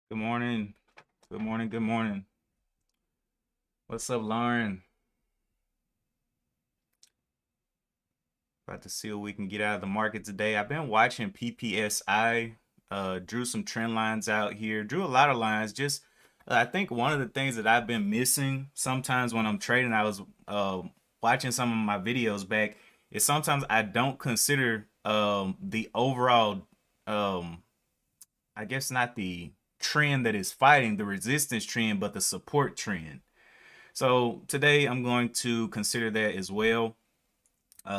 Good morning. Good morning. Good morning. What's up, Lauren? About to see what we can get out of the market today. I've been watching PPSI, drew some trend lines out here, drew a lot of lines. Just, I think one of the things that I've been missing sometimes when I'm trading, I was watching some of my videos back, is sometimes I don't consider the overall, um, I guess not the trend that is fighting the resistance trend, but the support trend. So today I'm going to consider that as well.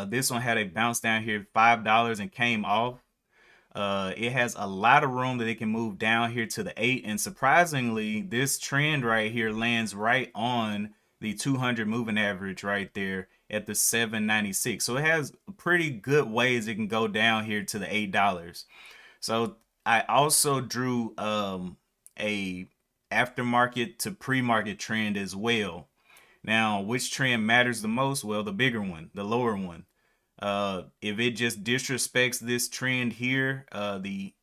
This one had a bounce down here, $5 and came off. It has a lot of room that it can move down here to the 8. And surprisingly, this trend right here lands right on the 200 moving average right there at the 796. So it has pretty good ways it can go down here to the $8. So I also drew a aftermarket to pre-market trend as well. Now, which trend matters the most? Well, the bigger one, the lower one. If it just disrespects this trend here, the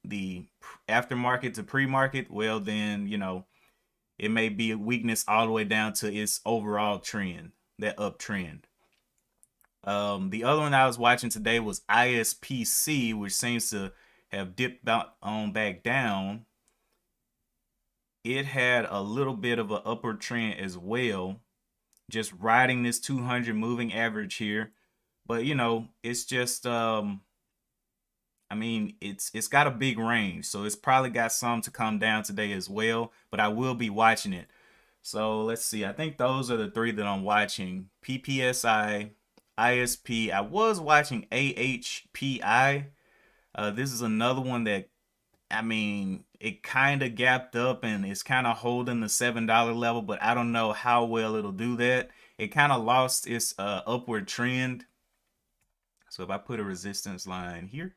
aftermarket to pre-market, well then it may be a weakness all the way down to its overall trend, that uptrend. The other one I was watching today was ISPC, which seems to have dipped on back down. It had a little bit of an upward trend as well, just riding this 200 moving average here. But it's just I mean, it's got a big range, so it's probably got some to come down today as well, but I will be watching it. So let's see. I think those are the three that I'm watching. PPSI, ISP. I was watching AHPI. This is another one that, I mean, it kind of gapped up and it's kind of holding the $7 level, but I don't know how well it'll do that. It kind of lost its upward trend. So if I put a resistance line here,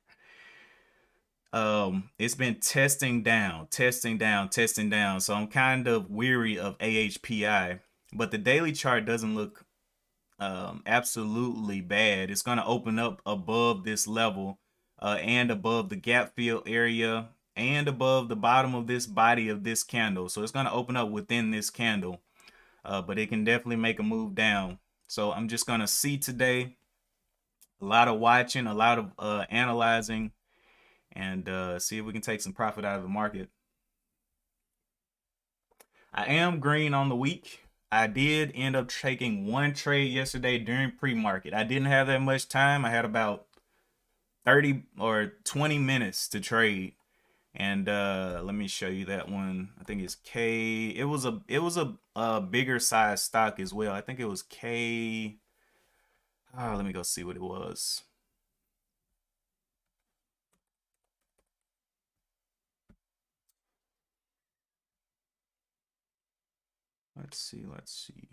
it's been testing down, testing down, testing down. So I'm kind of weary of AHPI, but the daily chart doesn't look absolutely bad. It's going to open up above this level and above the gap fill area and above the bottom of this body of this candle. So it's going to open up within this candle, but it can definitely make a move down. So I'm just going to see today a lot of watching, a lot of analyzing, and see if we can take some profit out of the market. I am green on the week. I did end up taking one trade yesterday during pre-market. I didn't have that much time. I had about 30 or 20 minutes to trade. And let me show you that one. I think it's K. It was a bigger size stock as well. I think it was K. Oh, let me go see what it was. Let's see. Let's see.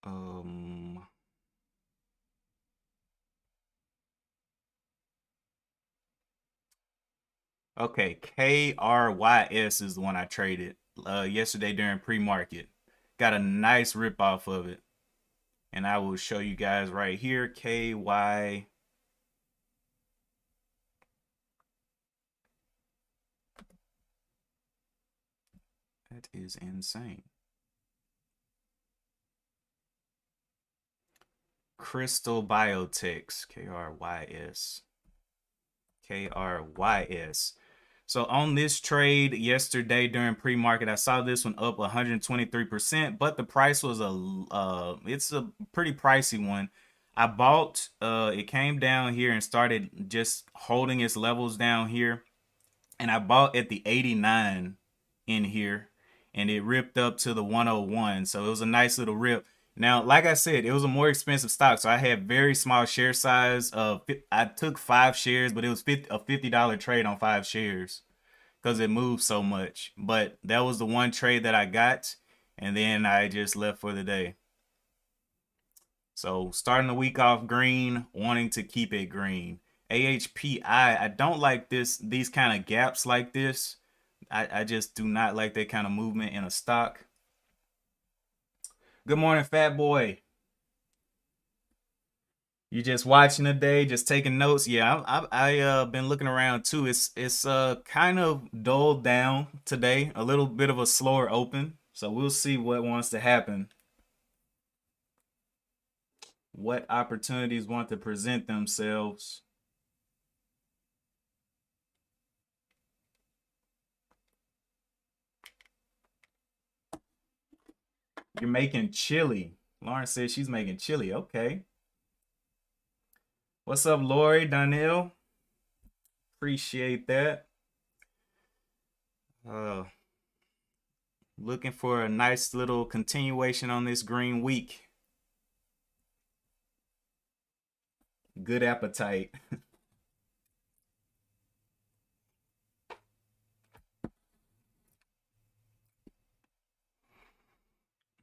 Um. Okay, KRYS is the one I traded yesterday during pre-market. Got a nice rip off of it. And I will show you guys right here. KY. That is insane. Crystal Biotechs. KRYS. KRYS. So on this trade yesterday during pre-market, I saw this one up 123%, but the price was it's a pretty pricey one. I bought, it came down here and started just holding its levels down here, and I bought at the 89 in here, and it ripped up to the 101. So it was a nice little rip. Now, like I said, it was a more expensive stock, so I had very small share size. I took 5 shares, but it was a $50 trade on 5 shares because it moved so much. But that was the one trade that I got, and then I just left for the day. So starting the week off green, wanting to keep it green. AHPI, I don't like these kind of gaps like this. I just do not like that kind of movement in a stock. Good morning, fat boy. You just watching today, just taking notes. Yeah, I been looking around too. It's kind of dulled down today, a little bit of a slower open. So we'll see what wants to happen. What opportunities want to present themselves. You're making chili. Lauren says she's making chili. Okay. What's up, Lori, Donnell? Appreciate that. Uh, looking for a nice little continuation on this green week. Good appetite.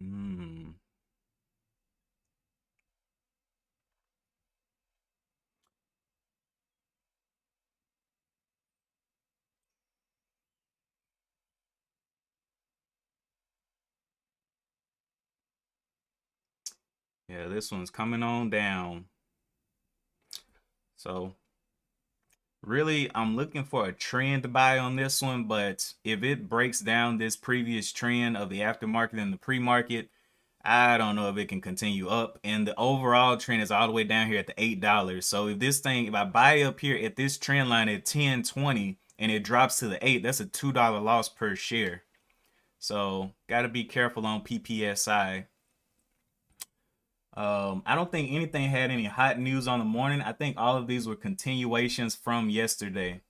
Mm. Yeah, this one's coming on down. So really, I'm looking for a trend to buy on this one, but if it breaks down this previous trend of the aftermarket and the pre-market, I don't know if it can continue up. And the overall trend is all the way down here at the $8. So if I buy up here at this trend line at 10.20 and it drops to the 8, that's a $2 loss per share. So got to be careful on PPSI. I don't think anything had any hot news on the morning. I think all of these were continuations from yesterday.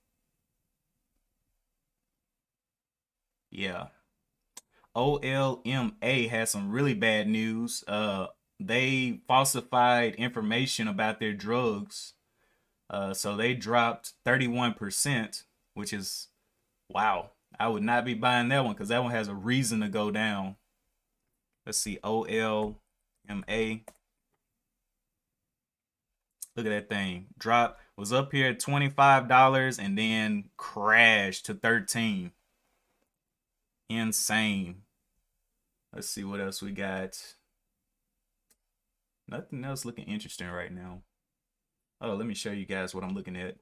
Yeah. OLMA has some really bad news. They falsified information about their drugs. So they dropped 31%, which is wow. I would not be buying that one because that one has a reason to go down. Let's see, OLMA. Look at that thing. Drop was up here at $25 and then crashed to 13. Insane. Let's see what else we got. Nothing else looking interesting right now. Oh, let me show you guys what I'm looking at.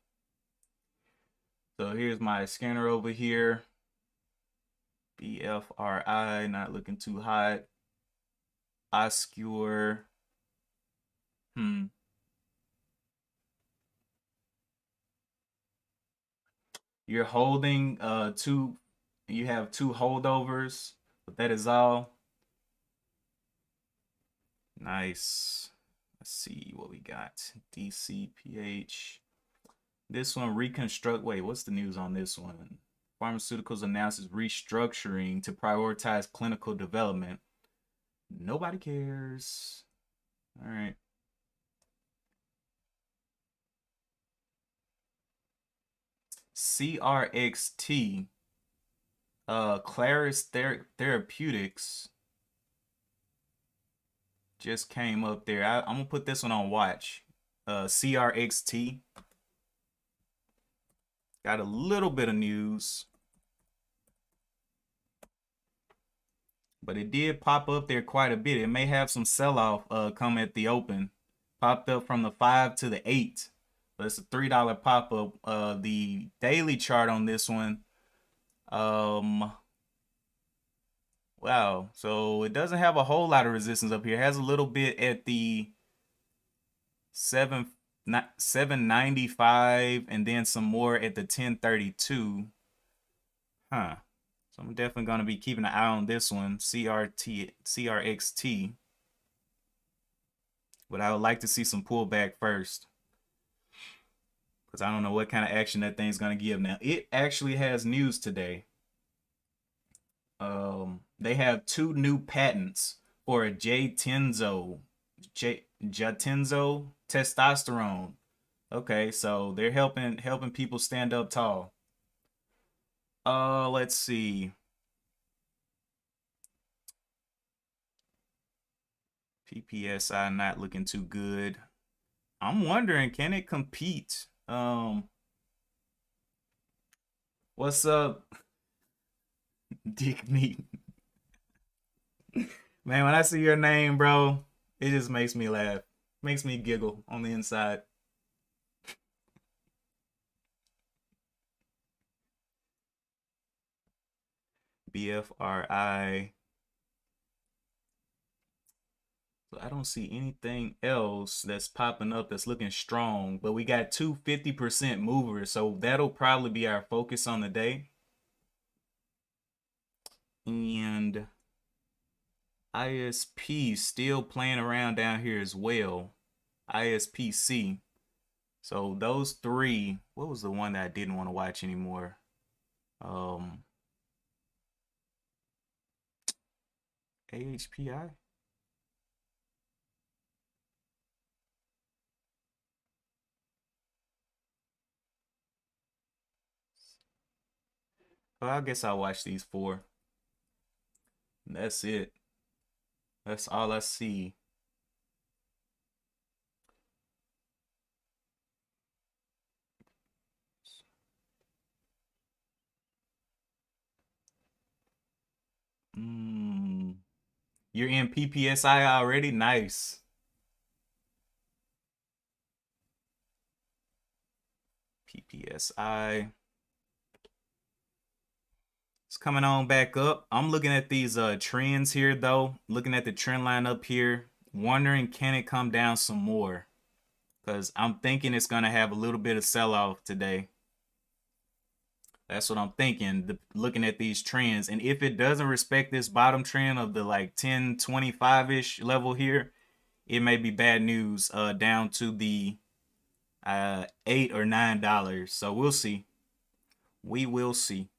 So here's my scanner over here. BFRI, not looking too hot. Oscure. You're holding you have two holdovers, but that is all. Nice. Let's see what we got. DCPH. This one, reconstruct. Wait, what's the news on this one? Pharmaceuticals announces restructuring to prioritize clinical development. Nobody cares. All right. CRXT. Claris Therapeutics just came up there. I'm gonna put this one on watch. CRXT got a little bit of news, but it did pop up there quite a bit. It may have some sell-off come at the open. Popped up from the 5 to the 8. But it's a $3 pop-up. The daily chart on this one. Wow. So it doesn't have a whole lot of resistance up here. It has a little bit at the 795 and then some more at the 1032. Huh. So I'm definitely going to be keeping an eye on this one, CRXT. But I would like to see some pullback first, because I don't know what kind of action that thing's going to give. Now, it actually has news today. They have 2 new patents for a Jatenzo testosterone. Okay, so they're helping people stand up tall. Let's see. PPSI not looking too good. I'm wondering, can it compete Um, what's up, Dick Meat? Man, when I see your name, bro, it just makes me laugh. Makes me giggle on the inside. BFRI. So I don't see anything else that's popping up that's looking strong, but we got two 50% movers, so that'll probably be our focus on the day. And ISP still playing around down here as well. ISPC. So those three, what was the one that I didn't want to watch anymore? AHPI? Well, I guess I'll watch these four. That's it. That's all I see. Mm. You're in PPSI already? Nice. PPSI. It's coming on back up. I'm looking at these trends here though. Looking at the trend line up here. Wondering, can it come down some more? Because I'm thinking it's going to have a little bit of sell-off today. That's what I'm thinking, looking at these trends. And if it doesn't respect this bottom trend of the like 1025-ish level here, it may be bad news down to the $8 or $9. So we'll see. We will see.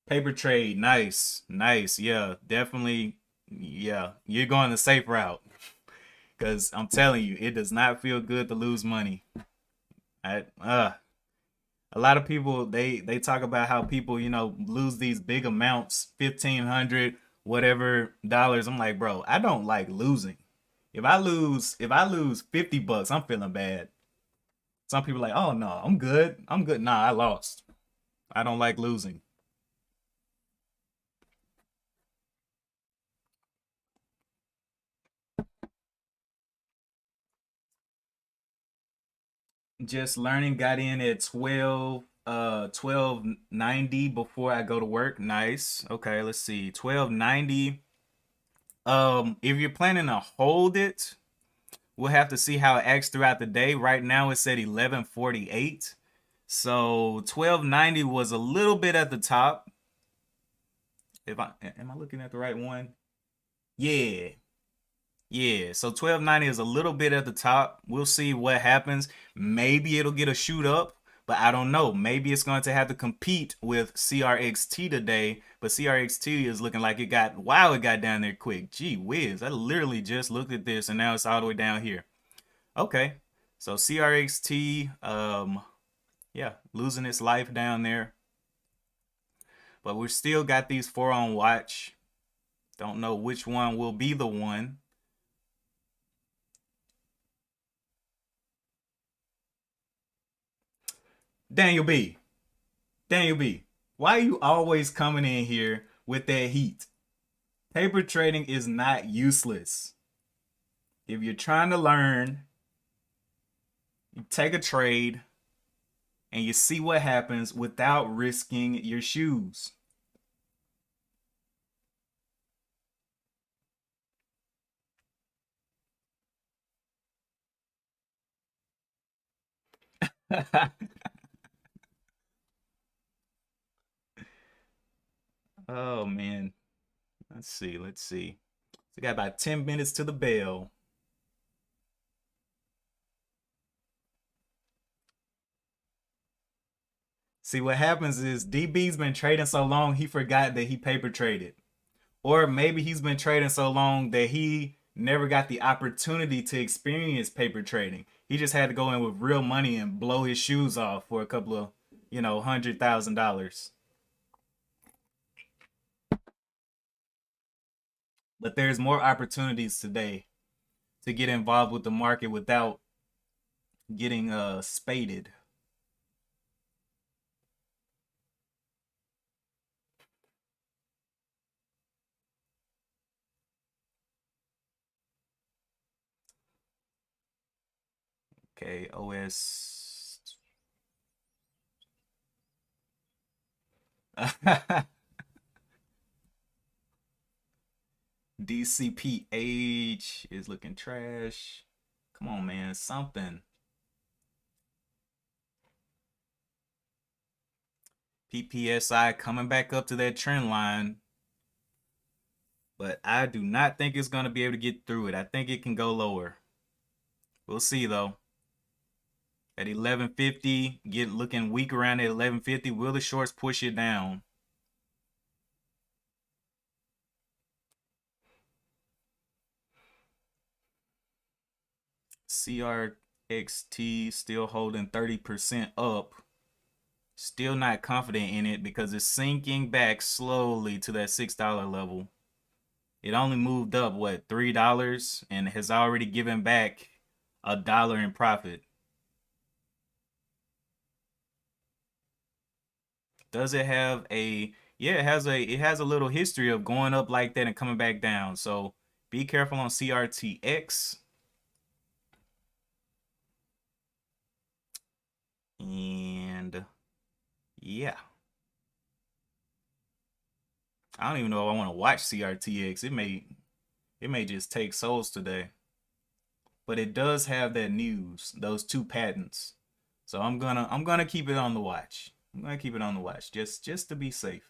Paper trade, nice, nice. Yeah, definitely. Yeah, you're going the safe route. Because I'm telling you, it does not feel good to lose money. A lot of people they talk about how people lose these big amounts, 1,500 whatever dollars. I'm like, bro, I don't like losing. If I lose $50, I'm feeling bad. Some people are like, oh no, I'm good. I'm good. Nah, I lost. I don't like losing. Just learning, got in at 1290 before I go to work. Nice. Okay, let's see. 1290. If you're planning to hold it, we'll have to see how it acts throughout the day. Right now it's at 1148. So 1290 was a little bit at the top. If I am I looking at the right one? Yeah. Yeah, so 1290 is a little bit at the top. We'll see what happens. Maybe it'll get a shoot up, but I don't know. Maybe it's going to have to compete with CRXT today, but CRXT is looking like it got down there quick. Gee whiz, I literally just looked at this and now it's all the way down here. Okay, so CRXT, yeah, losing its life down there, but we still got these four on watch. Don't know which one will be the one. Daniel B. Daniel B. Why are you always coming in here with that heat? Paper trading is not useless. If you're trying to learn, you take a trade and you see what happens without risking your shoes. Oh man. Let's see. Let's see. We got about 10 minutes to the bell. See, what happens is DB's been trading so long he forgot that he paper traded. Or maybe he's been trading so long that he never got the opportunity to experience paper trading. He just had to go in with real money and blow his shoes off for a couple of, $100,000. But there's more opportunities today to get involved with the market without getting spaded. Okay, OS. DCPH is looking trash. Come on, man, something. PPSI coming back up to that trend line, but I do not think it's going to be able to get through it. I think it can go lower. We'll see though. At 1150, get looking weak around at 1150. Will the shorts push it down? CRXT still holding 30% up. Still not confident in it because it's sinking back slowly to that $6 level. It only moved up, what, $3 and has already given back $1 in profit. Does it have a, yeah, it has a little history of going up like that and coming back down. So be careful on CRTX. And yeah, I don't even know if I want to watch CRTX. It may just take souls today. But it does have that news, those two patents. So I'm gonna keep it on the watch. I'm gonna keep it on the watch just to be safe.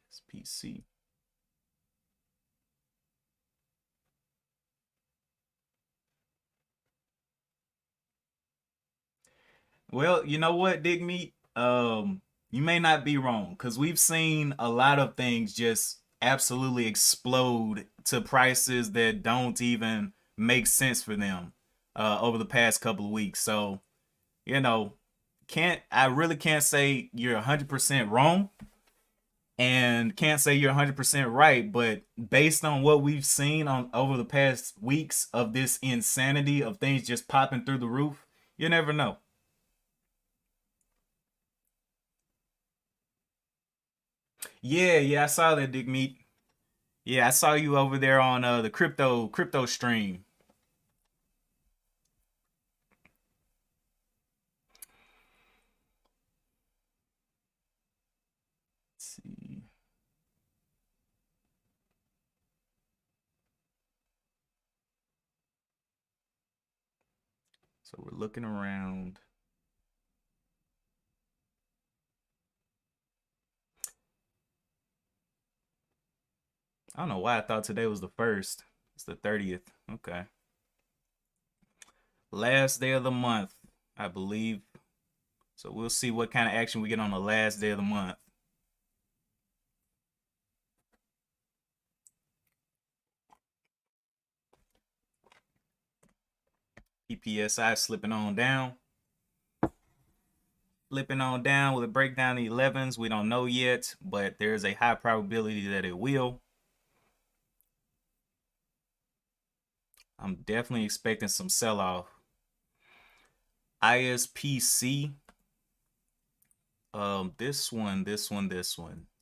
It's PC. Well, you know what, Dig Meat? You may not be wrong because we've seen a lot of things just absolutely explode to prices that don't even make sense for them over the past couple of weeks. So, you know, I really can't say you're 100% wrong and can't say you're 100% right, but based on what we've seen on over the past weeks of this insanity of things just popping through the roof, you never know. Yeah, yeah, I saw that, Dick Meat. Yeah, I saw you over there on the crypto stream. Let's see. So we're looking around. I don't know why I thought today was the first. It's the 30th. Okay. Last day of the month, I believe. So we'll see what kind of action we get on the last day of the month. PPSI slipping on down. Flipping on down. Will it break down the 11s? We don't know yet, but there's a high probability that it will. I'm definitely expecting some sell off. ISPC. This one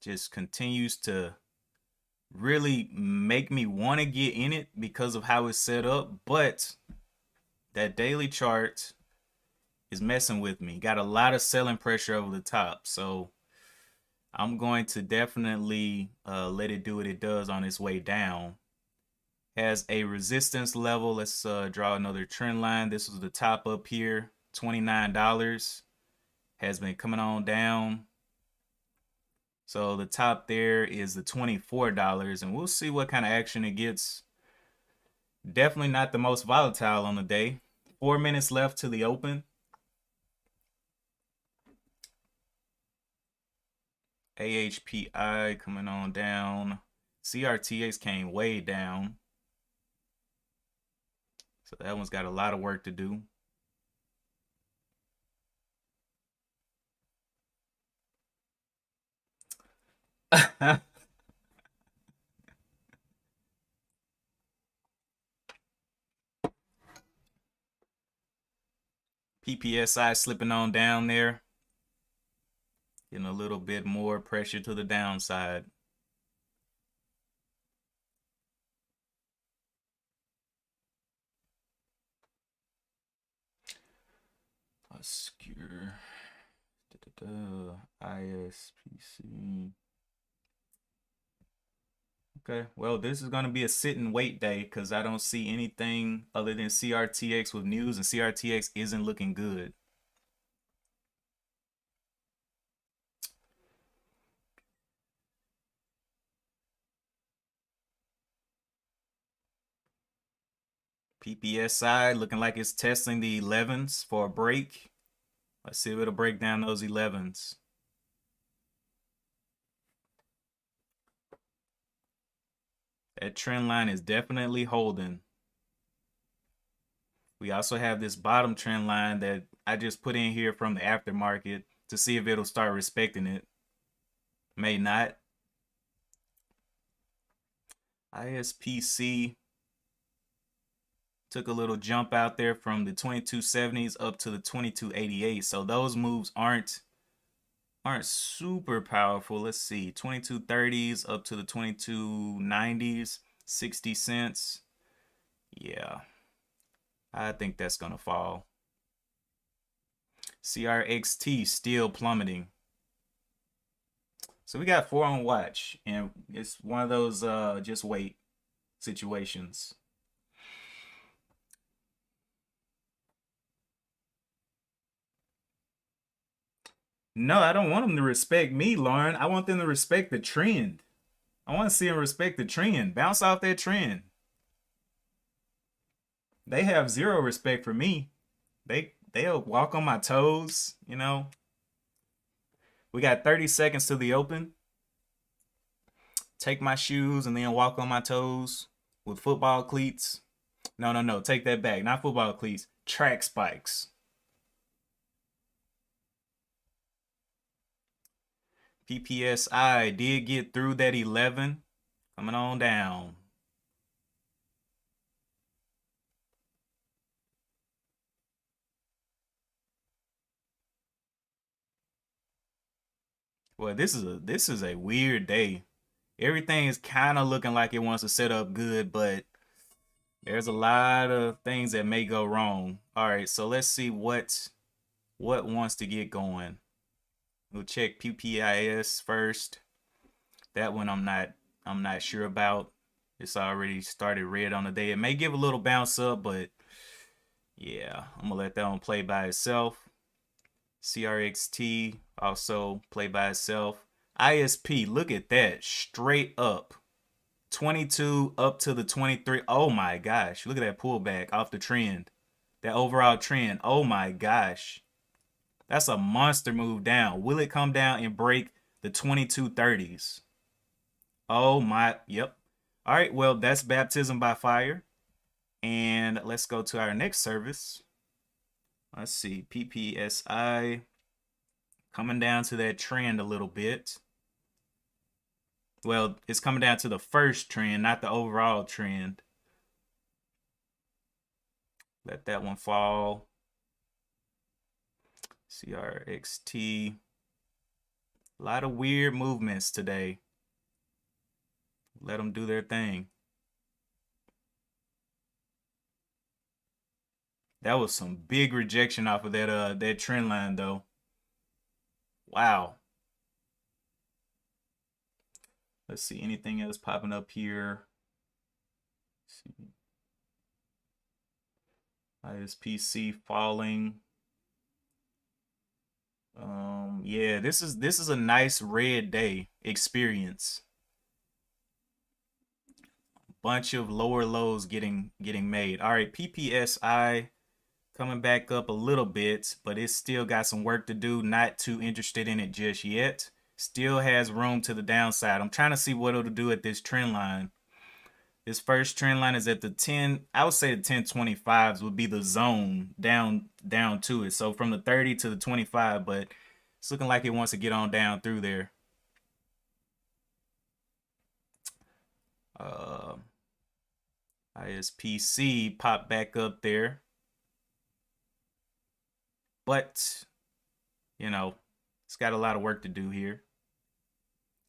just continues to really make me want to get in it because of how it's set up, but that daily chart is messing with me. Got a lot of selling pressure over the top, so I'm going to definitely let it do what it does on its way down. Has a resistance level. Let's draw another trend line. This was the top up here, $29. Has been coming on down. So the top there is the $24, and we'll see what kind of action it gets. Definitely not the most volatile on the day. 4 minutes left to the open. AHPI coming on down. CRTX came way down. So that one's got a lot of work to do. PPSI slipping on down there. Getting a little bit more pressure to the downside. Obscure. ISPC. Okay, well, this is going to be a sit and wait day because I don't see anything other than CRTX with news, and CRTX isn't looking good. PPSI looking like it's testing the 11s for a break. Let's see if it'll break down those 11s. That trend line is definitely holding. We also have this bottom trend line that I just put in here from the aftermarket to see if it'll start respecting it. May not. ISPC took a little jump out there from the 2270s up to the 2288. So those moves aren't super powerful. Let's see. 2230s up to the 2290s, 60 cents. Yeah. I think that's going to fall. CRXT still plummeting. So we got 4 on watch, and it's one of those just wait situations. No, I don't want them to respect me, Lauren. I want them to respect the trend. I want to see them respect the trend. Bounce off that trend. They have zero respect for me. They'll walk on my toes, you know. We got 30 seconds to the open. Take my shoes and then walk on my toes with football cleats. No. Take that back. Not football cleats. Track spikes. PPSI did get through that 11. Coming on down. Well, this is a weird day. Everything is kind of looking like it wants to set up good, but there's a lot of things that may go wrong. All right, so let's see what wants to get going. We'll check PPIS first. That one I'm not sure about. It's already started red on the day. It may give a little bounce up, but yeah, I'm gonna let that one play by itself. CRXT also play by itself. ISP, look at that, straight up. 22 up to the 23. Oh my gosh, look at that pullback off the trend. That overall trend. Oh my gosh. That's a monster move down. Will it come down and break the 2230s? Oh my, yep. All right, well, that's baptism by fire. And let's go to our next service. Let's see, PPSI coming down to that trend a little bit. Well, it's coming down to the first trend, not the overall trend. Let that one fall. CRXT. A lot of weird movements today. Let them do their thing. That was some big rejection off of that trend line though. Wow. Let's see anything else popping up here. Let's see. ISPC falling. Yeah, this is a nice red day experience. Bunch of lower lows getting made. All right, PPSI coming back up a little bit, but it's still got some work to do. Not too interested in it just yet. Still has room to the downside. I'm trying to see what it'll do at this trend line. This first trend line is at the 10. I would say the 1025s would be the zone down to it. So from the 30 to the 25, but it's looking like it wants to get on down through there. ISPC popped back up there. but you know, it's got a lot of work to do here.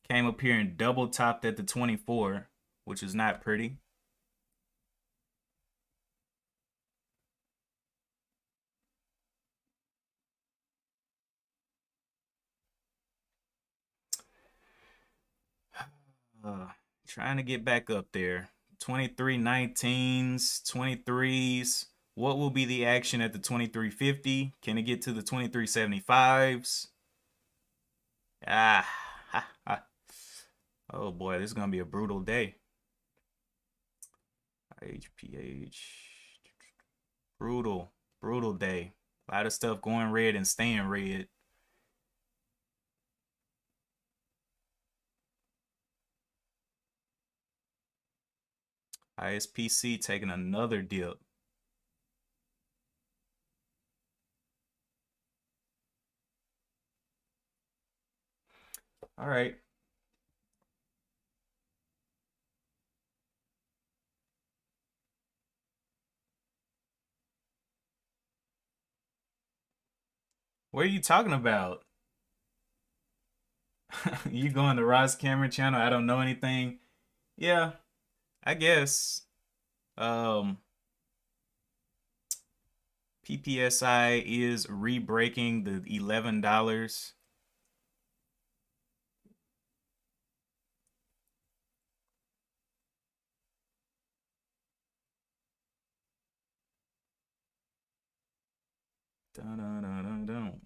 Came up here and double topped at the 24, which is not pretty. Uh, Trying to get back up there. 23.19s, 23s. What will be the action at the 23.50? Can it get to the 23.75s? Ah, ha, ha. Oh boy, this is gonna be a brutal day. HPH. Brutal, brutal day. A lot of stuff going red and staying red. ISPC taking another dip. All right. What are you talking about? You going to Ross Cameron channel? I don't know anything. Yeah, I guess. Um, PPSI is re-breaking the $11. Dun, dun, dun, dun, dun.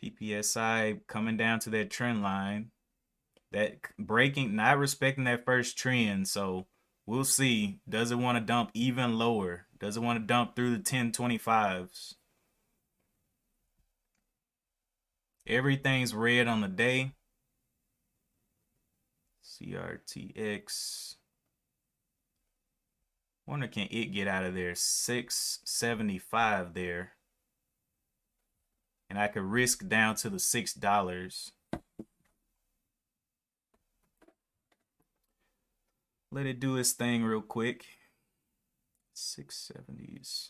PPSI coming down to that trend line. That breaking, not respecting that first trend. So we'll see. Does it want to dump even lower? Does it want to dump through the 1025s? Everything's red on the day. CRTX. Wonder can it get out of there? 675 there. And I could risk down to the $6. Let it do its thing real quick. 670s.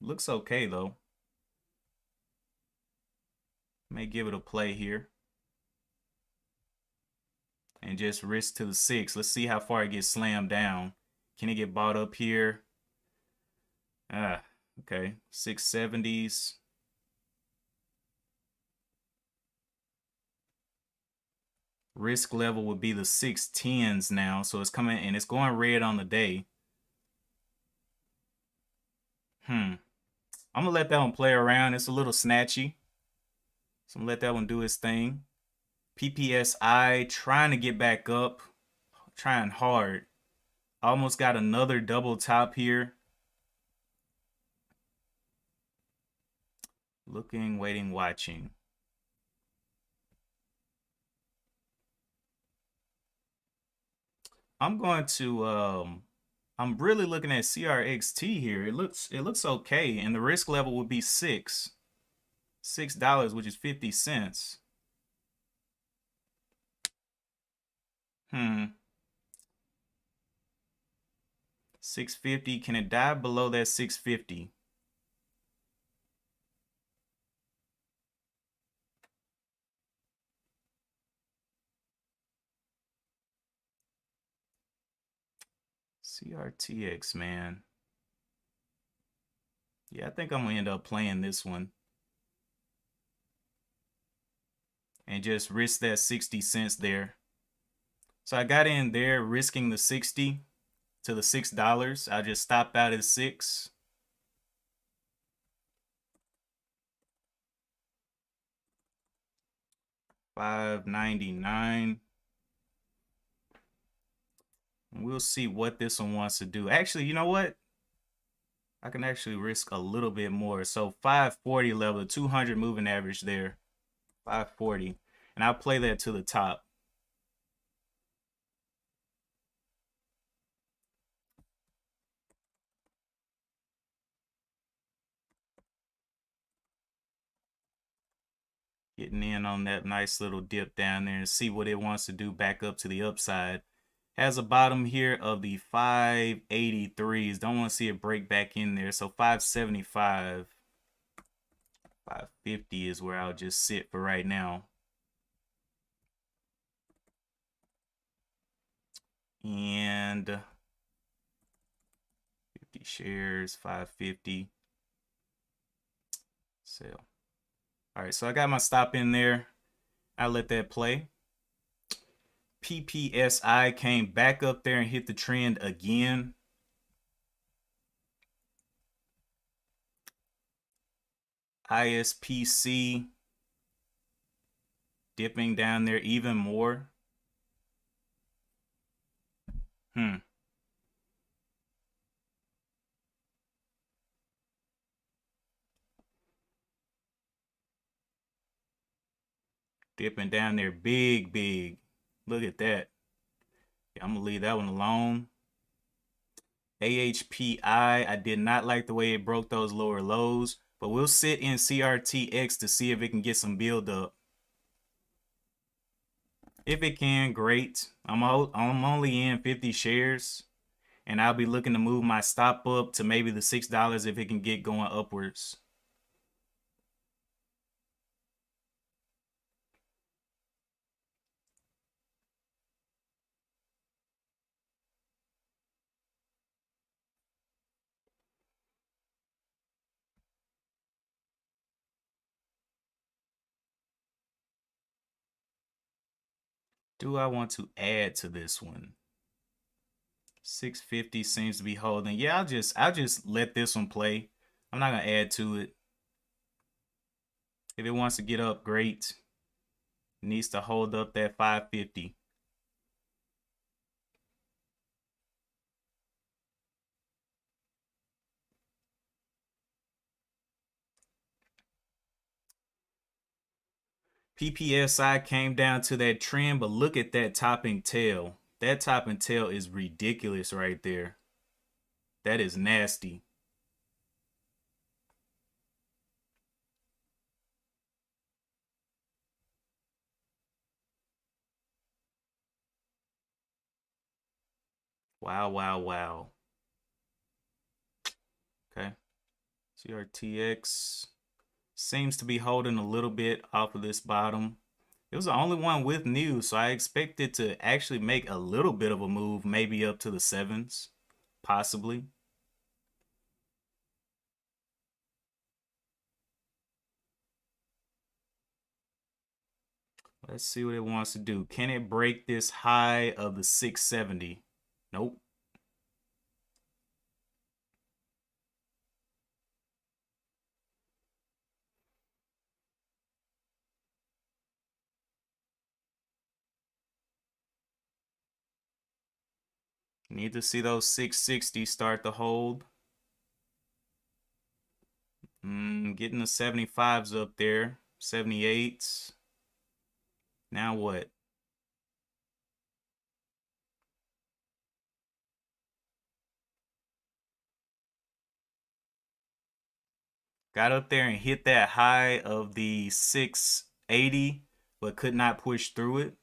Looks okay though. May give it a play here. And just risk to the 6. Let's see how far it gets slammed down. Can it get bought up here? Ah, okay. 670s. Risk level would be the 610s now. So it's coming and it's going red on the day. I'm gonna let that one play around. It's a little snatchy. So I'm gonna let that one do its thing. PPSI trying to get back up. Trying hard. Almost got another double top here. Looking, waiting, watching. I'm going to I'm really looking at CRXT here. It looks okay, and the risk level would be $6, which is 50 cents. 650. Can it dive below that 650? CRTX, man. Yeah, I think I'm gonna end up playing this one. And just risk that 60 cents there. So I got in there risking the 60 to the $6. I just stopped out at 6. $5.99. We'll see what this one wants to do. Actually, you know what? I can actually risk a little bit more. So 540 level, 200 moving average there. 540. And I'll play that to the top. Getting in on that nice little dip down there and see what it wants to do back up to the upside. Has a bottom here of the 583s. Don't want to see it break back in there. So 575, 550 is where I'll just sit for right now. And 50 shares, 550. Sell. All right, so I got my stop in there. I'll let that play. PPSI came back up there and hit the trend again. ISPC dipping down there even more. Dipping down there big. Look at that. Yeah, I'm going to leave that one alone. AHPI, I did not like the way it broke those lower lows, but we'll sit in CRTX to see if it can get some build up. If it can, great. I'm only in 50 shares, and I'll be looking to move my stop up to maybe the $6 if it can get going upwards. Do I want to add to this one? 650 seems to be holding. Yeah, I'll just let this one play. I'm not gonna add to it. If it wants to get up, great. It needs to hold up that 550. PPSI came down to that trend, but look at that topping tail. That topping tail is ridiculous right there. That is nasty. Wow. Okay. CRTX seems to be holding a little bit off of this bottom. It was the only one with news, so I expect it to actually make a little bit of a move, maybe up to the 7s, possibly. Let's see what it wants to do. Can it break this high of the 670? Nope. Need to see those 660 start to hold. Getting the 75s up there, 78s. Now what? Got up there and hit that high of the 680, but could not push through it.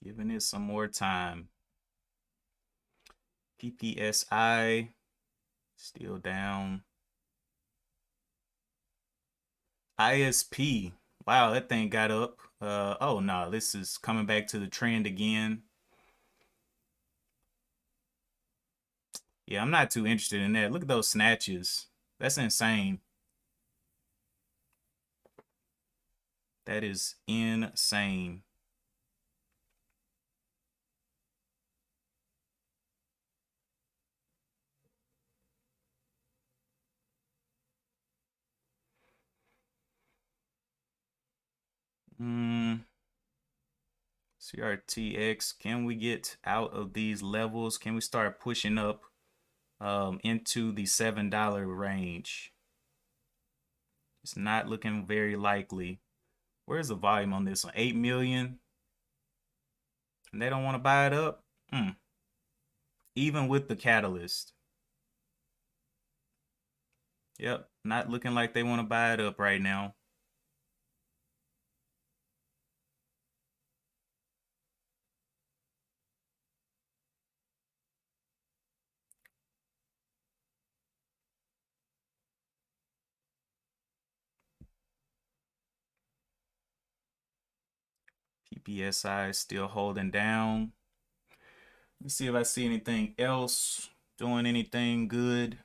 Giving it some more time. PPSI still down. ISP. Wow, that thing got up. Oh no, this is coming back to the trend again. Yeah, I'm not too interested in that. Look at those snatches. That's insane. That is insane. CRTX, can we get out of these levels? Can we start pushing up into the $7 range? It's not looking very likely. Where's the volume on this one? 8 million. And they don't want to buy it up? Even with the catalyst. Yep, not looking like they want to buy it up right now. PPSI is still holding down. Let's see if I see anything else doing anything good.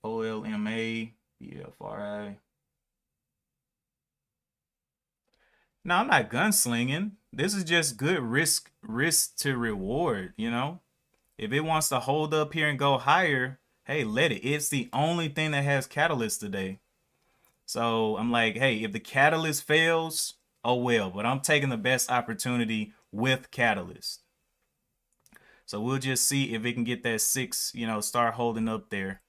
OLMA, BFRI. No, I'm not gunslinging. This is just good risk to reward, you know? If it wants to hold up here and go higher, hey, let it. It's the only thing that has catalyst today. So I'm like, hey, if the catalyst fails, oh well. But I'm taking the best opportunity with catalyst. So we'll just see if it can get that 6, start holding up there.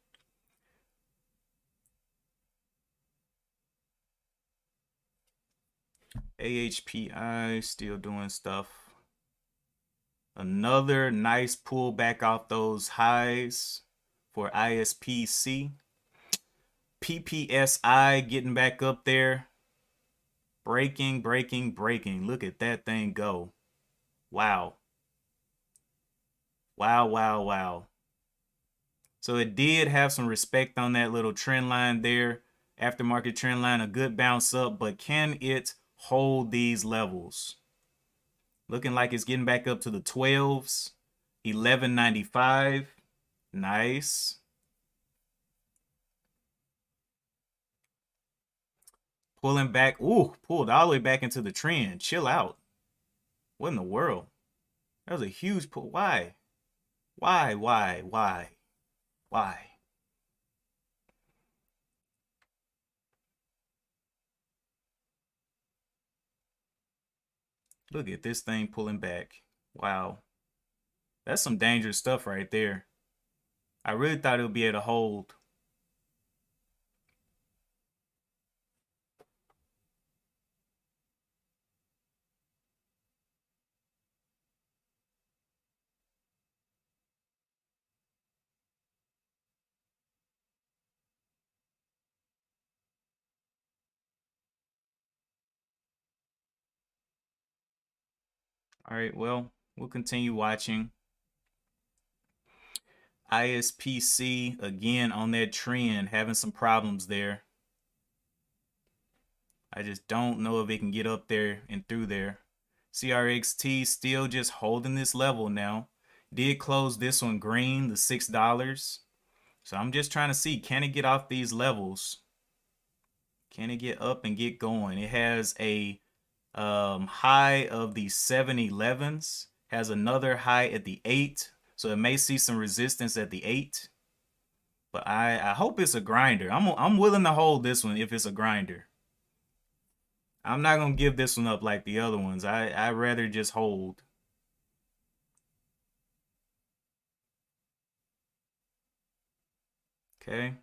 AHPI still doing stuff. Another nice pullback off those highs for ISPC. PPSI getting back up there. Breaking, breaking, breaking. Look at that thing go. Wow. Wow, wow, wow. So it did have some respect on that little trend line there. Aftermarket trend line, a good bounce up, but can it hold these levels? Looking like it's getting back up to the 12s. 11.95. Nice. Pulling back. Ooh, pulled all the way back into the trend. Chill out. What in the world? That was a huge pull. Why? Why? Why? Why? Why? Look at this thing pulling back. Wow. That's some dangerous stuff right there. I really thought it would be able to hold. All right, well, we'll continue watching. ISPC again on that trend, having some problems there. I just don't know if it can get up there and through there. CRXT still just holding this level now. Did close this one green, the $6. So I'm just trying to see, can it get off these levels? Can it get up and get going? It has a high of the 711s, has another high at the 8. So it may see some resistance at the 8. But I hope it's a grinder. I'm willing to hold this one if it's a grinder. I'm not gonna give this one up like the other ones. I rather just hold. Okay.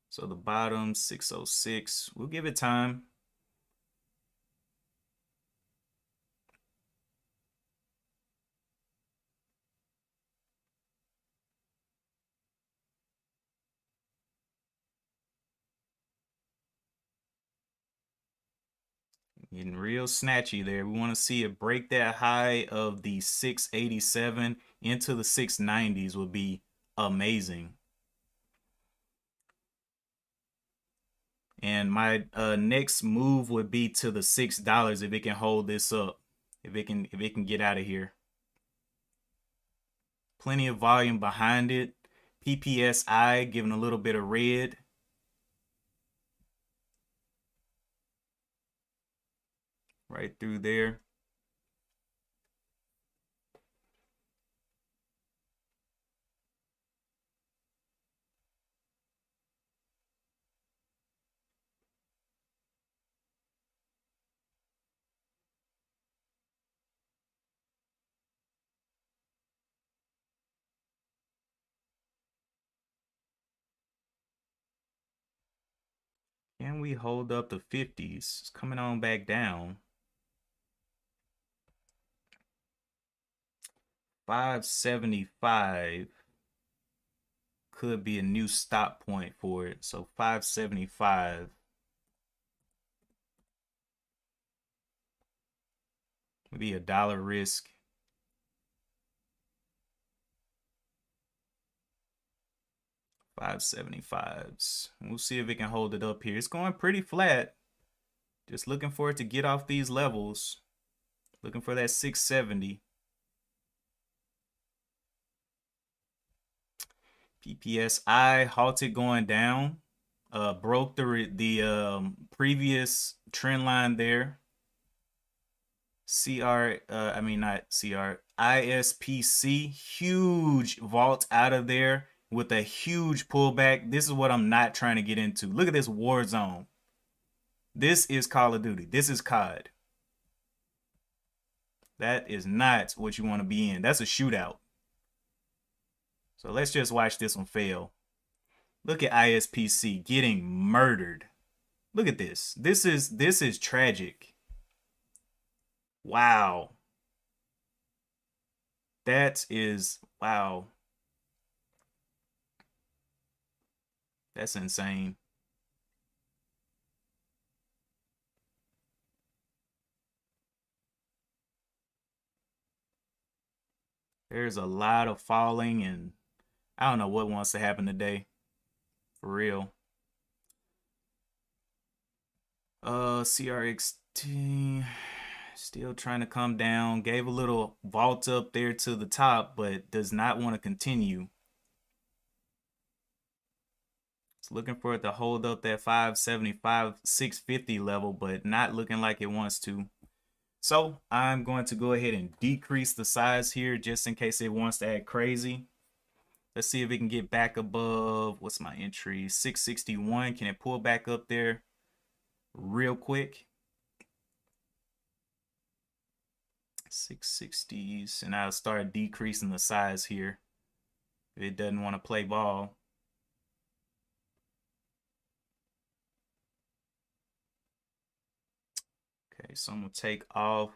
So the bottom 606. We'll give it time. Getting real snatchy there. We want to see it break that high of the 687 into the 690s would be amazing. And my next move would be to the $6 if it can hold this up. If it can get out of here. Plenty of volume behind it. PPSI giving a little bit of red. Right through there. Can we hold up the 50s? It's coming on back down. 575. could be a new stop point for it. So 575. Maybe $1 risk. $5.75s. We'll see if it can hold it up here. It's going pretty flat. Just looking for it to get off these levels. Looking for that 670. PPSI halted going down. Broke the previous trend line there. ISPC, huge vault out of there with a huge pullback. This is what I'm not trying to get into. Look at this war zone. This is Call of Duty. This is COD. That is not what you want to be in. That's a shootout. So let's just watch this one fail. Look at ISPC getting murdered. Look at this. This is tragic. Wow. That is, wow. That's insane. There's a lot of falling, and I don't know what wants to happen today. For real. CRXT still trying to come down. Gave a little vault up there to the top, but does not want to continue. It's looking for it to hold up that 575, 650 level, but not looking like it wants to. So I'm going to go ahead and decrease the size here just in case it wants to act crazy. Let's see if it can get back above, what's my entry? 661. Can it pull back up there real quick? 660s, and I'll start decreasing the size here if it doesn't want to play ball. Okay, so I'm gonna take off,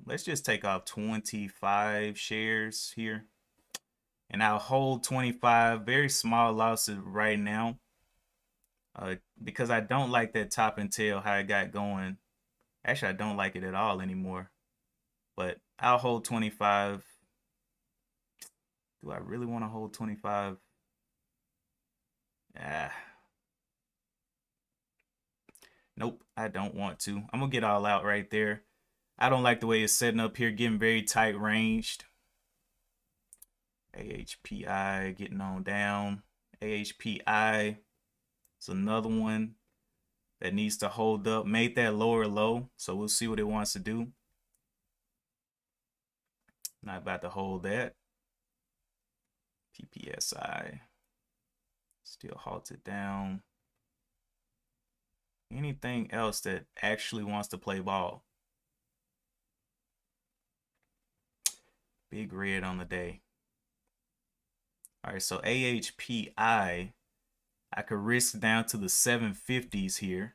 let's just take off 25 shares here, and I'll hold 25. Very small losses right now, because I don't like that top and tail how it got going. Actually, I don't like it at all anymore, but I'll hold 25. Do I really want to hold 25? Nope, I don't want to. I'm gonna get all out right there. I don't like the way it's setting up here, getting very tight ranged. AHPI getting on down. AHPI is another one that needs to hold up. Made that lower low, so we'll see what it wants to do. Not about to hold that. PPSI still halted down. Anything else that actually wants to play ball? Big red on the day. All right, so AHPI, I could risk down to the 750s here,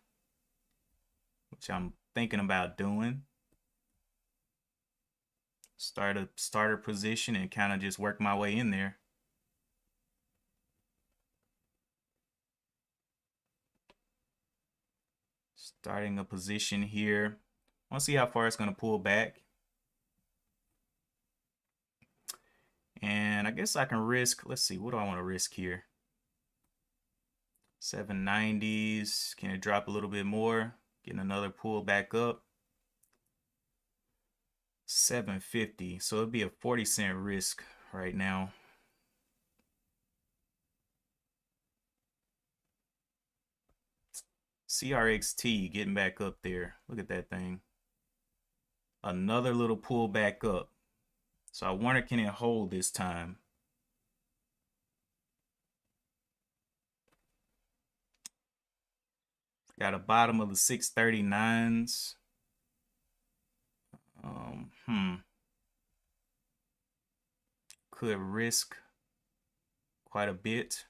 which I'm thinking about doing. Start a starter position and kind of just work my way in there. Starting a position here. I want to see how far it's going to pull back. And I guess I can risk, let's see, what do I want to risk here? 790s. Can it drop a little bit more? Getting another pull back up. 750. So it'd be a 40-cent risk right now. CRXT getting back up there. Look at that thing. Another little pull back up. So I wonder, can it hold this time? Got a bottom of the 639s. Could risk quite a bit.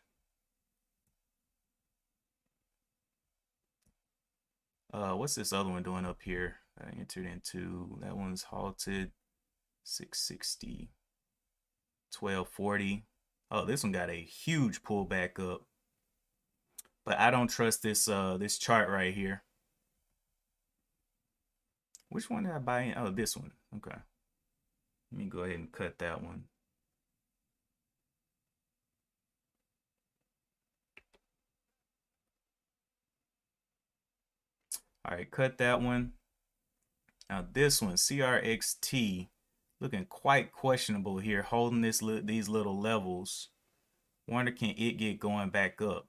What's this other one doing up here? I entered into, that one's halted. 660, 1240. Oh, this one got a huge pullback up. But I don't trust this chart right here. Which one did I buy in? Oh, this one. Okay. Let me go ahead and cut that one. All right, cut that one. Now this one, CRXT, looking quite questionable here, holding these little levels. Wonder can it get going back up?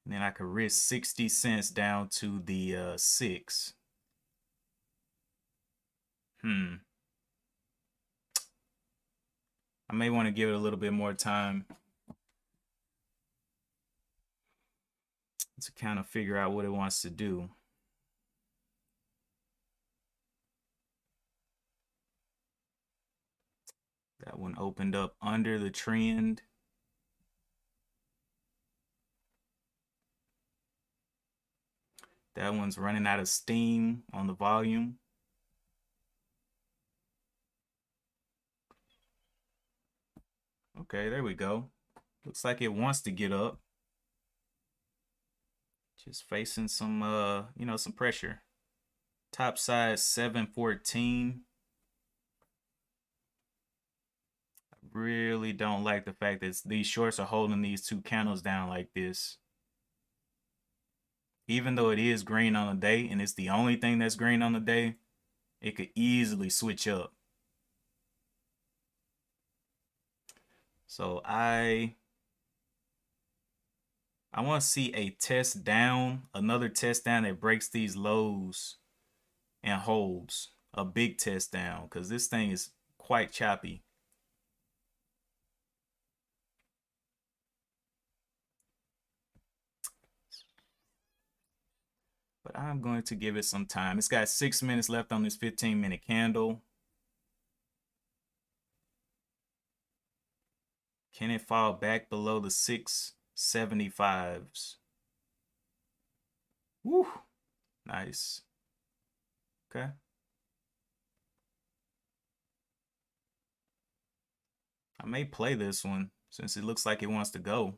And then I could risk 60 cents down to the 6. I may want to give it a little bit more time to kind of figure out what it wants to do. That one opened up under the trend. That one's running out of steam on the volume. Okay, there we go. Looks like it wants to get up. Just facing some some pressure. Top side 714. I really don't like the fact that these shorts are holding these two candles down like this. Even though it is green on the day and it's the only thing that's green on the day, it could easily switch up. So I want to see a test down, another test down that breaks these lows and holds a big test down, because this thing is quite choppy. But I'm going to give it some time. It's got 6 minutes left on this 15-minute candle. Can it fall back below the 675s? Woo! Nice. Okay. I may play this one since it looks like it wants to go.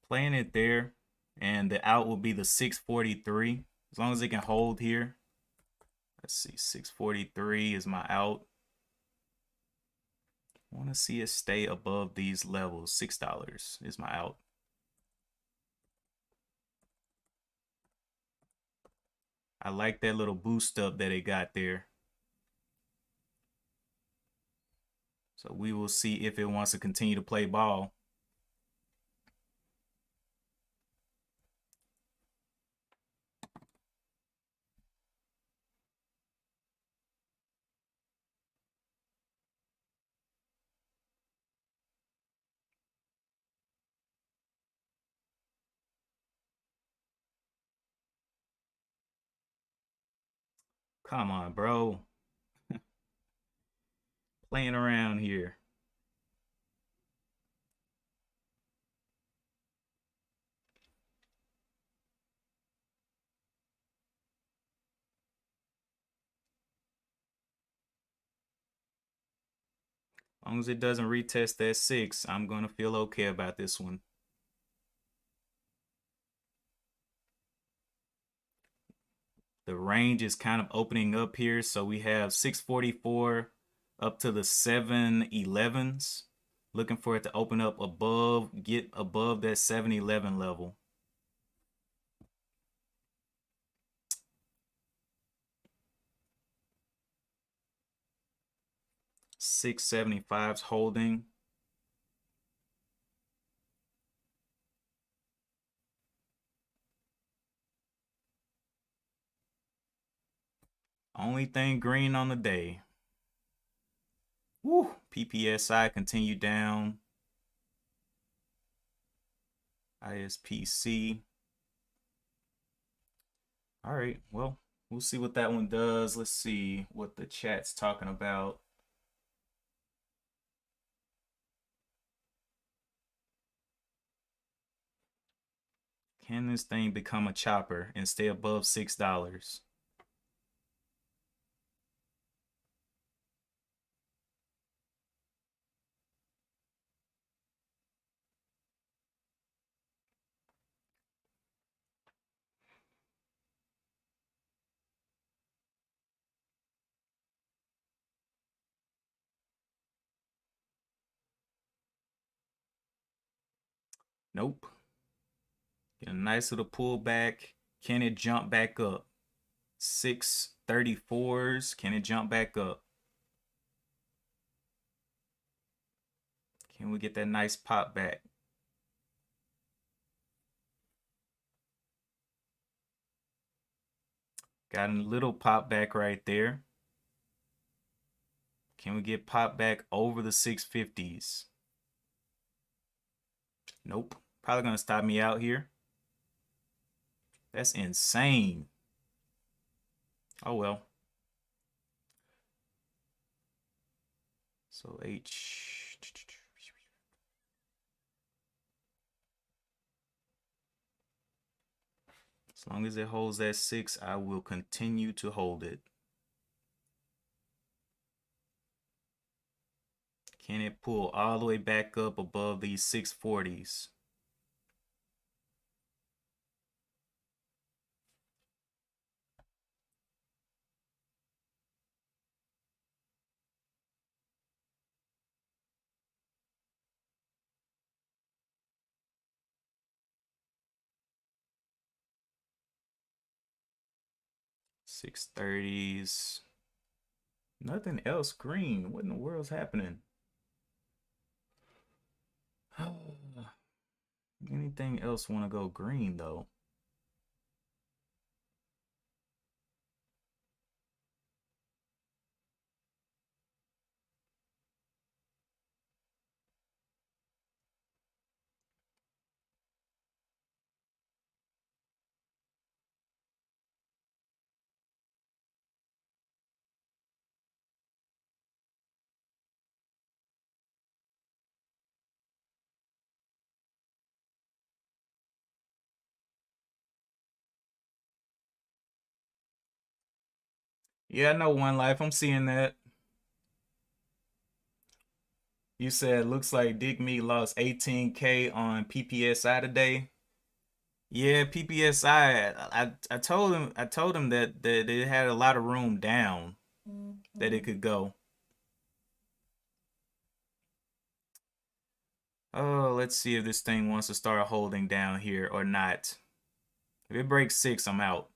Playing it there, and the out will be the 643. As long as it can hold here. Let's see, 643 is my out. I want to see it stay above these levels. $6 is my out. I like that little boost up that it got there. So we will see if it wants to continue to play ball. Come on, bro. Playing around here. As long as it doesn't retest that 6, I'm going to feel okay about this one. The range is kind of opening up here. So we have 644 up to the 711s. Looking for it to open up above, get above that 711 level. 675's holding. Only thing green on the day. Woo! PPSI continue down. ISPC. All right, well, we'll see what that one does. Let's see what the chat's talking about. Can this thing become a chopper and stay above $6? Nope. Get a nice little pullback. Can it jump back up? 634s. Can it jump back up? Can we get that nice pop back? Got a little pop back right there. Can we get pop back over the 650s? Nope. Probably gonna stop me out here. That's insane. Oh well. So H. As long as it holds that 6, I will continue to hold it. Can it pull all the way back up above these 640s? $630s. Nothing else green. What in the world's happening? Anything else want to go green though? Yeah, I know One Life. I'm seeing that. You said looks like Dig Me lost 18K on PPSI today. Yeah, PPSI. I told him that it had a lot of room down that it could go. Oh, let's see if this thing wants to start holding down here or not. If it breaks 6, I'm out.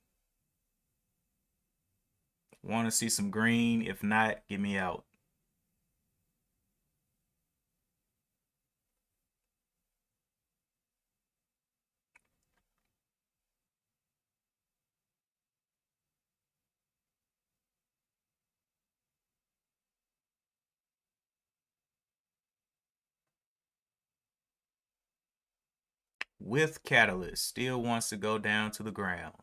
Want to see some green? If not, get me out. With catalyst, still wants to go down to the ground.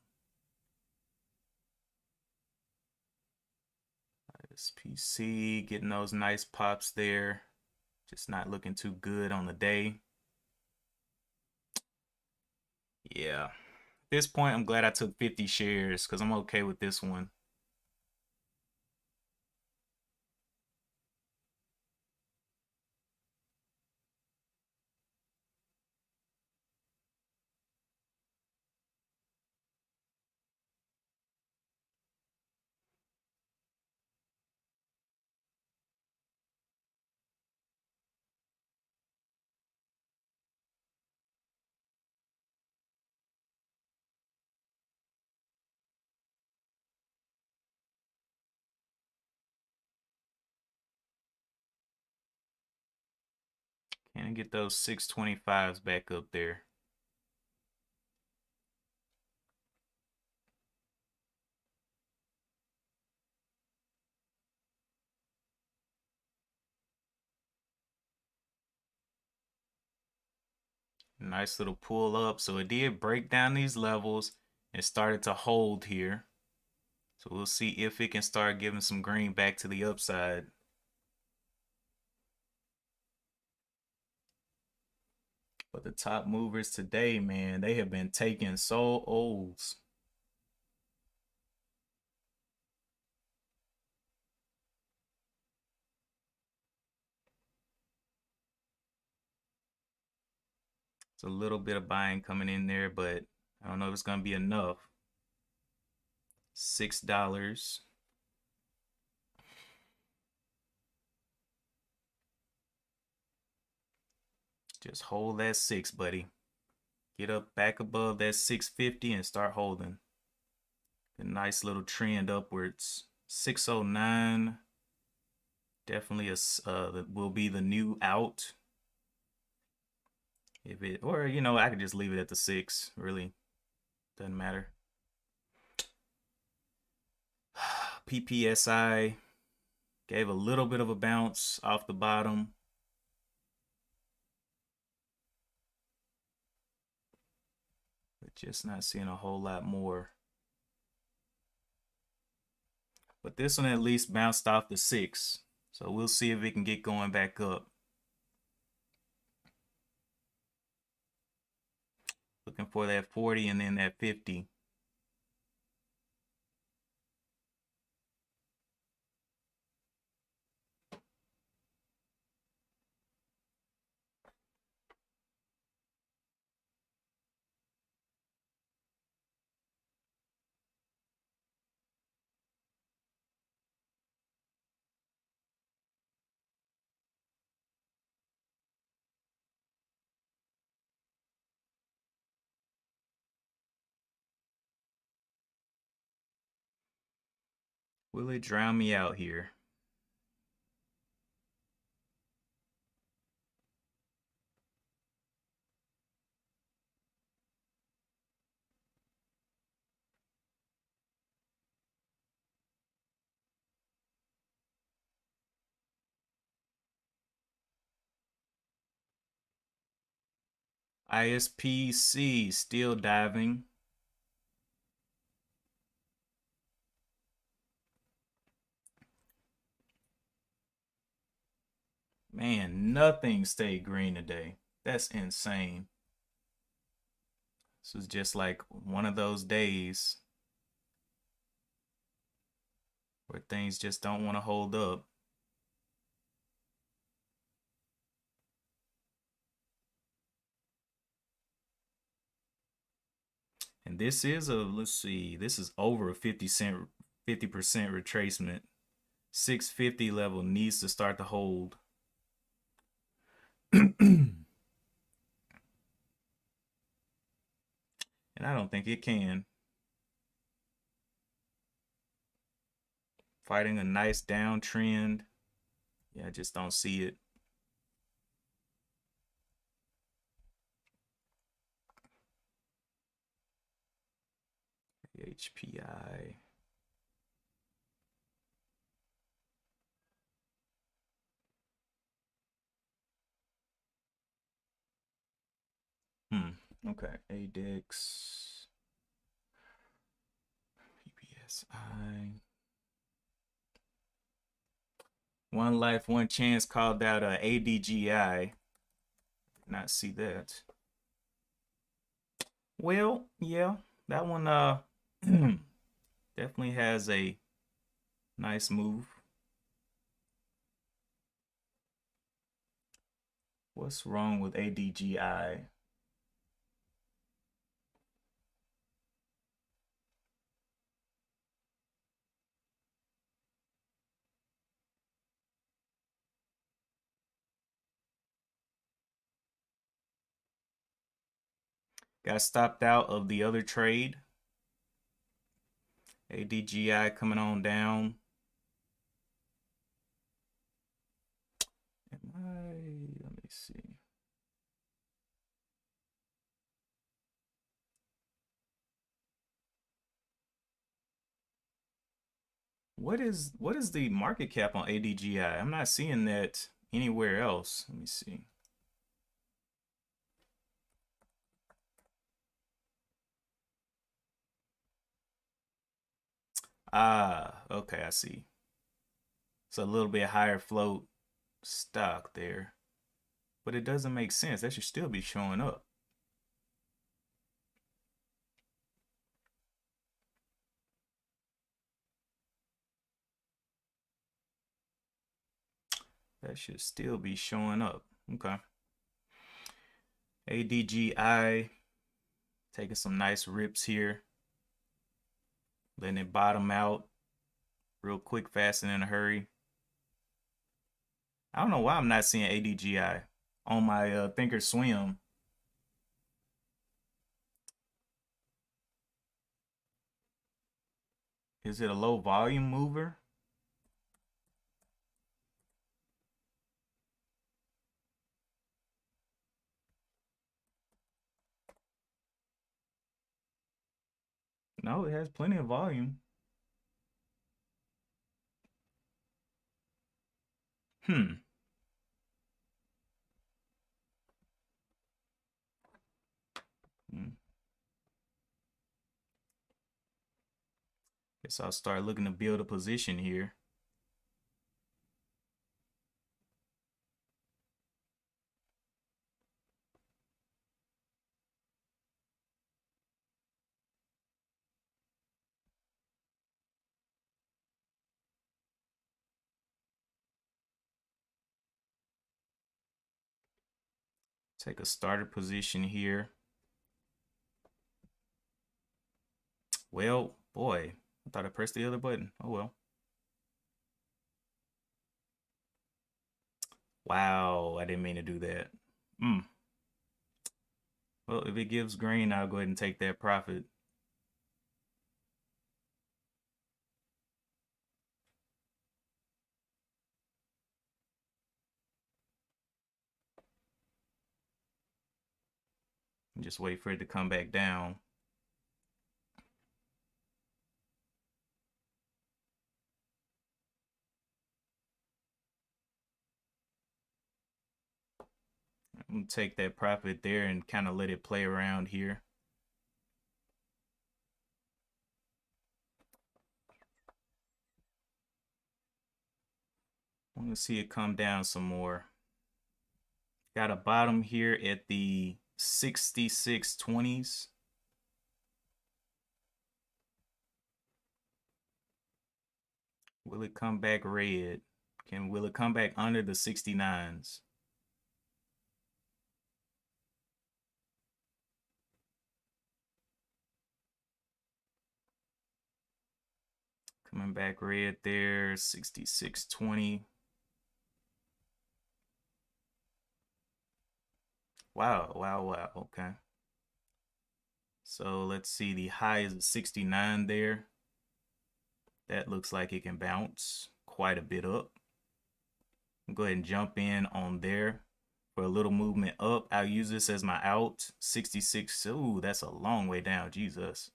SPC getting those nice pops there. Just not looking too good on the day. Yeah. At this point, I'm glad I took 50 shares because I'm okay with this one. Can I get those 625s back up there? Nice little pull up. So it did break down these levels and started to hold here. So we'll see if it can start giving some green back to the upside. But the top movers today, man, they have been taking so olds. It's a little bit of buying coming in there, but I don't know if it's going to be enough. $6. Just hold that 6, buddy. Get up back above that 650 and start holding. A nice little trend upwards. 609 definitely will be the new out. If it, or you know, I could just leave it at the 6. Really doesn't matter. PPSI gave a little bit of a bounce off the bottom. But just not seeing a whole lot more. But this one at least bounced off the 6. So we'll see if it can get going back up. Looking for that 40 and then that 50. Will it drown me out here? ISPC still diving. Man, nothing stayed green today. That's insane. This was just like one of those days where things just don't want to hold up. And this is a, let's see, this is over a 50% retracement. 650 level needs to start to hold. And I don't think it can. Fighting a nice downtrend. Yeah, I just don't see it. HPI. Okay. ADEX. PPSI. One Life, One Chance called out ADGI. Did not see that. Well, yeah, that one definitely has a nice move. What's wrong with ADGI? Got stopped out of the other trade. ADGI coming on down. Let me see. What is the market cap on ADGI? I'm not seeing that anywhere else. Let me see. Ah, okay, I see. It's a little bit higher float stock there. But it doesn't make sense. That should still be showing up. That should still be showing up. Okay. ADGI taking some nice rips here. Letting it bottom out real quick, fast, and in a hurry. I don't know why I'm not seeing ADGI on my Thinkorswim. Is it a low volume mover? No, it has plenty of volume. Hmm. Hmm. Guess I'll start looking to build a position here. Take a starter position here. Well, boy, I thought I pressed the other button. Oh well. Wow, I didn't mean to do that. Hmm. Well, if it gives green, I'll go ahead and take that profit. And just wait for it to come back down. I'm gonna take that profit there and kind of let it play around here. I'm gonna see it come down some more. Got a bottom here at the 66.20s. Will it come back red? Will it come back under the 69s? Coming back red there, 66.20. Wow, wow, wow. Okay. So let's see, the high is 69 there. That looks like it can bounce quite a bit up. Go ahead and jump in on there for a little movement up. I'll use this as my out. 66. Ooh, that's a long way down. Jesus.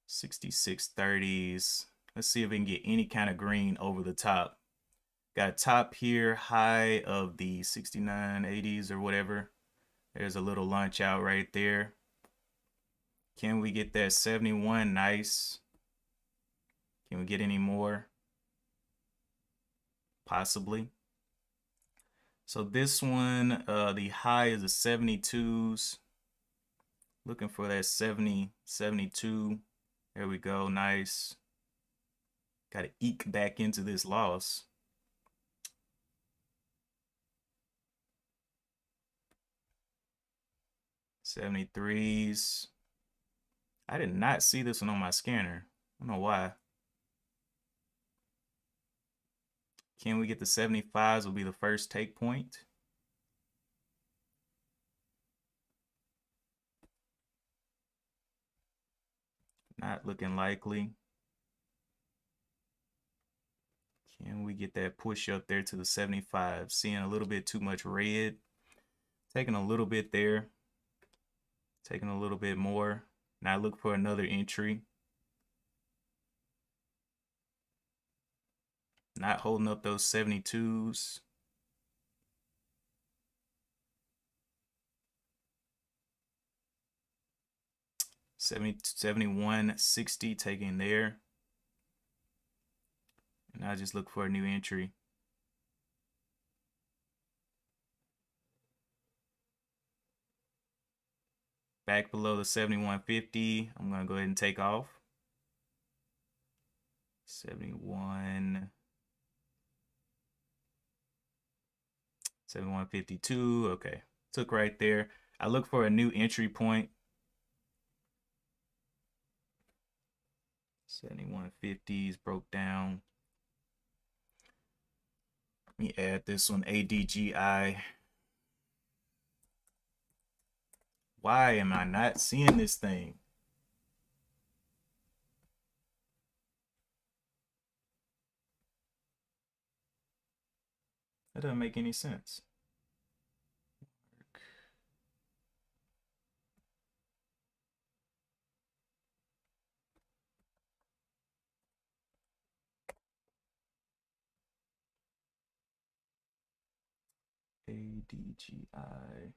66.30s. Let's see if we can get any kind of green over the top. Got a top here, high of the 69.80s or whatever. There's a little lunch out right there. Can we get that 71? Nice. Can we get any more? Possibly. So this one, the high is the 72s. Looking for that 70, 72. There we go. Nice. Got to eke back into this loss. '73s. I did not see this one on my scanner. I don't know why. Can we get the 75s? Will be the first take point. Not looking likely. Can we get that push up there to the 75? Seeing a little bit too much red. Taking a little bit there. Taking a little bit more. Now look for another entry. Not holding up those 72s. 71.60 taking there. And I just look for a new entry. Back below the 71.50, I'm going to go ahead and take off. 71. 71.52. Okay. Took right there. I look for a new entry point. 71.50s broke down. Let me add this one, ADGI. Why am I not seeing this thing? That doesn't make any sense. ADGI.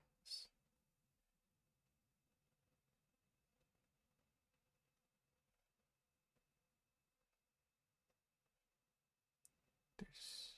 There's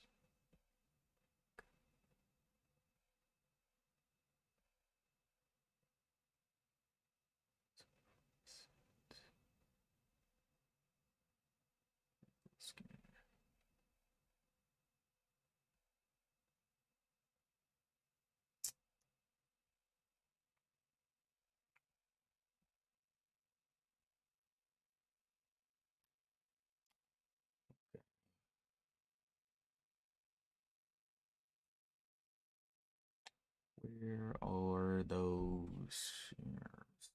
where are those shares?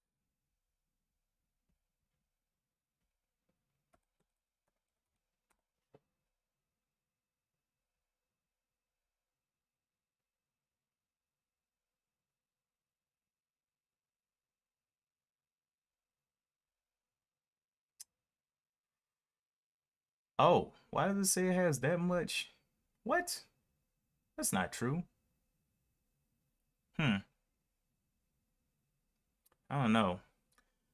Oh, why does it say it has that much? What? That's not true. Hmm. I don't know.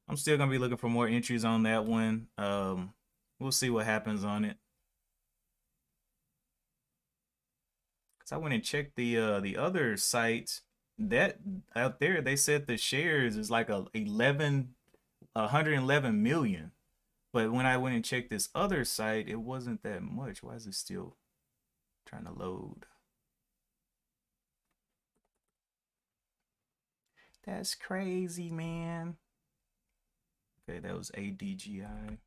I'm still gonna be looking for more entries on that one. We'll see what happens on it. Cause I went and checked the other sites that out there. They said the shares is like 111 million. But when I went and checked this other site, it wasn't that much. Why is it still trying to load? That's crazy, man. Okay, that was ADGI.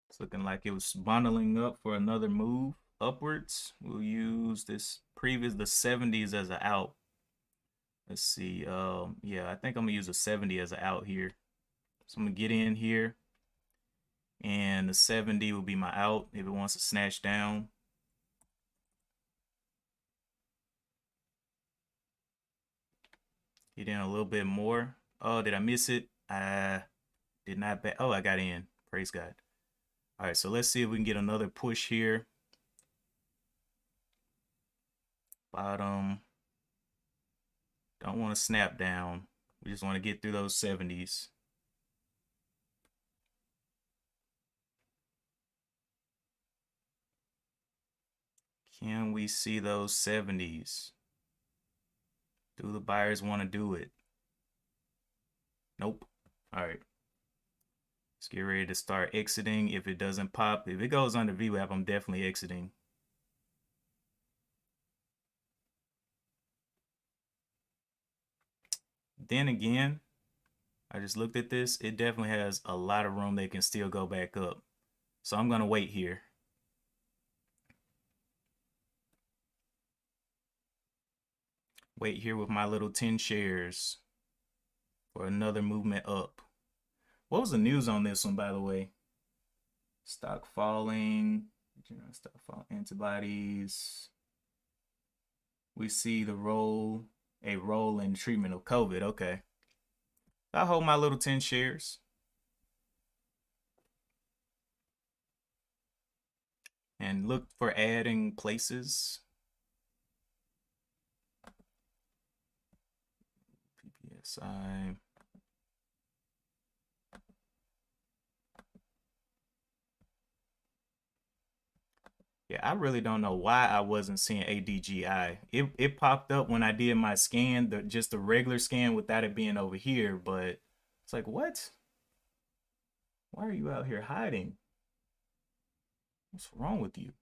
It's looking like it was bundling up for another move upwards. We'll use this previous the 70s as an out. Let's see. Yeah, I think I'm gonna use a 70 as an out here. So I'm gonna get in here, and the 70 will be my out if it wants to snatch down. Get in a little bit more. Oh, did I miss it? I did not bet. Oh, I got in. Praise God. All right, so let's see if we can get another push here. Bottom. Don't want to snap down. We just want to get through those 70s. Can we see those 70s? Do the buyers want to do it? Nope. All right. Let's get ready to start exiting. If it doesn't pop, if it goes under VWAP, I'm definitely exiting. Then again, I just looked at this. It definitely has a lot of room they can still go back up. So I'm going to wait here. Wait here with my little 10 shares for another movement up. What was the news on this one, by the way? Stock falling, stock falling, antibodies. We see a role in treatment of COVID. Okay. I hold my little 10 shares. And look for adding places. PPSI. Yeah, I really don't know why I wasn't seeing ADGI. It popped up when I did my scan, just the regular scan without it being over here, but it's like, what? Why are you out here hiding? What's wrong with you?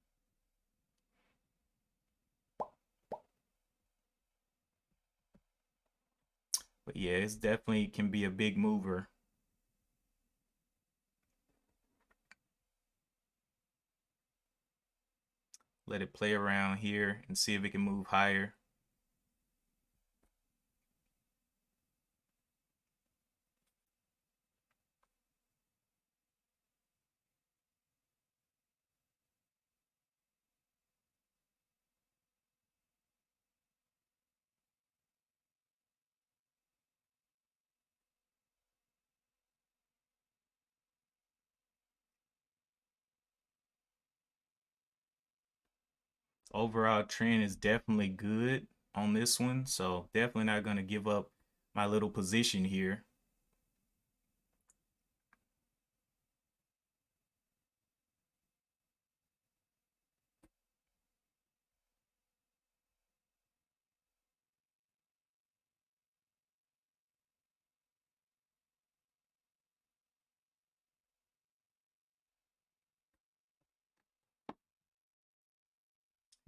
But yeah, it's definitely can be a big mover. Let it play around here and see if it can move higher. Overall trend is definitely good on this one, so definitely not going to give up my little position here.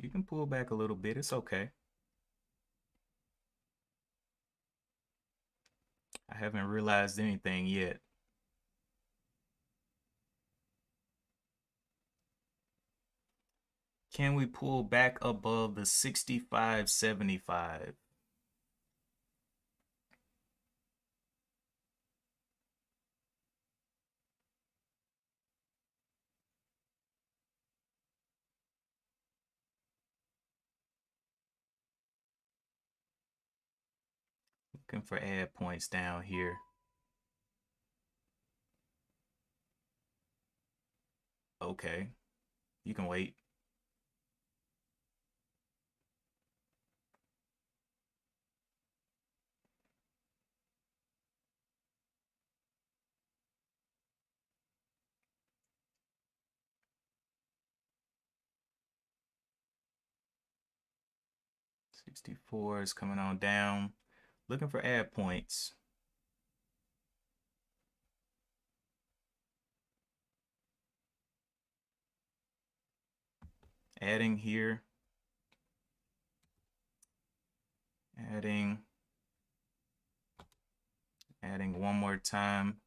You can pull back a little bit, it's okay. I haven't realized anything yet. Can we pull back above the 65.75? Looking for add points down here. Okay, you can wait. $64 is coming on down. Looking for add points. Adding here. Adding. Adding one more time.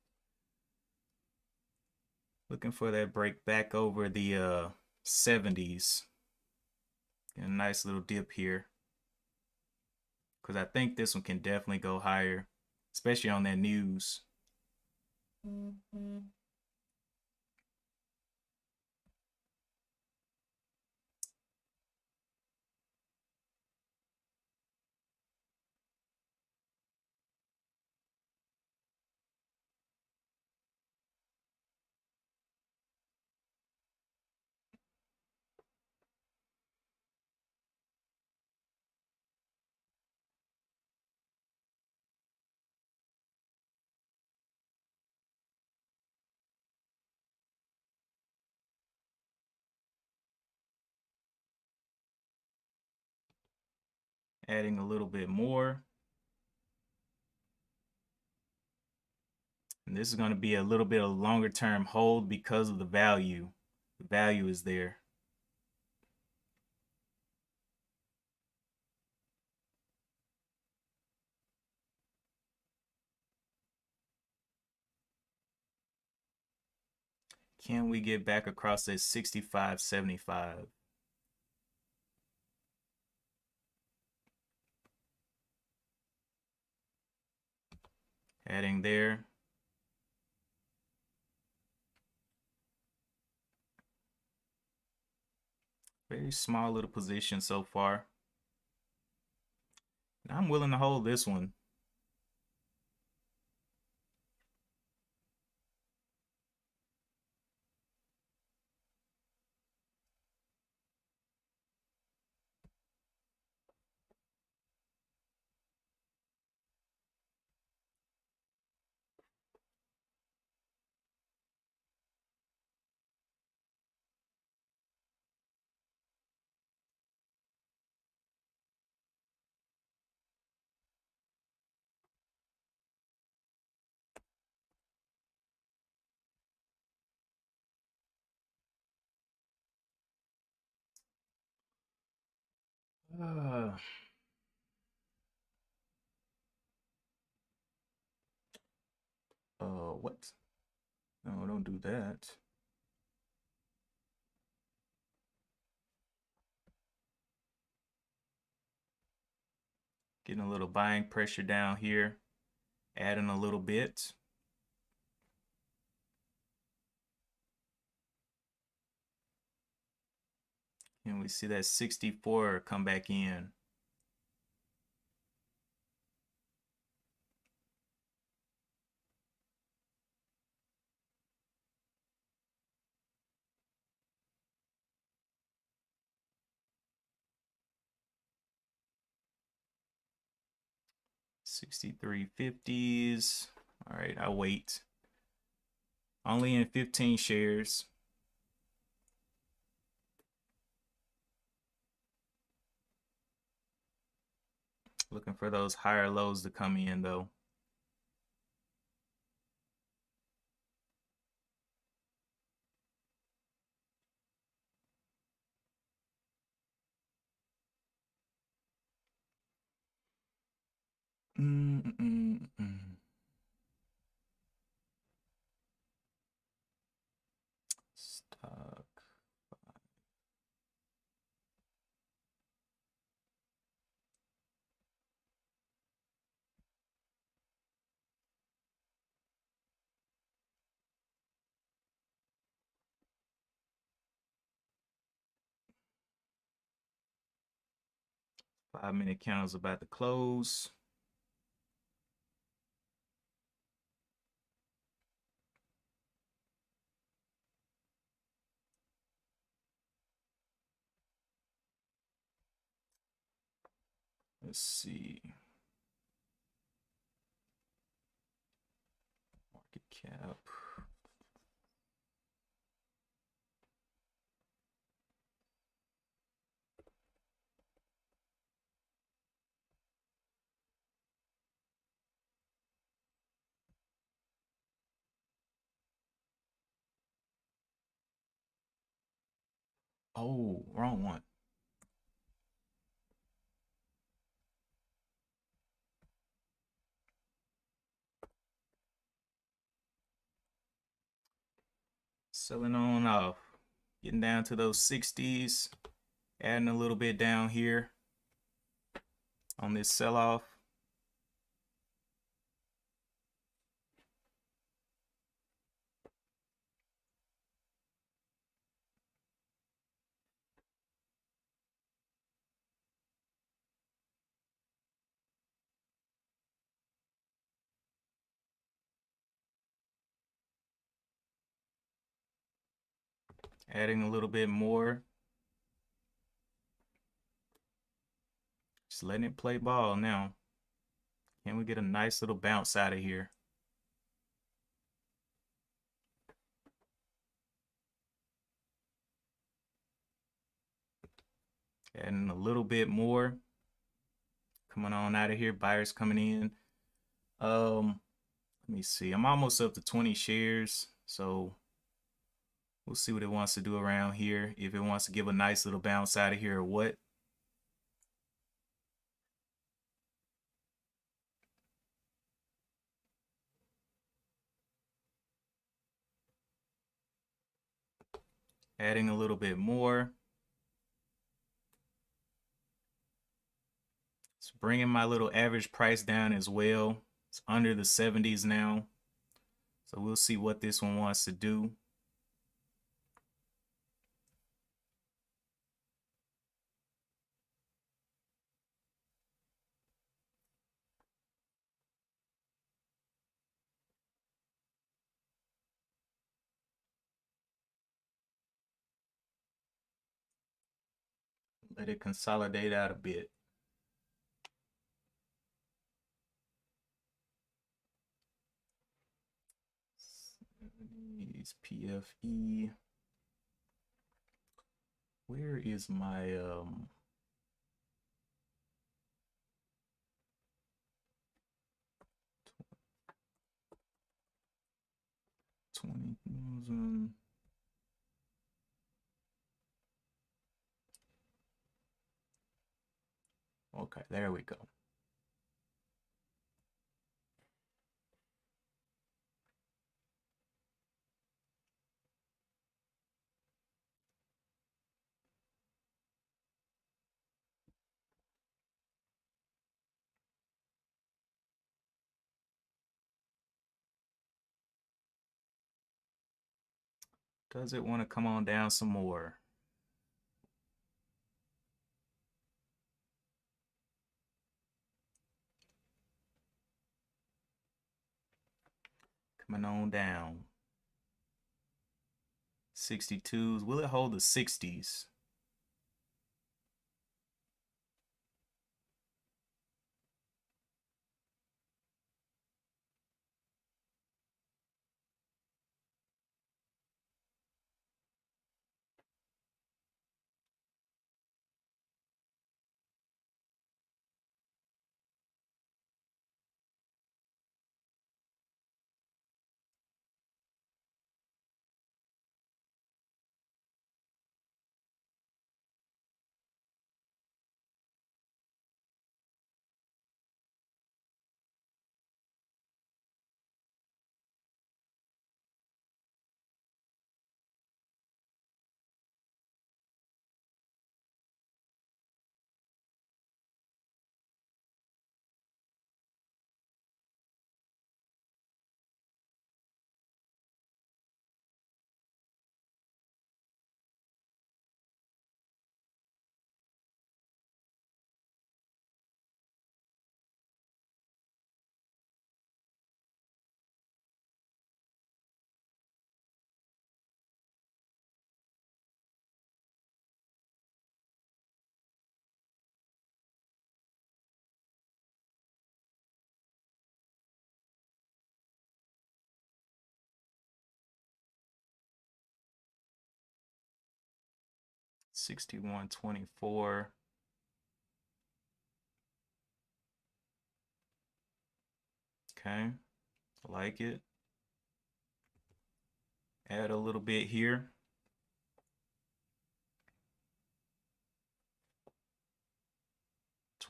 Looking for that break back over the 70s. Get a nice little dip here. Because I think this one can definitely go higher, especially on that news. Adding a little bit more. And this is going to be a little bit of longer term hold because of the value. The value is there. Can we get back across that 65.75? Adding there. Very small little position so far. And I'm willing to hold this one. Uh, What? No, don't do that. Getting a little buying pressure down here. Adding a little bit. And we see that 64 come back in. $63.50s. All right, I'll wait. Only in 15 shares. Looking for those higher lows to come in though. Stock. 5-minute candle's about to close. Let's see. Market cap. Oh, wrong one. Selling on off. Getting down to those 60s. Adding a little bit down here on this sell-off. Adding a little bit more. Just letting it play ball now. Can we get a nice little bounce out of here? Adding a little bit more. Coming on out of here. Buyers coming in. Let me see. I'm almost up to 20 shares. So we'll see what it wants to do around here. If it wants to give a nice little bounce out of here or what. Adding a little bit more. It's bringing my little average price down as well. It's under the 70s now. So we'll see what this one wants to do. Let it consolidate out a bit. PFE. Where is my 20,000? Okay, there we go. Does it want to come on down some more? Coming on down. 62s. Will it hold the 60s? $61.24. Okay, I like it. Add a little bit here.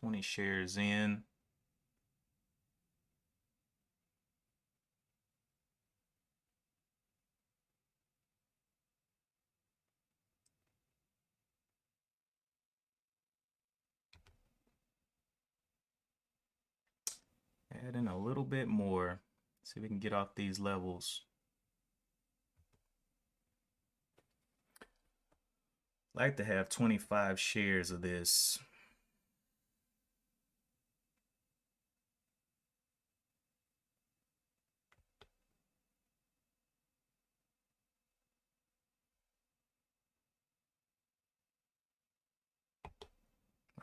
$20 shares in. Add in a little bit more. See if we can get off these levels. Like to have 25 shares of this.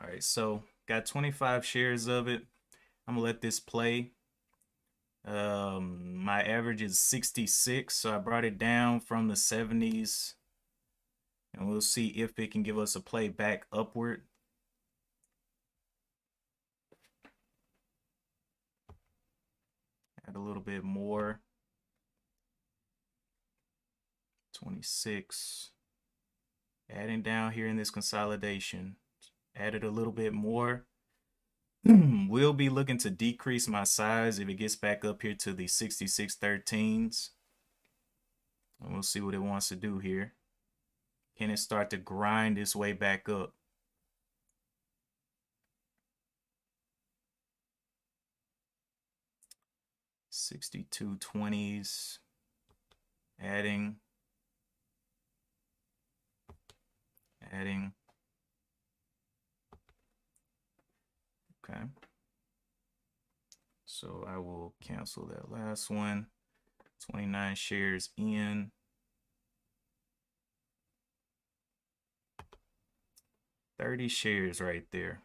All right, so got 25 shares of it. I'm gonna let this play. My average is 66, so I brought it down from the 70s, and we'll see if it can give us a play back upward. Add a little bit more. 26. Adding down here in this consolidation. Added a little bit more. We'll be looking to decrease my size if it gets back up here to the 66.13s. And we'll see what it wants to do here. Can it start to grind its way back up? $62.20s. Adding. Okay. So I will cancel that last one. 29 shares in. 30 shares right there.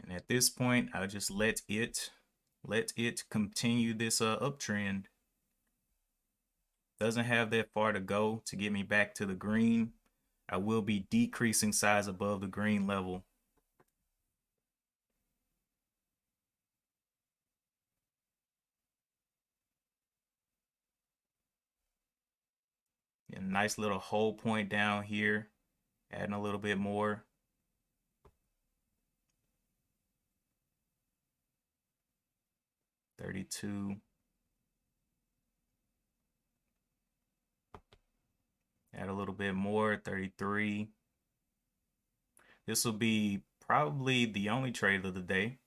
And at this point, I'll just let it continue this uptrend. Doesn't have that far to go to get me back to the green. I will be decreasing size above the green level. A nice little hold point down here. Adding a little bit more. $32. Add a little bit more. $33. This will be probably the only trade of the day.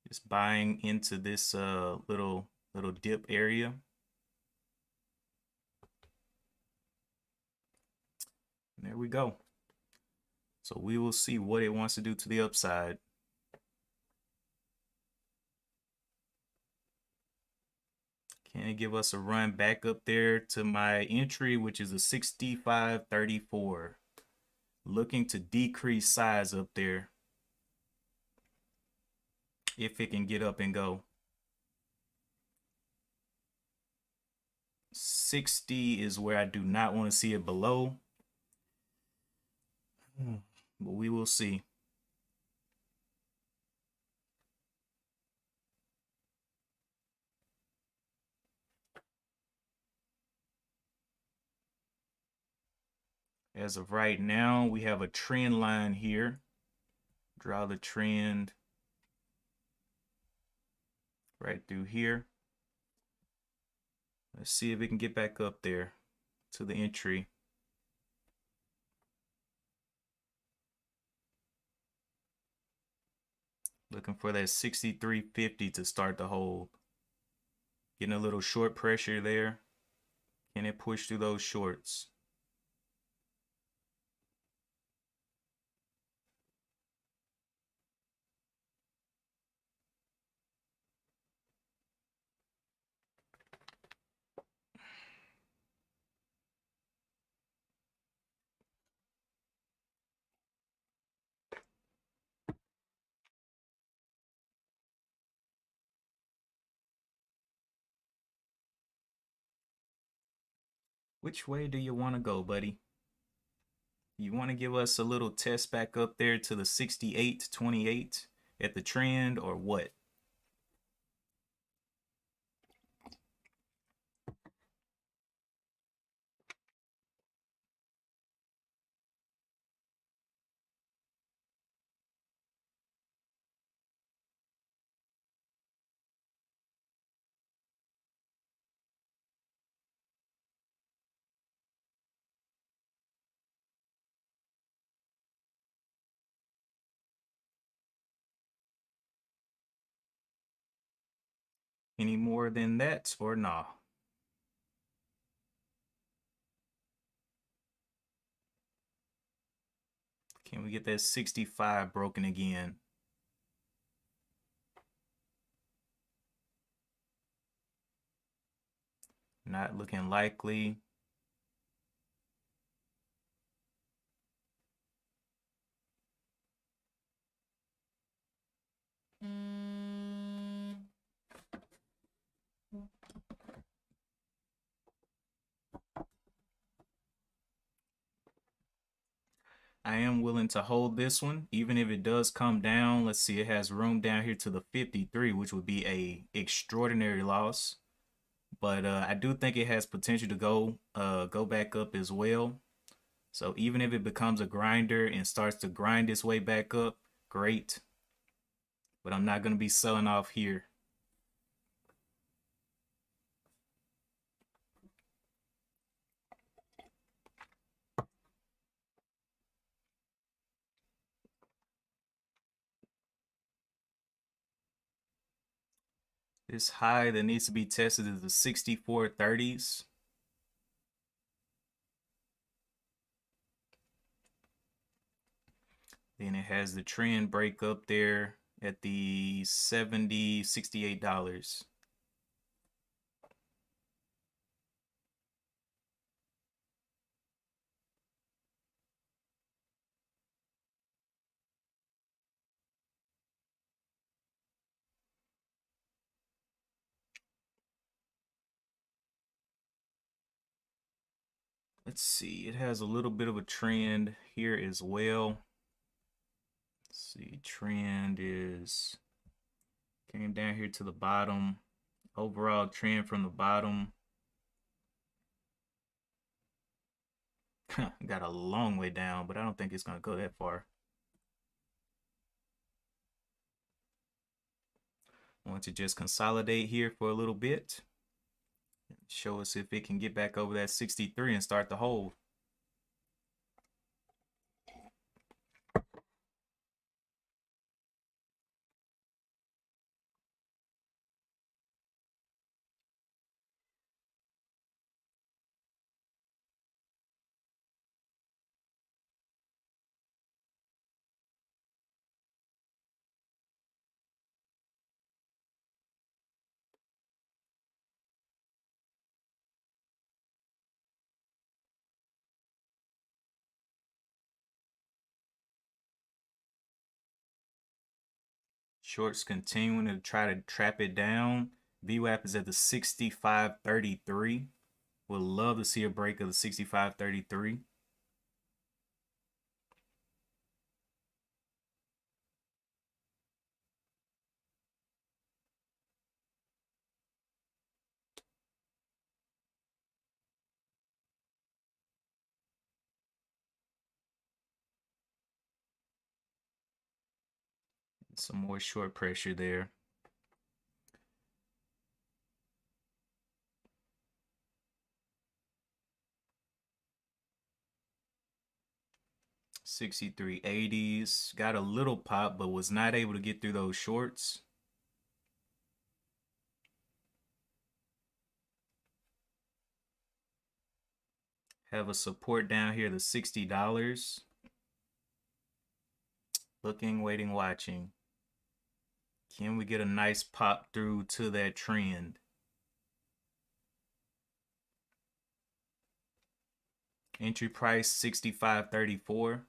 Just buying into this little dip area. And there we go. So we will see what it wants to do to the upside. Can it give us a run back up there to my entry, which is a 65.34? Looking to decrease size up there if it can get up and go. 60 is where I do not want to see it below. But we will see. As of right now, we have a trend line here. Draw the trend right through here. Let's see if we can get back up there to the entry. Looking for that 63.50 to start the hold. Getting a little short pressure there. Can it push through those shorts? Which way do you want to go, buddy? You want to give us a little test back up there to the 68.28 at the trend, or what? Any more than that or nah? Can we get that 65 broken again? Not looking likely. I am willing to hold this one, even if it does come down. Let's see, it has room down here to the 53, which would be a extraordinary loss. But I do think it has potential to go back up as well. So even if it becomes a grinder and starts to grind its way back up, great. But I'm not going to be selling off here. This high that needs to be tested is the 64.30s. Then it has the trend break up there at the $68. Let's see, it has a little bit of a trend here as well. Let's see, trend is came down here to the bottom. Overall trend from the bottom. Got a long way down, but I don't think it's going to go that far. I want to just consolidate here for a little bit. Show us if it can get back over that 63 and start the hold. Shorts continuing to try to trap it down. VWAP is at the 65.33. Would love to see a break of the 65.33. Some more short pressure there. $63.80s. Got a little pop, but was not able to get through those shorts. Have a support down here, the $60. Looking, waiting, watching. Can we get a nice pop through to that trend? Entry price 65.34.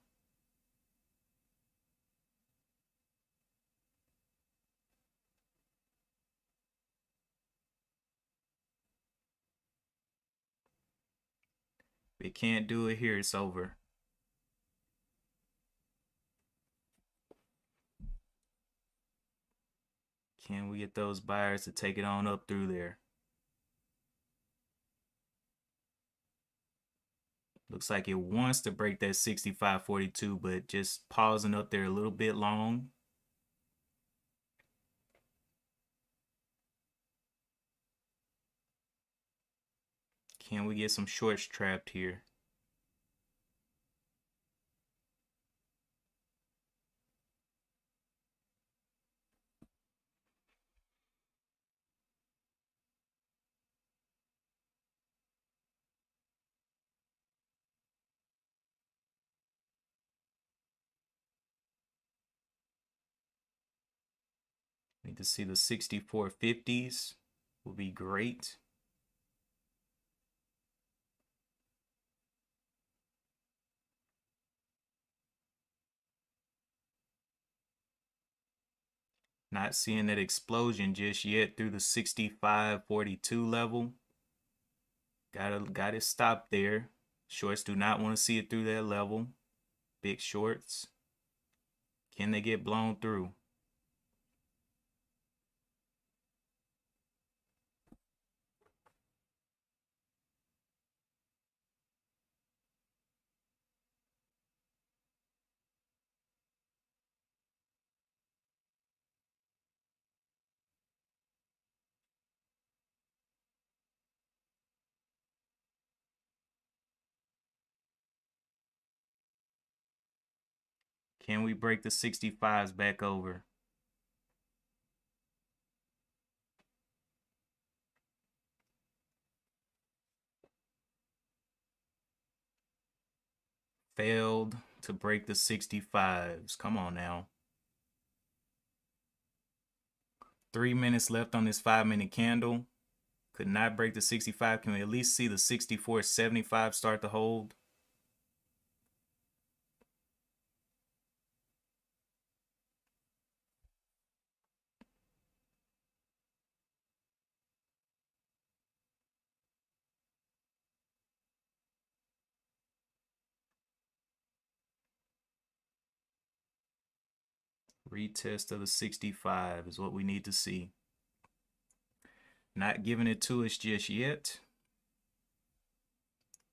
If it can't do it here, it's over. Can we get those buyers to take it on up through there? Looks like it wants to break that 65.42, but just pausing up there a little bit long. Can we get some shorts trapped here? Need to see the 64.50s will be great. Not seeing that explosion just yet through the 65.42 level. Got it stopped there. Shorts do not want to see it through that level. Big shorts. Can they get blown through? Can we break the 65s back over? Failed to break the 65s. Come on now. 3 minutes left on this 5-minute candle. Could not break the 65. Can we at least see the 64.75 start to hold? Retest of the 65 is what we need to see. Not giving it to us just yet.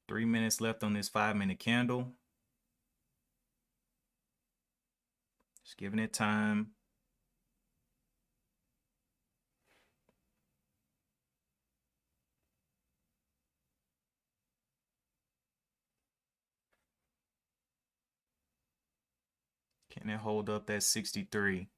3 minutes left on this 5-minute candle. Just giving it time. Can it hold up that 63?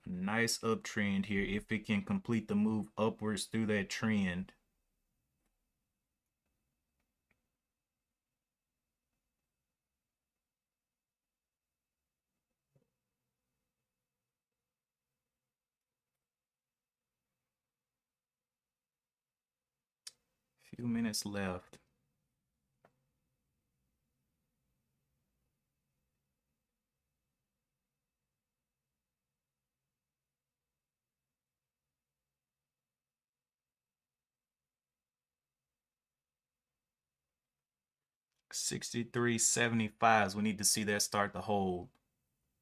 Nice uptrend here if it can complete the move upwards through that trend. Few minutes left. $63.75. We need to see that start to hold.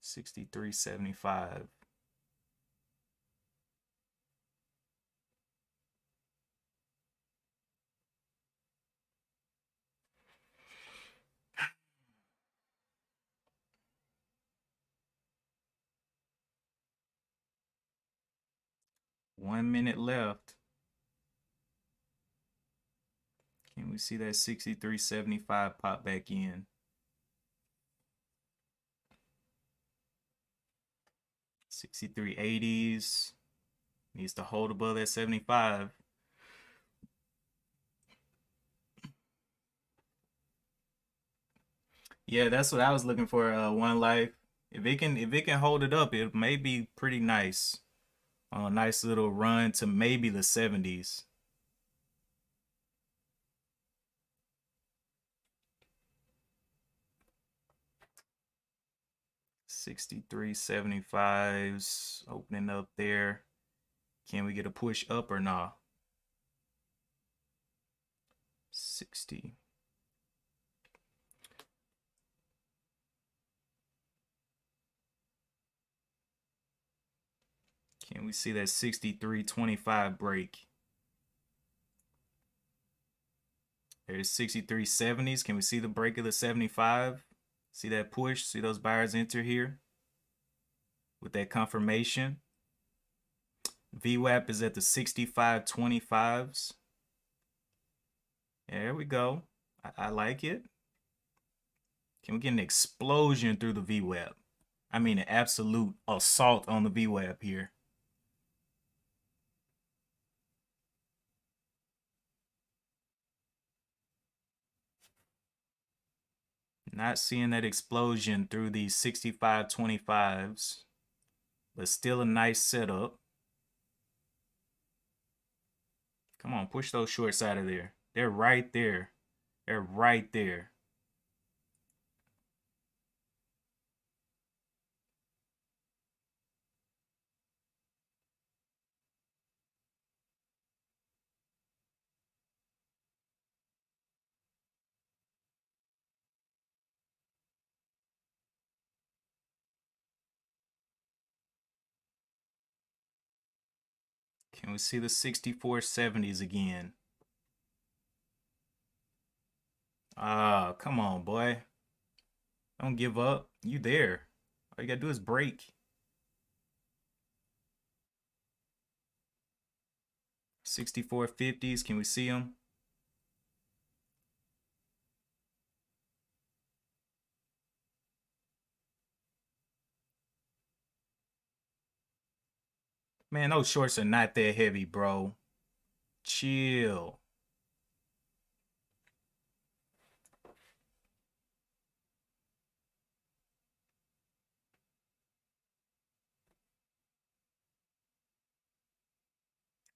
$63.75. One minute left. Can we see that 63.75 pop back in? 63.80s. Needs to hold above that 75. Yeah, that's what I was looking for. One Life. If it can hold it up, it may be pretty nice. A nice little run to maybe the 70s. 63.75s opening up there. Can we get a push up or not? 60. Can we see that 63.25 break? There's 63.70s. Can we see the break of the 75? See that push? See those buyers enter here with that confirmation? VWAP is at the 65.25s. There we go. I like it. Can we get an explosion through the VWAP? I mean, an absolute assault on the VWAP here. Not seeing that explosion through these 65.25s, but still a nice setup. Come on, push those shorts out of there. They're right there. They're right there. Can we see the 64.70s again? Ah, come on, boy. Don't give up. You there. All you gotta do is break. 64.50s. Can we see them? Man, those shorts are not that heavy, bro. Chill.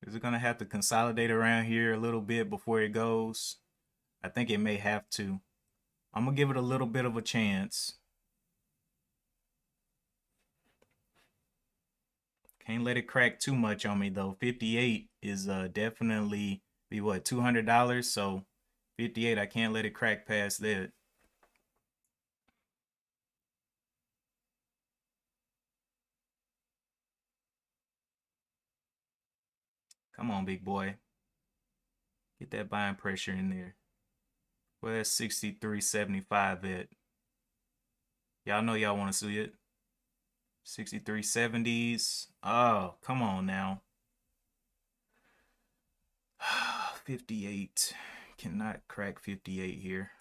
Is it gonna have to consolidate around here a little bit before it goes? I think it may have to. I'm gonna give it a little bit of a chance. Can't let it crack too much on me though. 58 is definitely be what, $200. So 58, I can't let it crack past that. Come on, big boy. Get that buying pressure in there. Where that 63.75 at? Y'all know y'all want to see it. 63.70s. Oh, come on now. 58. Cannot crack 58 here.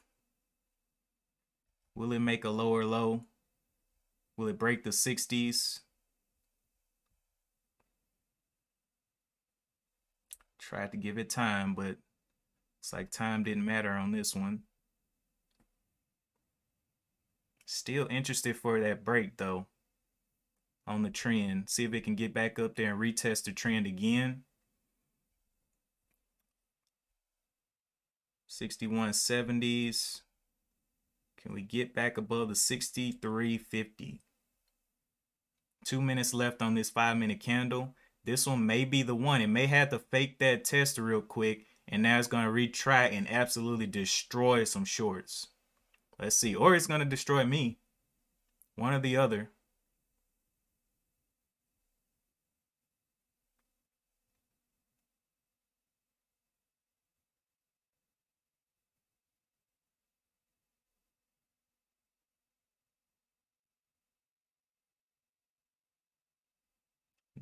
Will it make a lower low? Will it break the 60s? Tried to give it time, but it's like time didn't matter on this one. Still interested for that break though on the trend. See if it can get back up there and retest the trend again. 61.70s. Can we get back above the 63.50? 2 minutes left on this 5-minute candle. This one may be the one. It may have to fake that test real quick, and now it's going to retract and absolutely destroy some shorts. Let's see. Or it's going to destroy me. One or the other.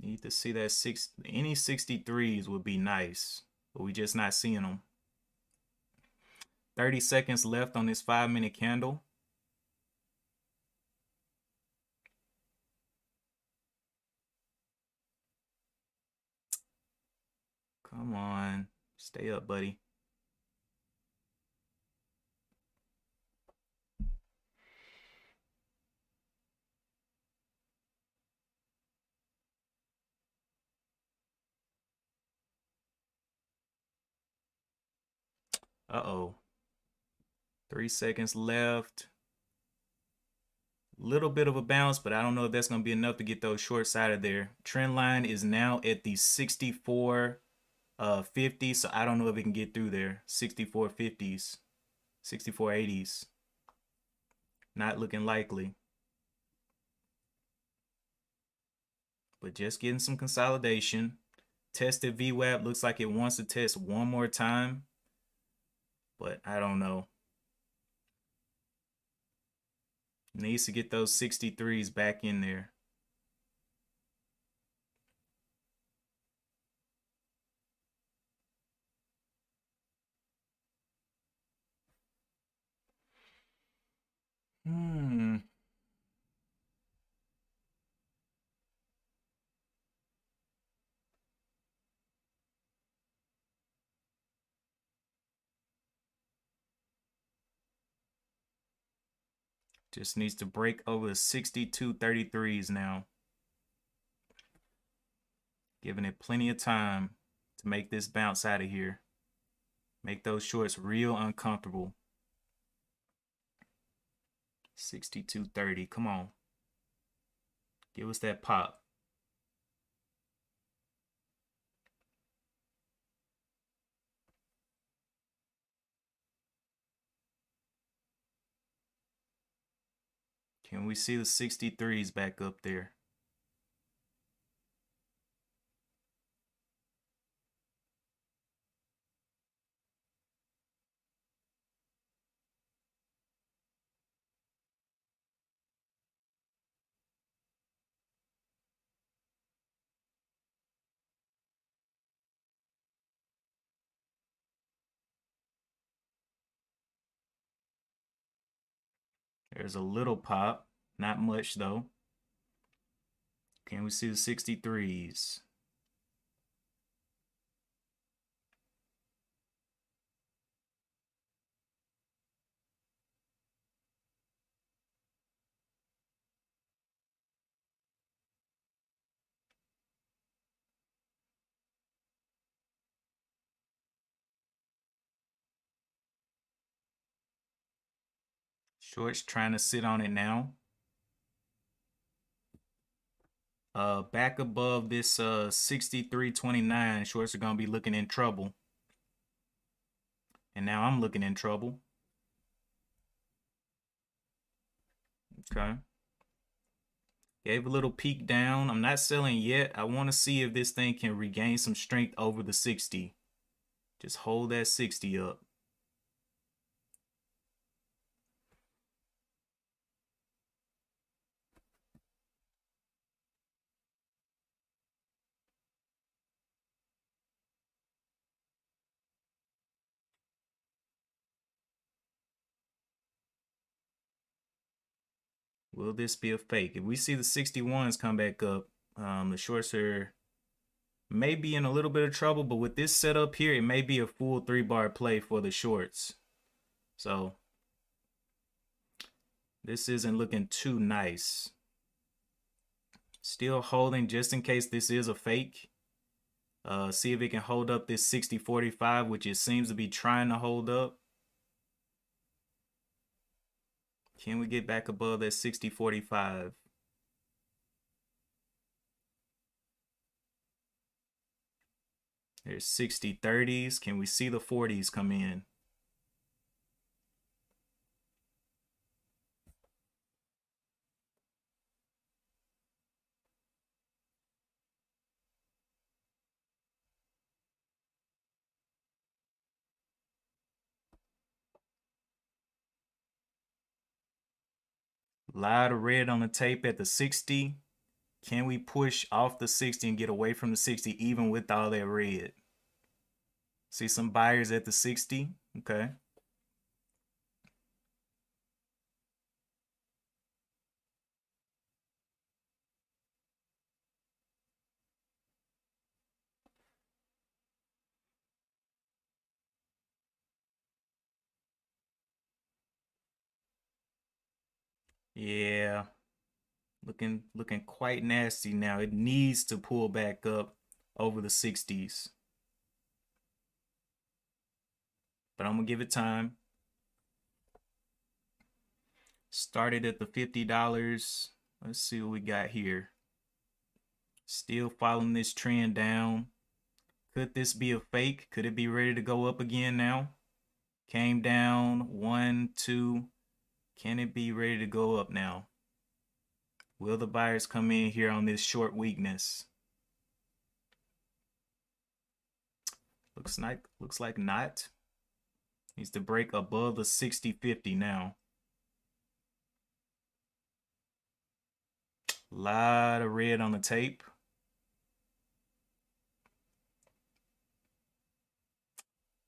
Need to see that any 63s would be nice, but we just not seeing them. 30 seconds left on this 5-minute candle. Come on, stay up, buddy. Uh-oh. 3 seconds left. Little bit of a bounce, but I don't know if that's going to be enough to get those shorts out of there. Trend line is now at the 64.50, so I don't know if it can get through there. 64.50s, 64.80s. Not looking likely. But just getting some consolidation. Tested VWAP. Looks like it wants to test one more time, but I don't know. Needs to get those 63s back in there. Just needs to break over the 62.33s now. Giving it plenty of time to make this bounce out of here. Make those shorts real uncomfortable. 62.30, come on. Give us that pop. Can we see the 63s back up there? There's a little pop, not much though. Can we see the 63s? Shorts trying to sit on it now. Back above this 63.29, shorts are gonna be looking in trouble. And now I'm looking in trouble. Okay. Gave a little peek down. I'm not selling yet. I want to see if this thing can regain some strength over the 60. Just hold that 60 up. Will this be a fake? If we see the 61s come back up, the shorts are maybe in a little bit of trouble, but with this setup here, it may be a full 3-bar play for the shorts. So this isn't looking too nice. Still holding just in case this is a fake. See if it can hold up this 60.45, which it seems to be trying to hold up. Can we get back above that 60.45? There's 60.30s. Can we see the 40s come in? A lot of red on the tape at the 60. Can we push off the 60 and get away from the 60 even with all that red? See some buyers at the 60. Okay. Yeah. Looking quite nasty now. It needs to pull back up over the 60s. But I'm gonna give it time. Started at the $50. Let's see what we got here. Still following this trend down. Could this be a fake? Could it be ready to go up again now? Came down, 1, 2. Can it be ready to go up now? Will the buyers come in here on this short weakness? Looks like not. Needs to break above the 60.50 now. Lot of red on the tape.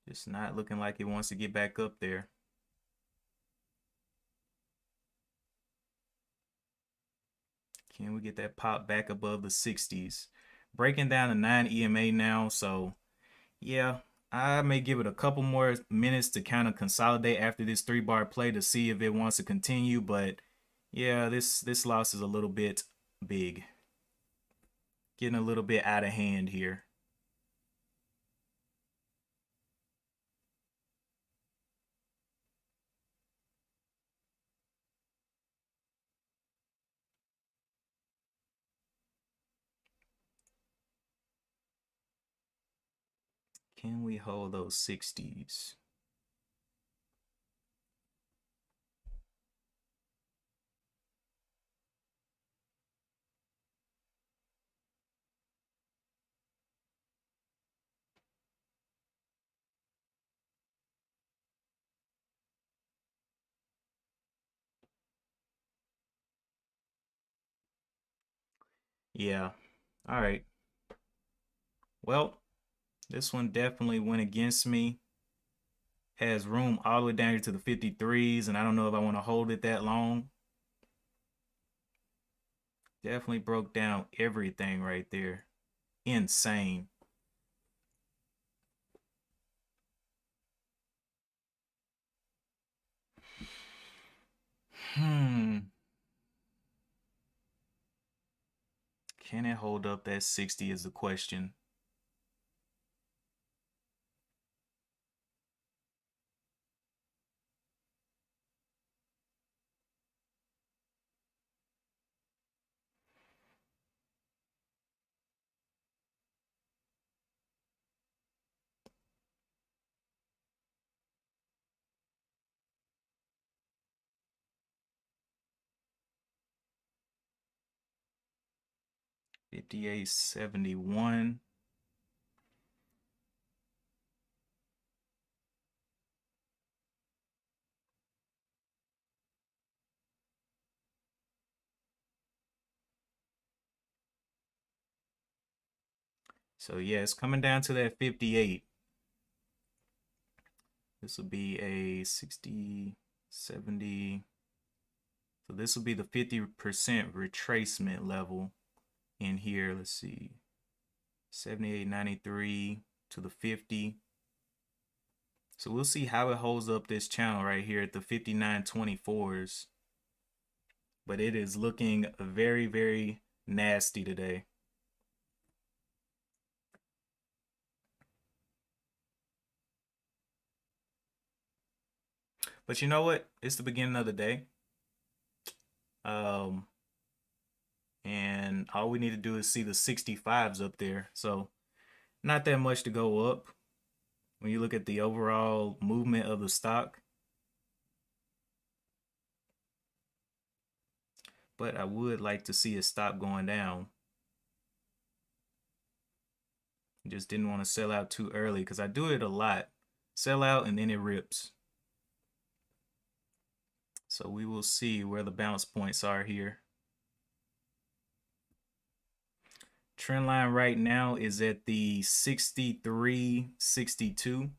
Just not looking like it wants to get back up there. Can we get that pop back above the 60s? Breaking down the 9 EMA now, so yeah, I may give it a couple more minutes to kind of consolidate after this 3-bar play to see if it wants to continue, but yeah, this loss is a little bit big. Getting a little bit out of hand here. Can we hold those 60s? Yeah. All right. Well, this one definitely went against me. Has room all the way down here to the 53s, and I don't know if I want to hold it that long. Definitely broke down everything right there. Insane. Hmm. Can it hold up that 60 is the question. $58.71. So yeah, it's coming down to that 58. This will be a 60, 70. So this will be the 50% retracement level in here. Let's see. 78.93 to the 50. So we'll see how it holds up this channel right here at the 59.24s. But it is looking very, very nasty today. But you know what? It's the beginning of the day. Um, and all we need to do is see the 65s up there. So not that much to go up when you look at the overall movement of the stock. But I would like to see it stop going down. Just didn't want to sell out too early because I do it a lot. Sell out and then it rips. So we will see where the bounce points are here. Trend line right now is at the 63.62.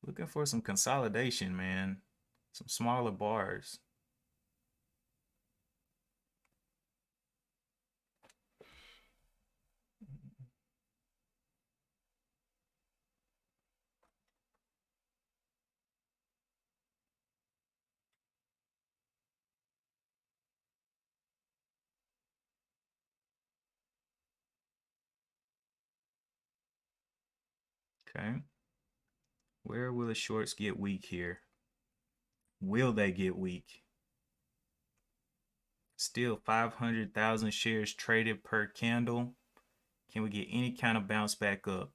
Looking for some consolidation, man. Some smaller bars. Okay. Where will the shorts get weak here? Will they get weak? Still 500,000 shares traded per candle. Can we get any kind of bounce back up?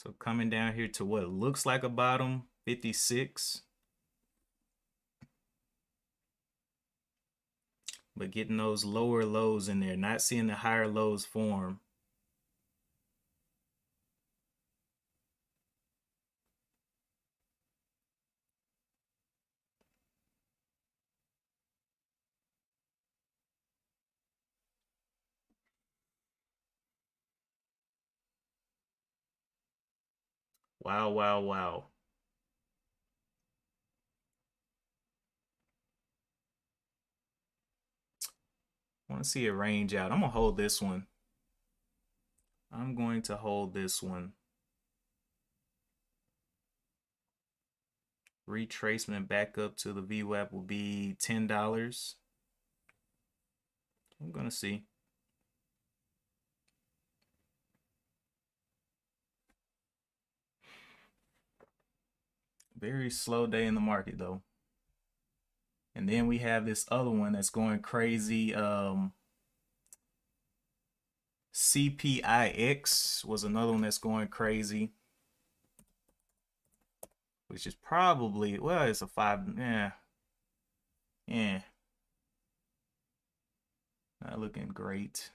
So coming down here to what looks like a bottom, 56. But getting those lower lows in there, not seeing the higher lows form. Wow, wow, wow. I want to see it range out. I'm going to hold this one. I'm going to hold this one. Retracement back up to the VWAP will be $10. I'm going to see. Very slow day in the market though. And then we have this other one that's going crazy. CPIX was another one that's going crazy, which is probably, well, it's a 5. Yeah, not looking great.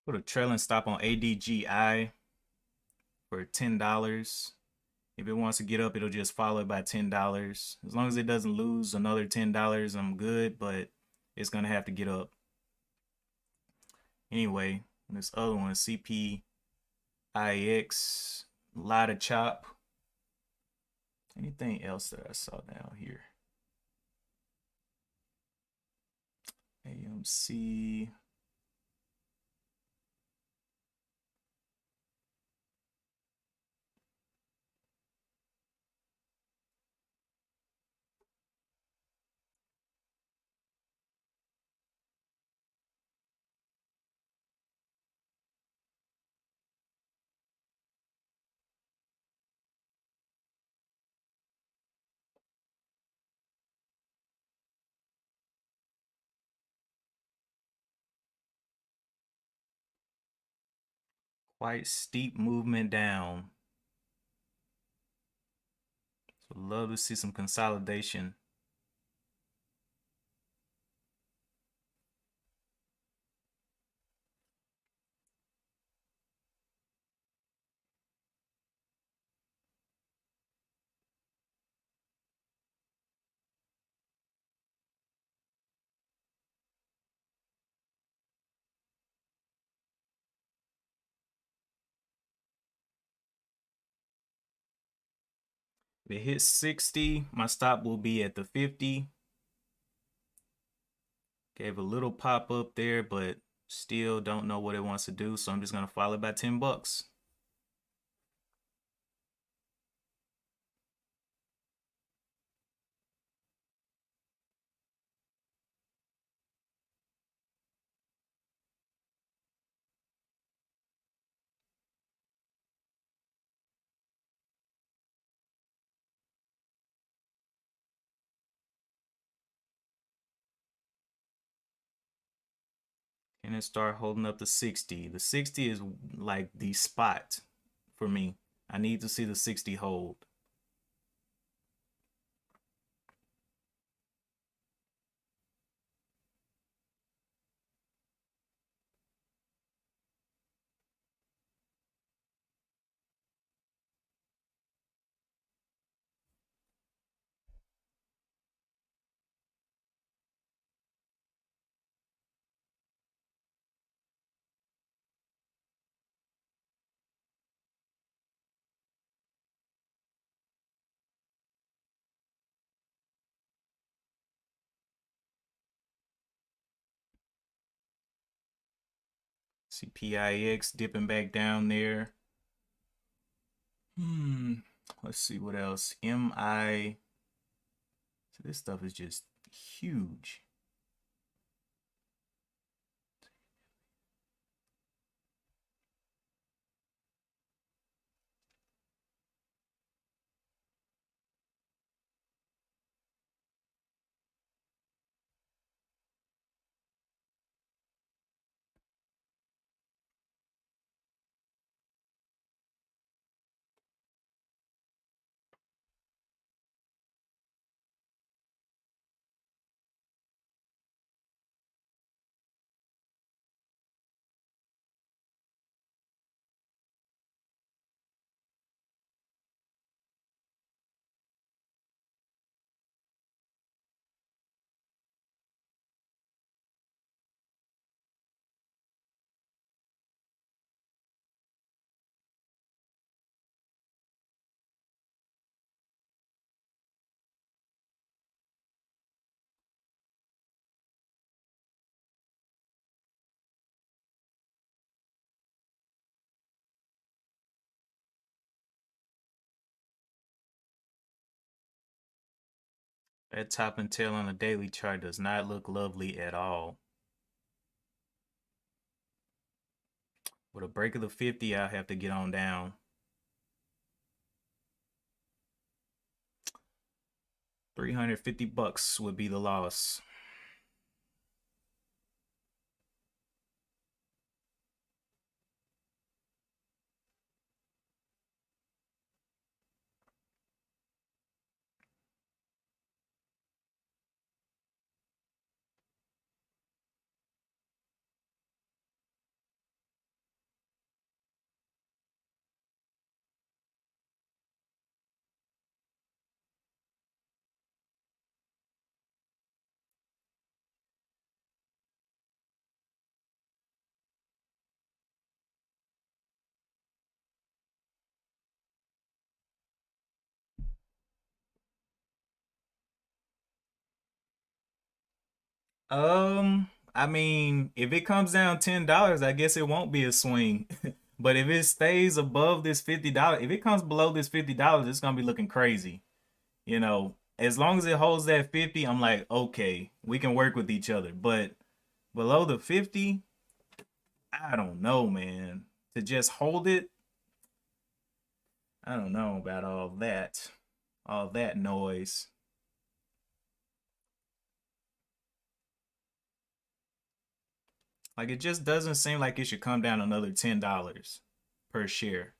Put a trailing stop on ADGI for $10. If it wants to get up, it'll just follow it by $10. As long as it doesn't lose another $10, I'm good, but it's gonna have to get up. Anyway, this other one, CPIX, a lot of chop. Anything else that I saw down here? AMC. Quite steep movement down. So love to see some consolidation. If it hits 60, my stop will be at the 50. Gave a little pop up there, but still don't know what it wants to do, so I'm just gonna follow it by 10 bucks. And then start holding up the 60. The 60 is like the spot for me. I need to see the 60 hold. See PIX dipping back down there. Let's see what else. MI. So this stuff is just huge. That top and tail on the daily chart does not look lovely at all. With a break of the 50, I'll have to get on down. 350 bucks would be the loss. I mean, if it comes down $10, I guess it won't be a swing. But if it stays above this $50, if it comes below this $50, it's gonna be looking crazy. You know, as long as it holds that 50, I'm like, okay, we can work with each other. But below the 50, I don't know, man. To just hold it, I don't know about all that noise. Like it just doesn't seem like it should come down another $10. per share.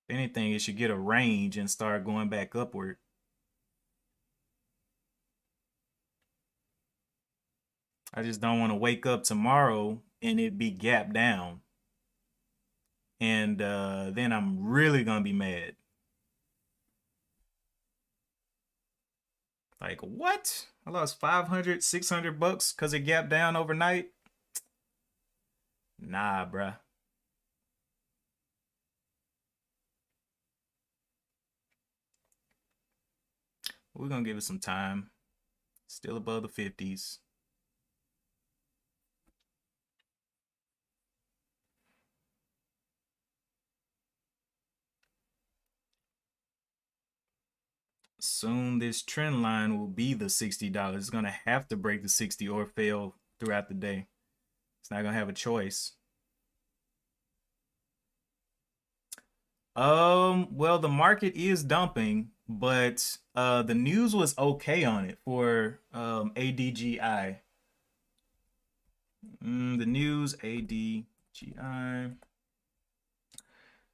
If anything, it should get a range and start going back upward. I just don't want to wake up tomorrow and it be gap down. And then I'm really going to be mad. Like, what? I lost 500, 600 bucks because it gapped down overnight? Nah, bruh. We're going to give it some time. Still above the 50s. Soon this trend line will be the $60. It's going to have to break the 60 or fail throughout the day. It's not going to have a choice. Well, the market is dumping, but the news was okay on it for ADGI. The news ADGI.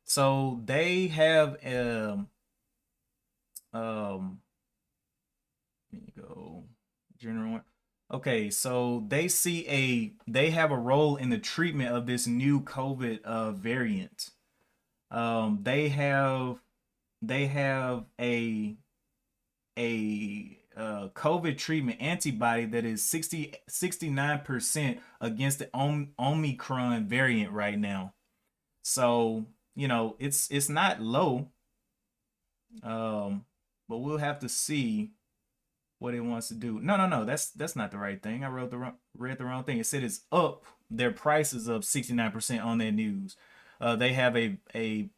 So they have let me go general. Okay, so they have a role in the treatment of this new COVID variant. They have a COVID treatment antibody that is 69% against the Omicron variant right now. So, you know, it's not low. But we'll have to see what it wants to do. No, that's not the right thing. I read the wrong thing. It said it's up. Their price is up 69% on their news. They have a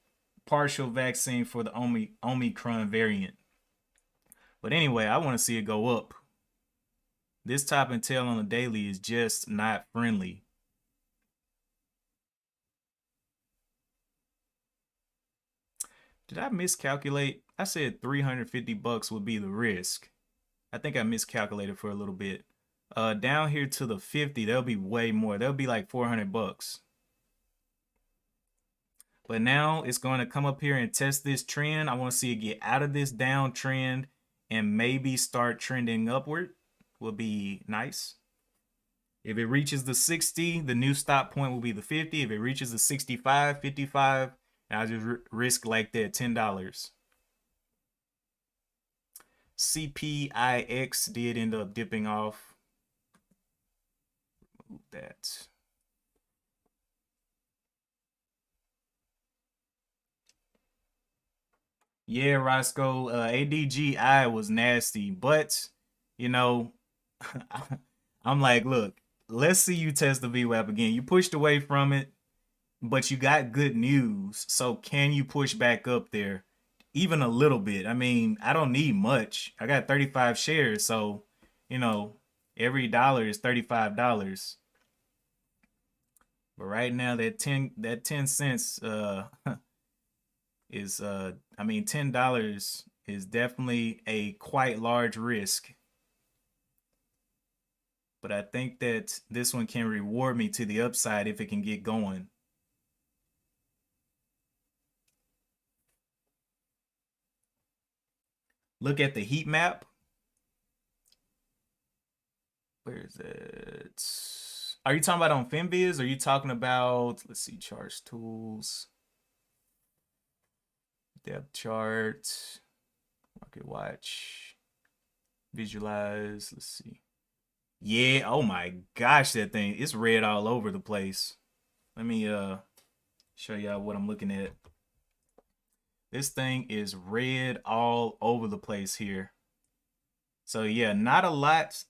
partial vaccine for the Omicron variant. But anyway, I want to see it go up. This top and tail on the daily is just not friendly. Did I miscalculate? I said 350 bucks would be the risk. I think I miscalculated for a little bit. Down here to the 50, there'll be way more. There'll be like 400 bucks. But now it's going to come up here and test this trend. I want to see it get out of this downtrend and maybe start trending upward. Will be nice. If it reaches the 60, the new stop point will be the 50. If it reaches the 65, 55, I'll just risk like that $10. CPIX did end up dipping off. Remove that. Yeah, Roscoe, ADGI was nasty, but you know, I'm like, look, let's see you test the VWAP again. You pushed away from it, but you got good news. So can you push back up there? Even a little bit. I mean, I don't need much. I got 35 shares, so you know, every dollar is $35. But right now that 10 cents is I mean $10 is definitely a quite large risk. But I think that this one can reward me to the upside if it can get going. Look at the heat map. Where is it? Are you talking about on FinViz? Or are you talking about, let's see, charts tools, depth chart, market watch, visualize, let's see. Yeah, oh my gosh, that thing, it's red all over the place. Let me show y'all what I'm looking at. This thing is red all over the place here. So yeah, not a lot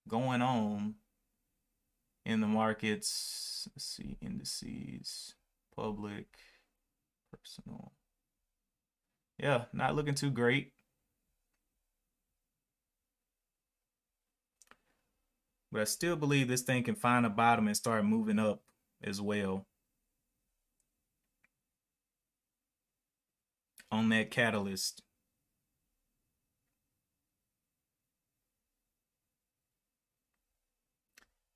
going on in the markets. Let's see, indices, public, personal. Yeah, not looking too great. But I still believe this thing can find a bottom and start moving up as well on that catalyst.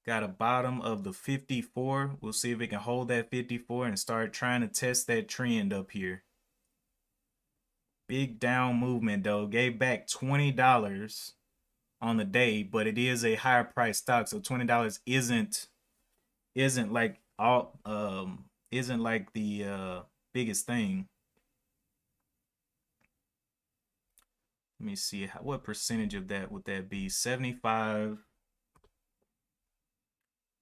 Got a bottom of the 54. We'll see if it can hold that 54 and start trying to test that trend up here. Big down movement though. Gave back $20 on the day, but it is a higher price stock, so $20 isn't like all isn't like the biggest thing. Let me see what percentage of that would that be? 75,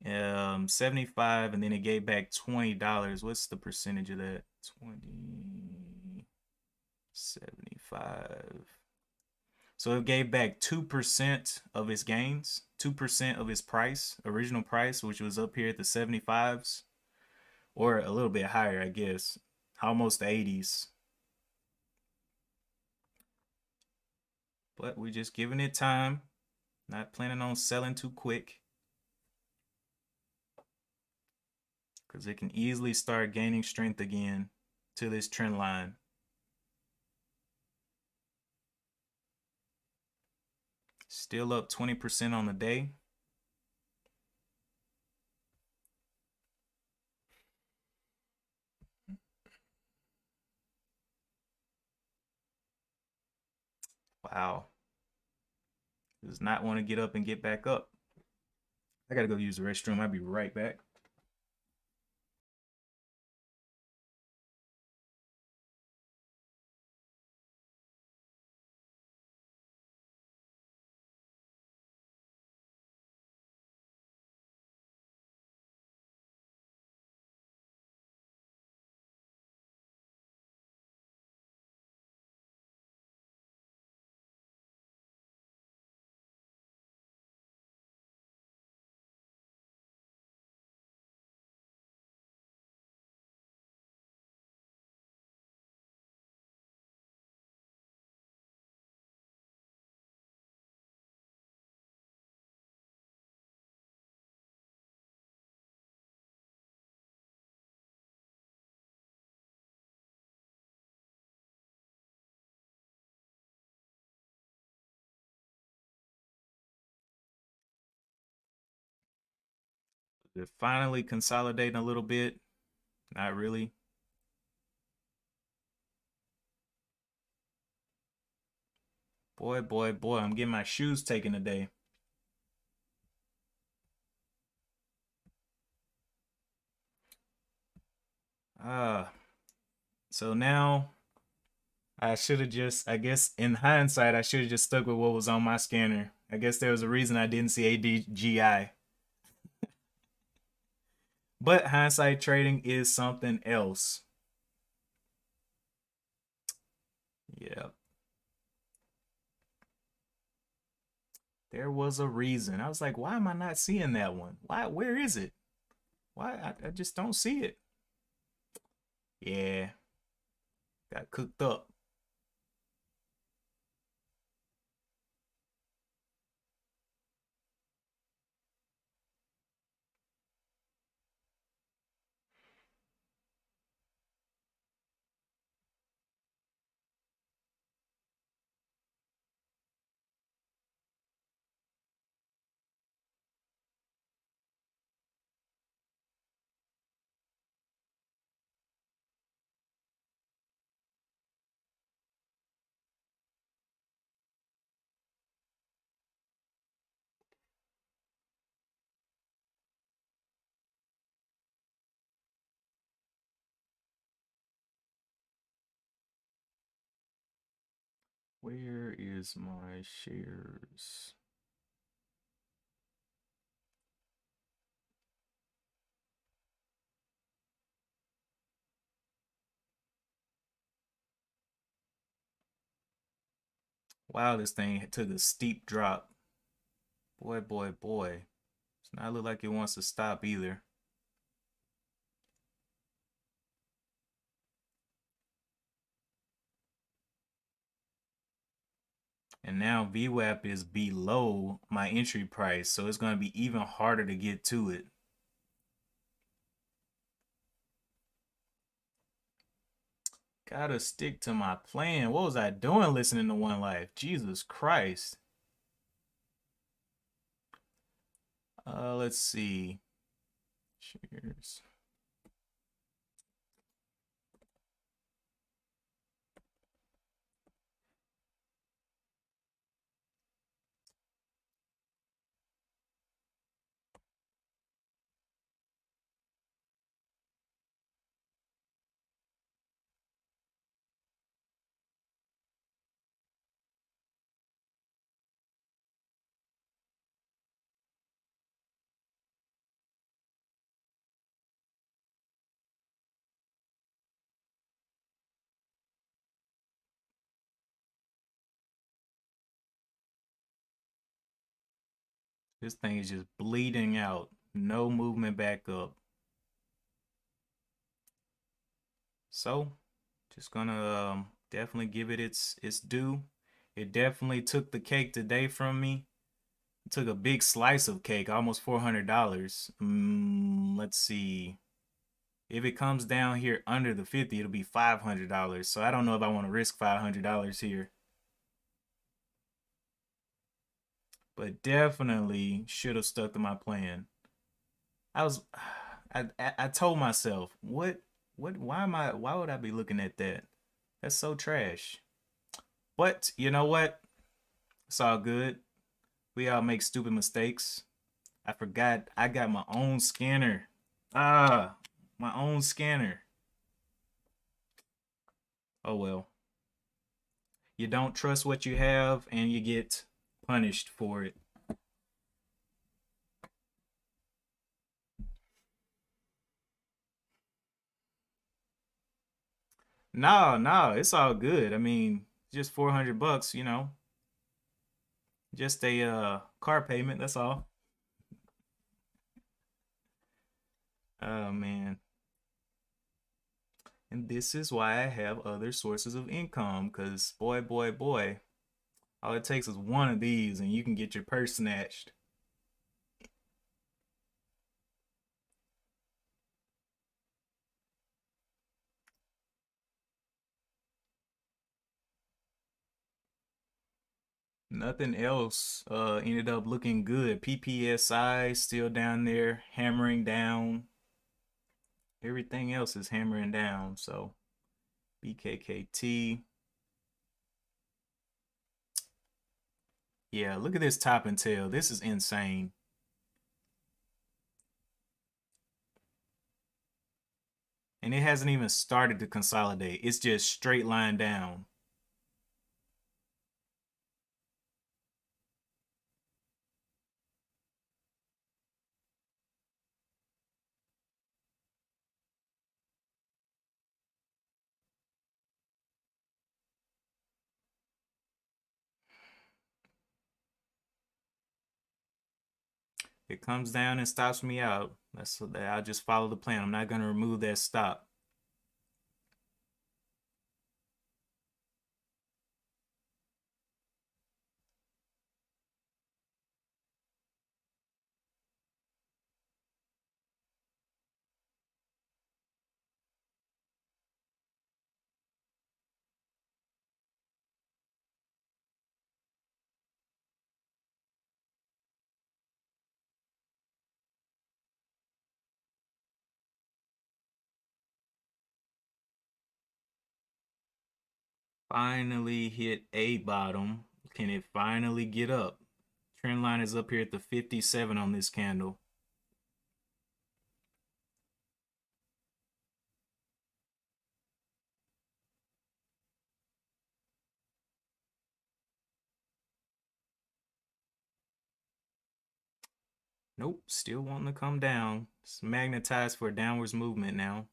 75, and then it gave back $20. What's the percentage of that? 20, 75. So it gave back 2% of its gains, 2% of its price, original price, which was up here at the 75s, or a little bit higher, I guess, almost the 80s. But we're just giving it time, not planning on selling too quick, because it can easily start gaining strength again to this trend line. Still up 20% on the day. Wow. Does not want to get up and get back up. I gotta go use the restroom. I'll be right back. They're finally consolidating a little bit. Not really. Boy, boy, boy, I'm getting my shoes taken today. So now I should have just, I guess in hindsight, I should have just stuck with what was on my scanner. I guess there was a reason I didn't see ADGI. But hindsight trading is something else. Yeah. There was a reason. I was like, why am I not seeing that one? Why? Where is it? Why? I just don't see it. Yeah. Got cooked up. Where is my shares? Wow, this thing took a steep drop. Boy, boy, boy. It's not look like it wants to stop either. And now VWAP is below my entry price, so it's going to be even harder to get to it. Gotta stick to my plan. What was I doing listening to One Life? Jesus Christ. Let's see. Cheers. This thing is just bleeding out. No movement back up. So, just gonna definitely give it its due. It definitely took the cake today from me. It took a big slice of cake, almost $400. Let's see. If it comes down here under the 50, it'll be $500. So I don't know if I want to risk $500 here. But definitely should have stuck to my plan. I was I told myself, why would I be looking at that? That's so trash. But you know what? It's all good. We all make stupid mistakes. I forgot I got my own scanner. My own scanner. Oh well. You don't trust what you have and you get punished for it. No, no, it's all good. I mean, just $400, just a car payment, that's all. Oh man. And this is why I have other sources of income, because boy, boy, boy, all it takes is one of these and you can get your purse snatched. Nothing else ended up looking good. PPSI still down there hammering down. Everything else is hammering down. So BKKT. Yeah, look at this top and tail. This is insane. And it hasn't even started to consolidate. It's just straight line down. It comes down and stops me out. I'll just follow the plan. I'm not gonna remove that stop. Finally hit a bottom. Can it finally get up? Trend line is up here at the 57 on this candle. Nope, still wanting to come down. It's magnetized for a downwards movement now.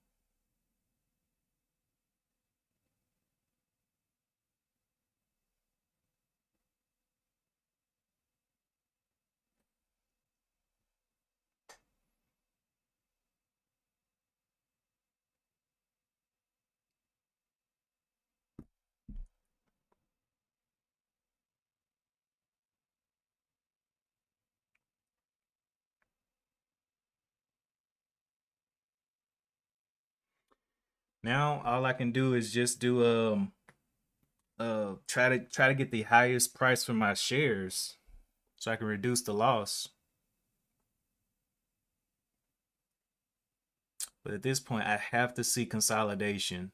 Now all I can do is just do try to get the highest price for my shares so I can reduce the loss. But at this point, I have to see consolidation.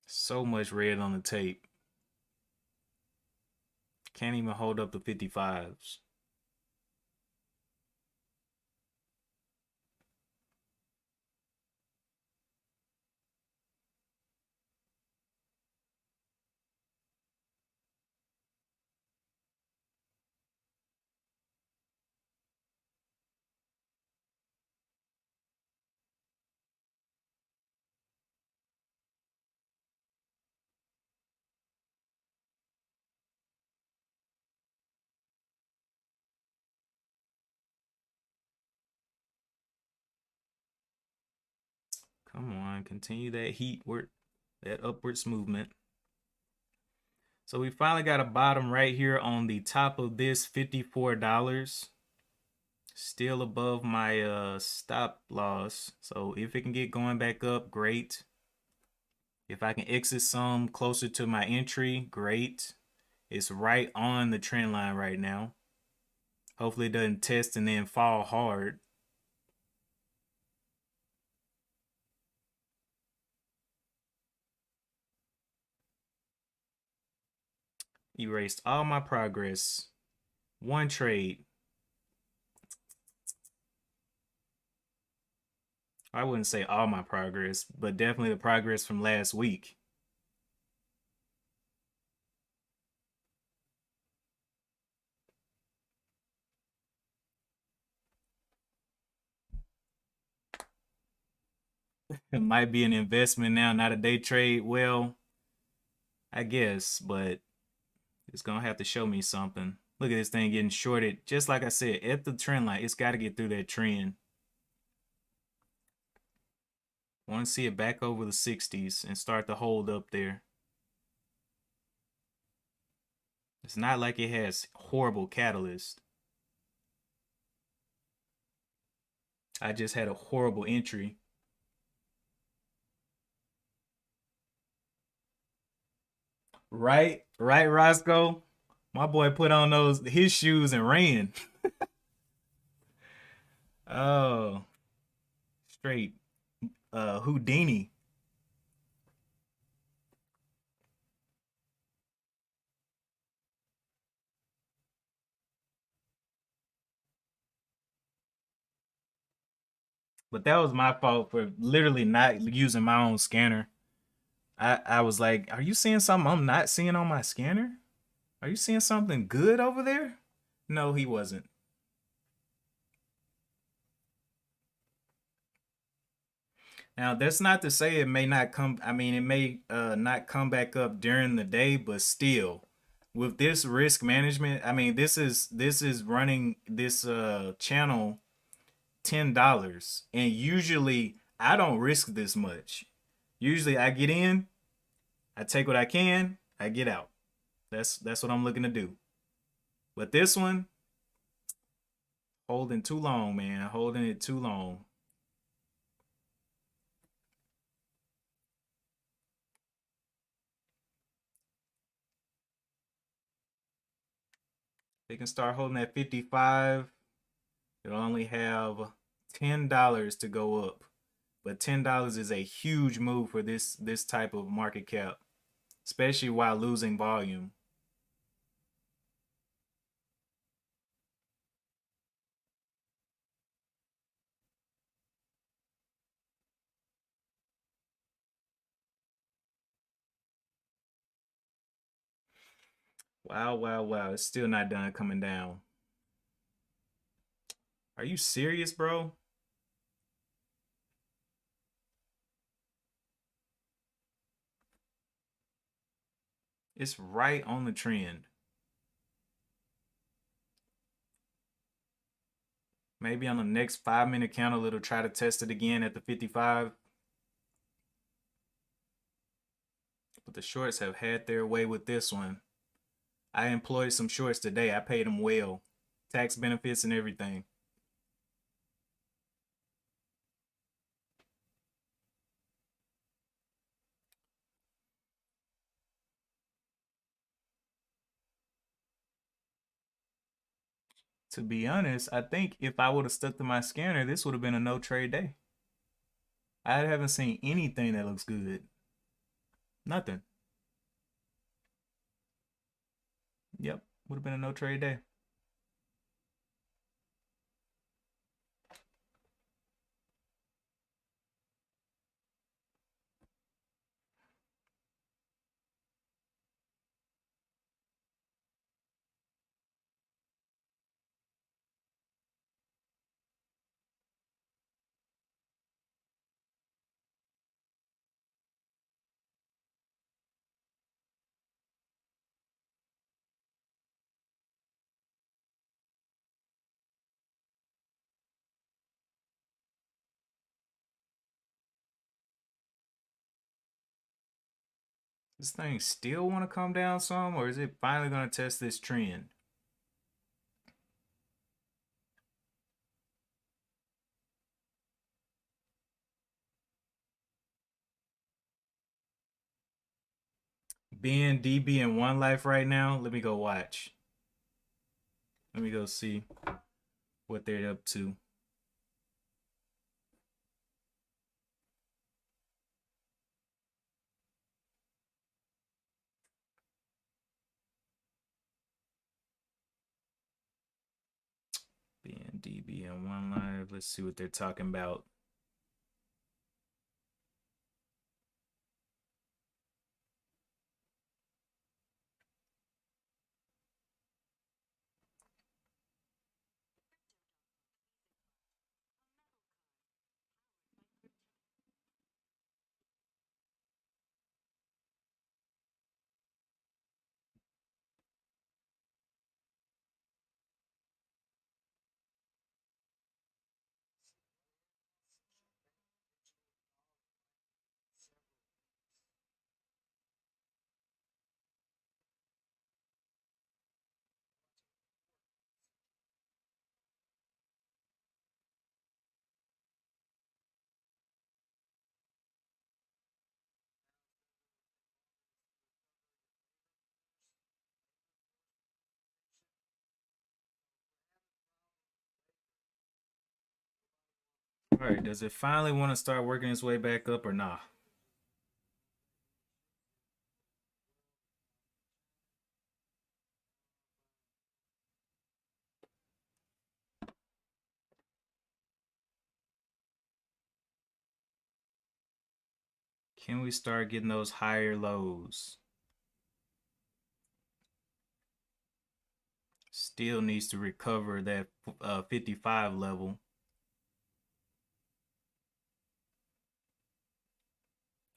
So much red on the tape. Can't even hold up the 55s. Come on, continue that heatward, that upwards movement. So we finally got a bottom right here on the top of this $54. Still above my stop loss. So if it can get going back up, great. If I can exit some closer to my entry, great. It's right on the trend line right now. Hopefully it doesn't test and then fall hard. Erased all my progress. One trade. I wouldn't say all my progress, but definitely the progress from last week. It might be an investment now, not a day trade. Well, I guess, but it's gonna have to show me something. Look at this thing getting shorted. Just like I said, at the trend line, it's got to get through that trend. Want to see it back over the 60s and start to hold up there. It's not like it has horrible catalyst. I just had a horrible entry. Right, right, Roscoe. My boy put on his shoes and ran. Oh, straight Houdini. But that was my fault for literally not using my own scanner. I was like, are you seeing something I'm not seeing on my scanner? Are you seeing something good over there? No, he wasn't. Now, that's not to say it may not come. I mean, it may not come back up during the day, but still, with this risk management, I mean, this is running this channel $10, and usually I don't risk this much. Usually, I get in, I take what I can, I get out. That's what I'm looking to do. But this one, holding too long, man. Holding it too long. They can start holding at 55. It'll only have $10 to go up. But $10 is a huge move for this type of market cap, especially while losing volume. Wow, wow, wow. It's still not done coming down. Are you serious, bro? It's right on the trend. Maybe on the next 5 minute candle, it'll try to test it again at the 55. But the shorts have had their way with this one. I employed some shorts today. I paid them well. Tax benefits and everything. To be honest, I think if I would have stuck to my scanner, this would have been a no trade day. I haven't seen anything that looks good. Nothing. Yep, would have been a no trade day. This thing still want to come down some, or is it finally going to test this trend? Being DB in One Life right now. Let me go watch. Let me go see what they're up to. Being DB in One Life. Let's see what they're talking about. All right, does it finally want to start working its way back up or not? Nah? Can we start getting those higher lows? Still needs to recover that 55 level.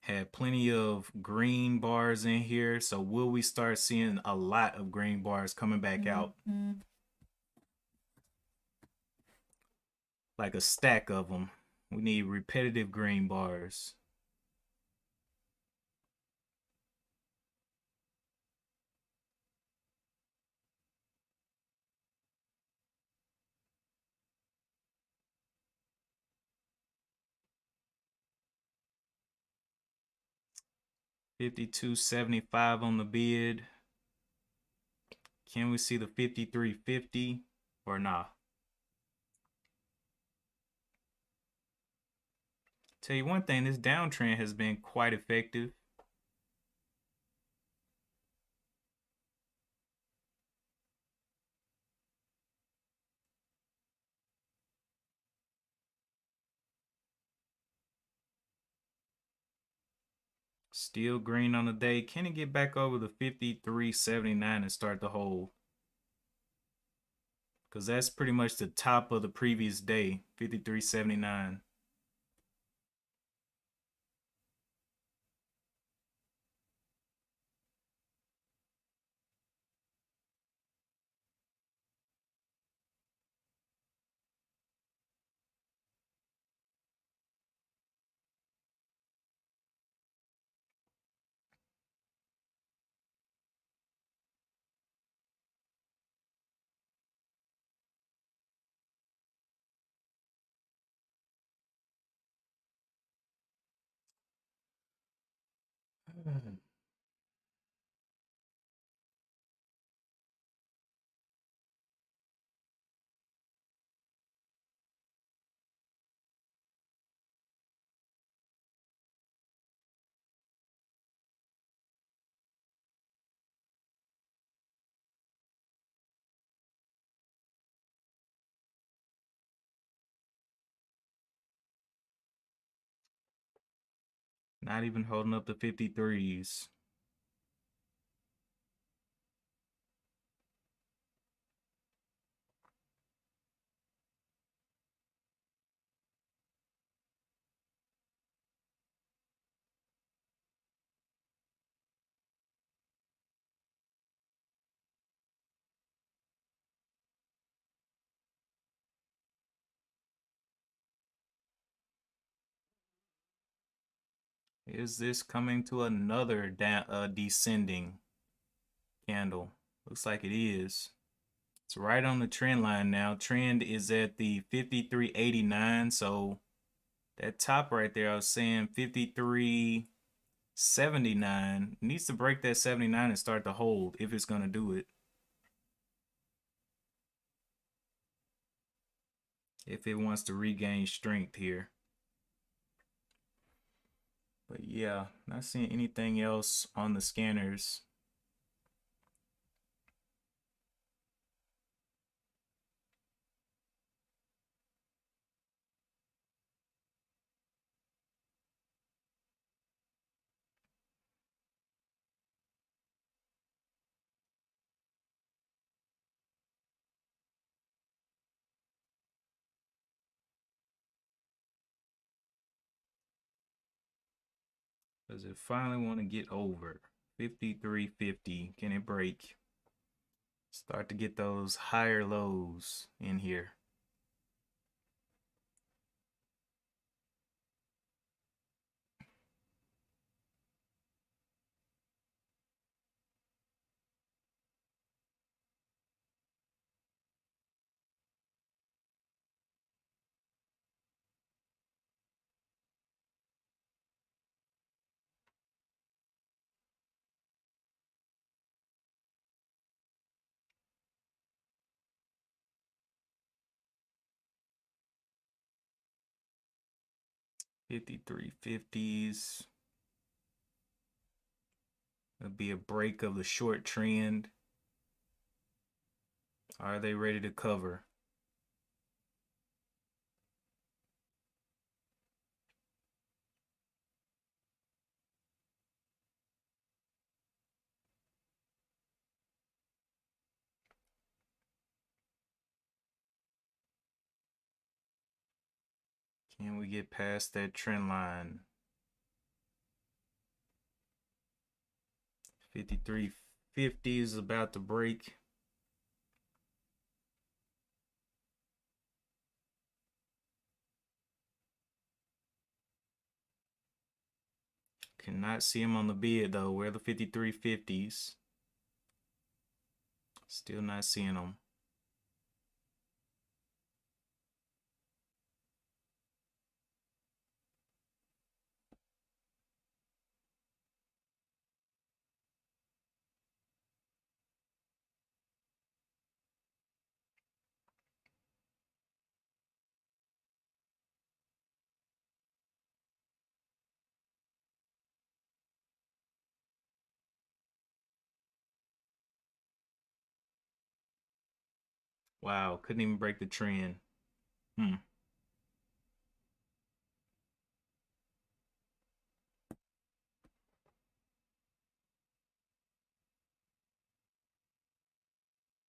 Had plenty of green bars in here. So will we start seeing a lot of green bars coming back out? Like a stack of them. We need repetitive green bars. $52.75 on the bid. Can we see the 53.50 or not? Tell you one thing, this downtrend has been quite effective. Still green on the day. Can it get back over the 53.79 and start the hold? Because that's pretty much the top of the previous day, 53.79. Not even holding up the 53s. Is this coming to another descending candle? Looks like it is. It's right on the trend line now. Trend is at the 53.89. So that top right there, I was saying 53.79. Needs to break that 79 and start to hold if it's going to do it. If it wants to regain strength here. But yeah, not seeing anything else on the scanners. Does it finally want to get over 53.50? Can it break? Start to get those higher lows in here. $53.50s. It'll be a break of the short trend. Are they ready to cover? Can we get past that trend line? 53.50 is about to break. Cannot see him on the bid though. Where are the 53.50s? Still not seeing them. Wow, couldn't even break the trend. Hmm.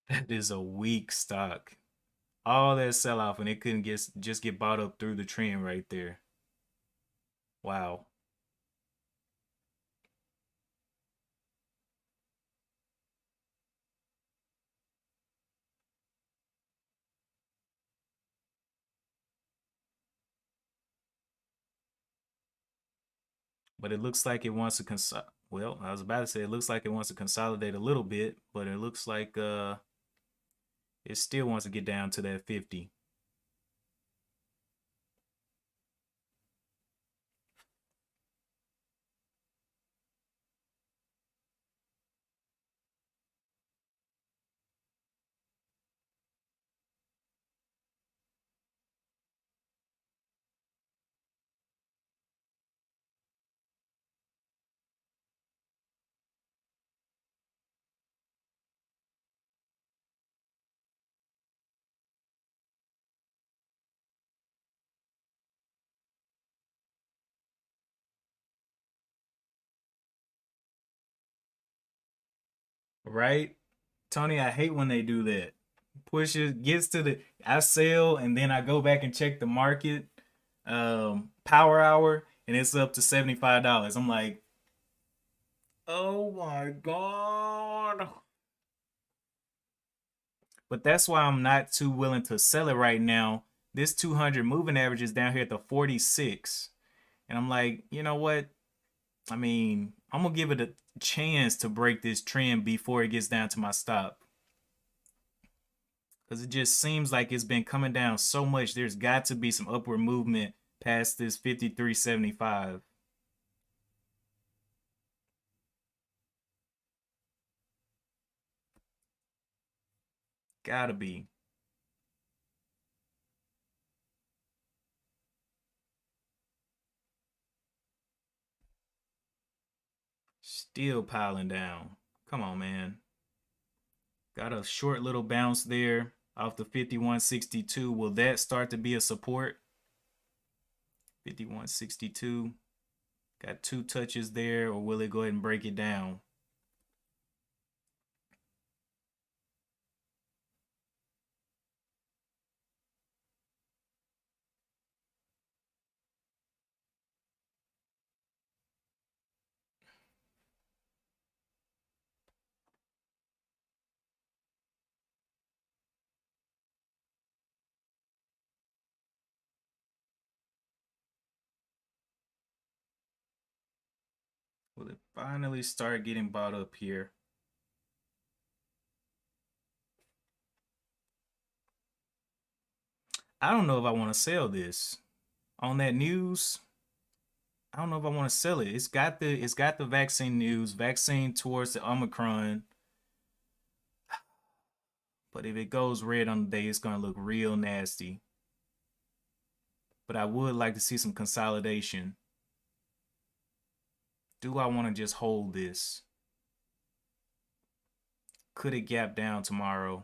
That is a weak stock. All that sell off and it couldn't just get bought up through the trend right there. Wow. But it looks like it wants to well, I was about to say it looks like it wants to consolidate a little bit, but it looks like it still wants to get down to that 50. Right? Tony, I hate when they do that. Pushes, gets to the, I sell and then I go back and check the market, power hour, and it's up to $75. I'm like, oh my God. But that's why I'm not too willing to sell it right now. This 200 moving average is down here at the 46. And I'm like, you know what? I mean, I'm going to give it a chance to break this trend before it gets down to my stop. Because it just seems like it's been coming down so much. There's got to be some upward movement past this 53.75. Gotta be. Still piling down. Come on, man. Got a short little bounce there off the 51.62. Will that start to be a support? 51.62. Got two touches there, or will it go ahead and break it down? Will it finally start getting bought up here? I don't know if I want to sell this. On that news, I don't know if I want to sell it. It's got the vaccine news, vaccine towards the Omicron. But if it goes red on the day, it's gonna look real nasty. But I would like to see some consolidation. Do I want to just hold this? Could it gap down tomorrow?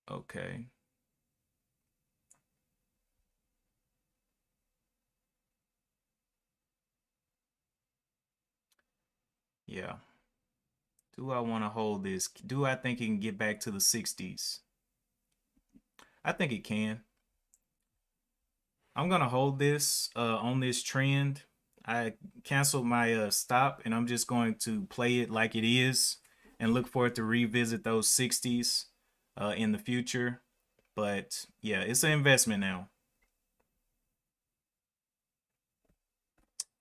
Okay. Yeah. Do I want to hold this? Do I think it can get back to the 60s? I think it can. I'm gonna hold this on this trend. I canceled my stop and I'm just going to play it like it is and look for it to revisit those 60s in the future. But yeah, it's an investment now.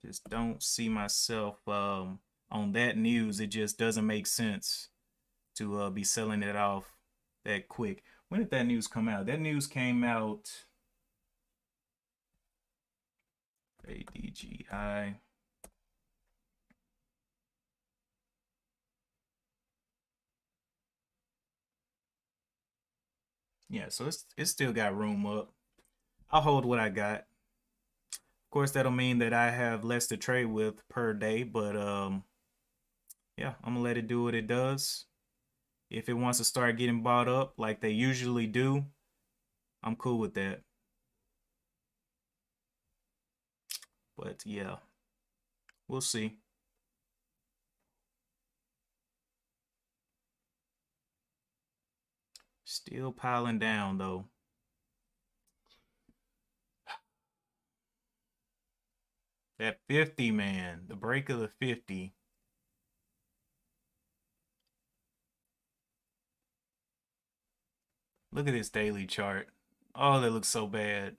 Just don't see myself on that news. It just doesn't make sense to be selling it off that quick. When did that news come out? That news came out ADGI. Yeah, so it's still got room up. I'll hold what I got. Of course, that'll mean that I have less to trade with per day, but yeah, I'm gonna let it do what it does. If it wants to start getting bought up like they usually do, I'm cool with that. But yeah, we'll see. Still piling down though. That 50, man, the break of the 50. Look at this daily chart. Oh, that looks so bad.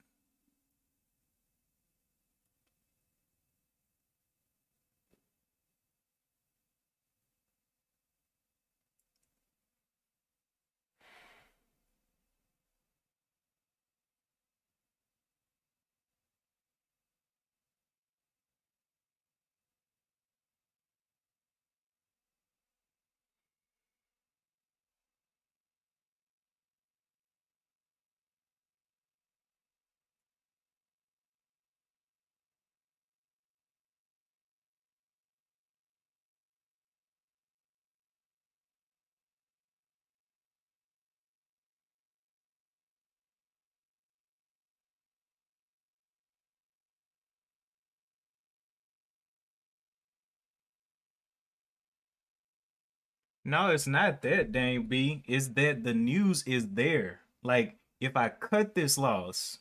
No, it's not that, dang B. It's that the news is there. Like, if I cut this loss,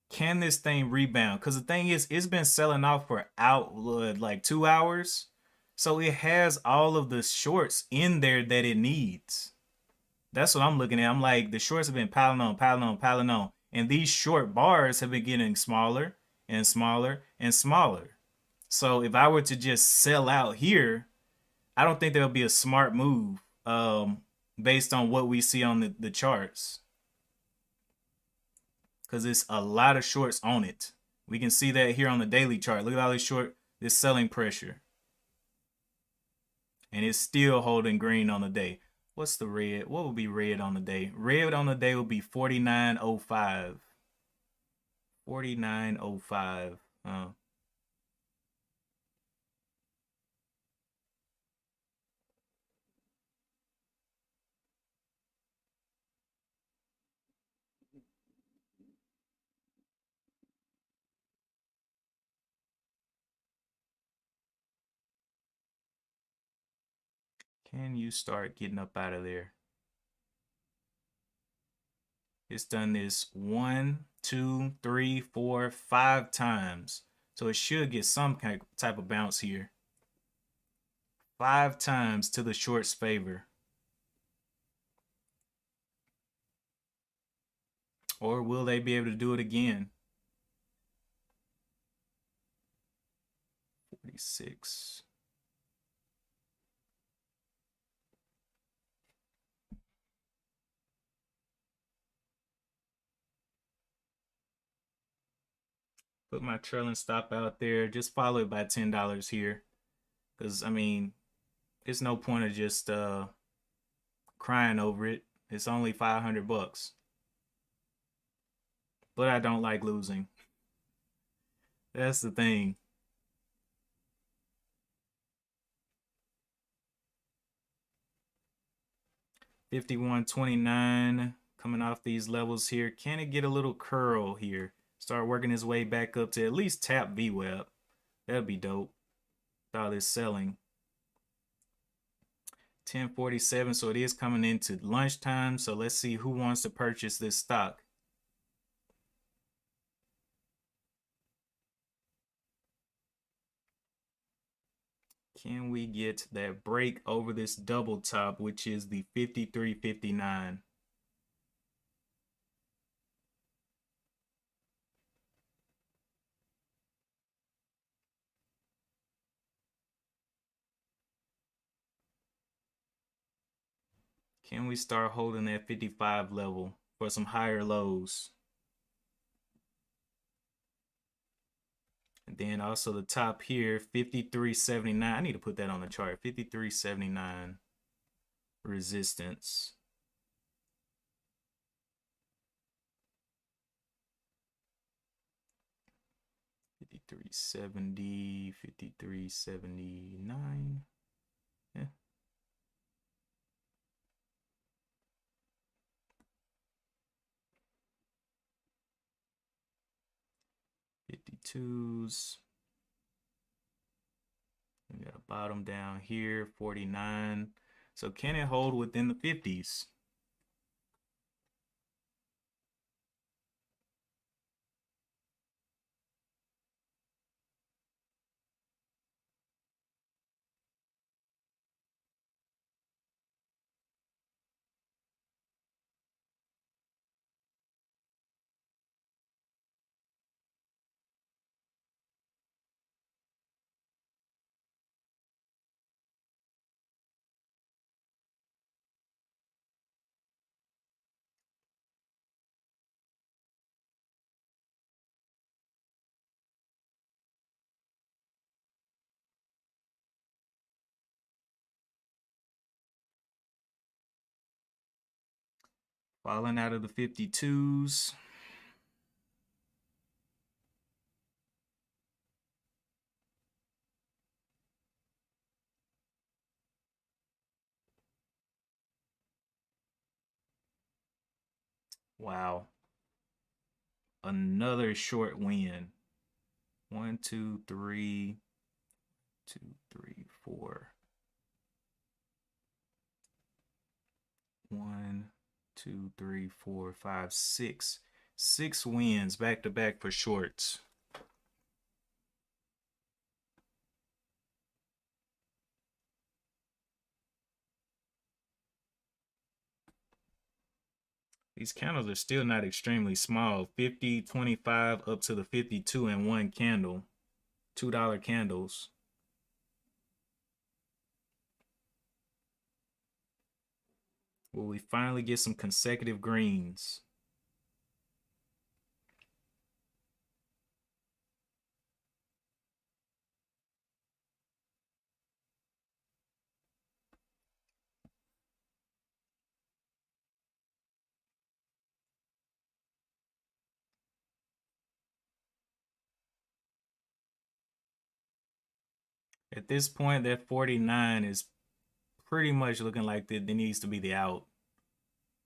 can this thing rebound? Because the thing is, it's been selling off for like 2 hours. So it has all of the shorts in there that it needs. That's what I'm looking at. I'm like, the shorts have been piling on, piling on, piling on. And these short bars have been getting smaller and smaller and smaller. So if I were to just sell out here, I don't think there'll be a smart move based on what we see on the charts. Because it's a lot of shorts on it. We can see that here on the daily chart. Look at all this this selling pressure. And it's still holding green on the day. What's the red? What would be red on the day? Red on the day would be 49.05. 49.05. Can you start getting up out of there? It's done this 1, 2, 3, 4, 5 times. So it should get some kind of type of bounce here. 5 times to the short's favor. Or will they be able to do it again? 46. Put my trailing stop out there. Just follow it by $10 here. Because, I mean, it's no point of just crying over it. It's only 500 bucks. But I don't like losing. That's the thing. 51.29 coming off these levels here. Can it get a little curl here? Start working his way back up to at least tap VWAP. That'd be dope. All this selling. 10:47, so it is coming into lunchtime. So let's see who wants to purchase this stock. Can we get that break over this double top, which is the 53.59? Can we start holding that 55 level for some higher lows? And then also the top here, 53.79. I need to put that on the chart. 53.79 resistance. 53.70, 53.79. Yeah. 52s. We got a bottom down here, 49. So can it hold within the 50s? Falling out of the 52s. Wow. Another short win. 1, 2, 3, 2, 3, 4. 1, 2, 3, 4, 5, 6. 6 wins back to back for shorts. These candles are still not extremely small. 50, 25 up to the 52 in one candle. $2 candles. Will we finally get some consecutive greens? At this point, that 49 is pretty much looking like there needs to be the out.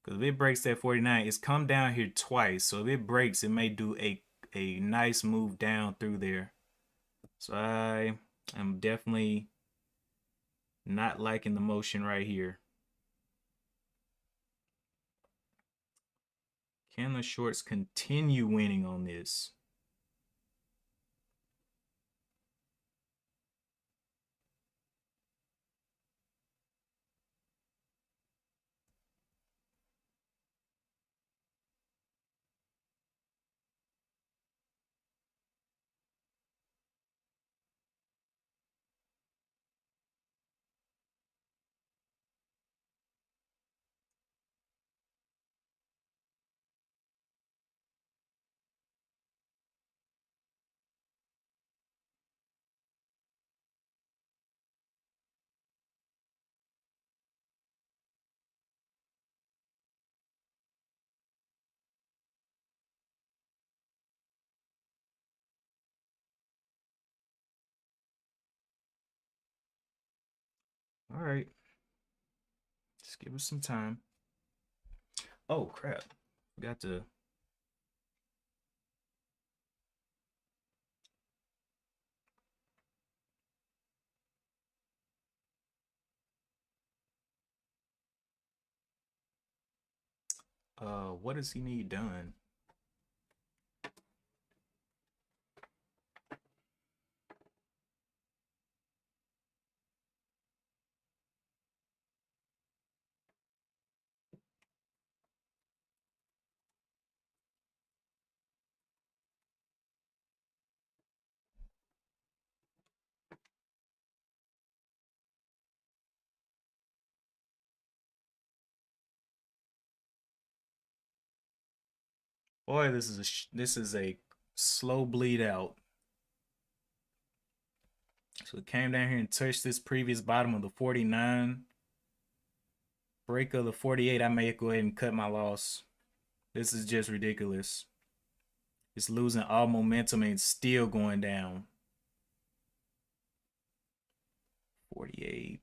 Because if it breaks that 49, it's come down here twice. So if it breaks, it may do a nice move down through there. So I am definitely not liking the motion right here. Can the shorts continue winning on this? All right. Just give us some time. Oh, crap. Got to. What does he need done? Boy, this is a slow bleed out. So it came down here and touched this previous bottom of the 49. Break of the 48, I may go ahead and cut my loss. This is just ridiculous. It's losing all momentum and still going down. 48.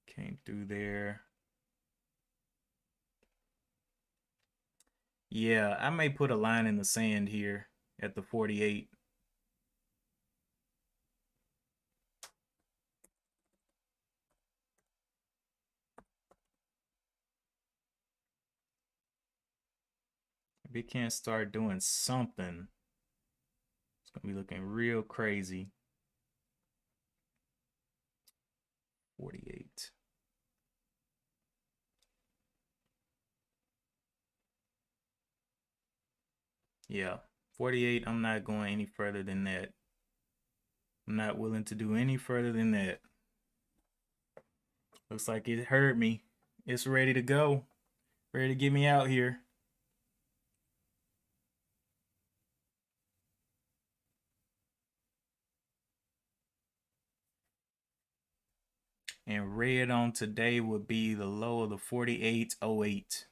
Came through there. Yeah, I may put a line in the sand here at the 48. If it can't start doing something, it's going to be looking real crazy. 48. Yeah, 48, I'm not going any further than that. I'm not willing to do any further than that. Looks like it heard me. It's ready to go. Ready to get me out here. And red on today would be the low of the 48.08.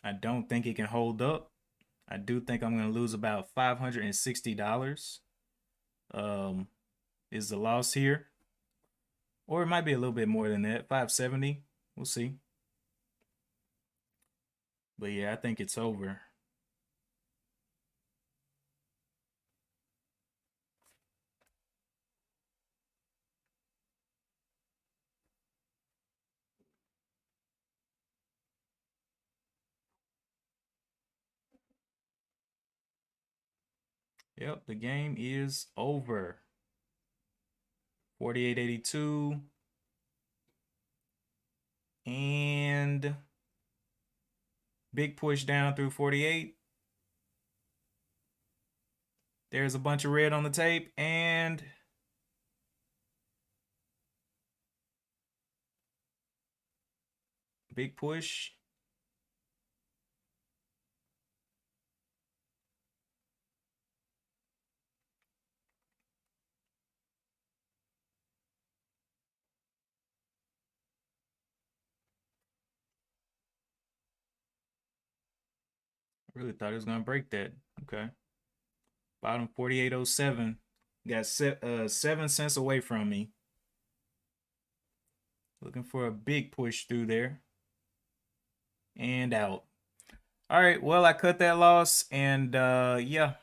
I don't think it can hold up. I do think I'm going to lose about $560. Is the loss here. Or it might be a little bit more than that. 570. We'll see. But yeah, I think it's over. Yep, the game is over. 48.82. And big push down through 48. There's a bunch of red on the tape and big push. I really thought it was gonna break that. Okay. Bottom 48.07. Got 7 cents away from me. Looking for a big push through there. And out. All right, well, I cut that loss, and yeah,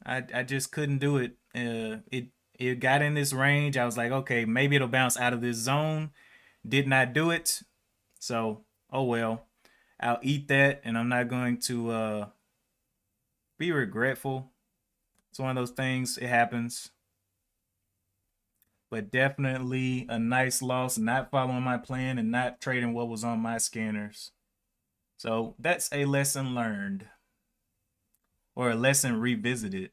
I just couldn't do it. It got in this range. I was like, okay, maybe it'll bounce out of this zone. Did not do it. So, oh well. I'll eat that, and I'm not going to be regretful. It's one of those things, it happens. But definitely a nice loss, not following my plan and not trading what was on my scanners. So that's a lesson learned, or a lesson revisited.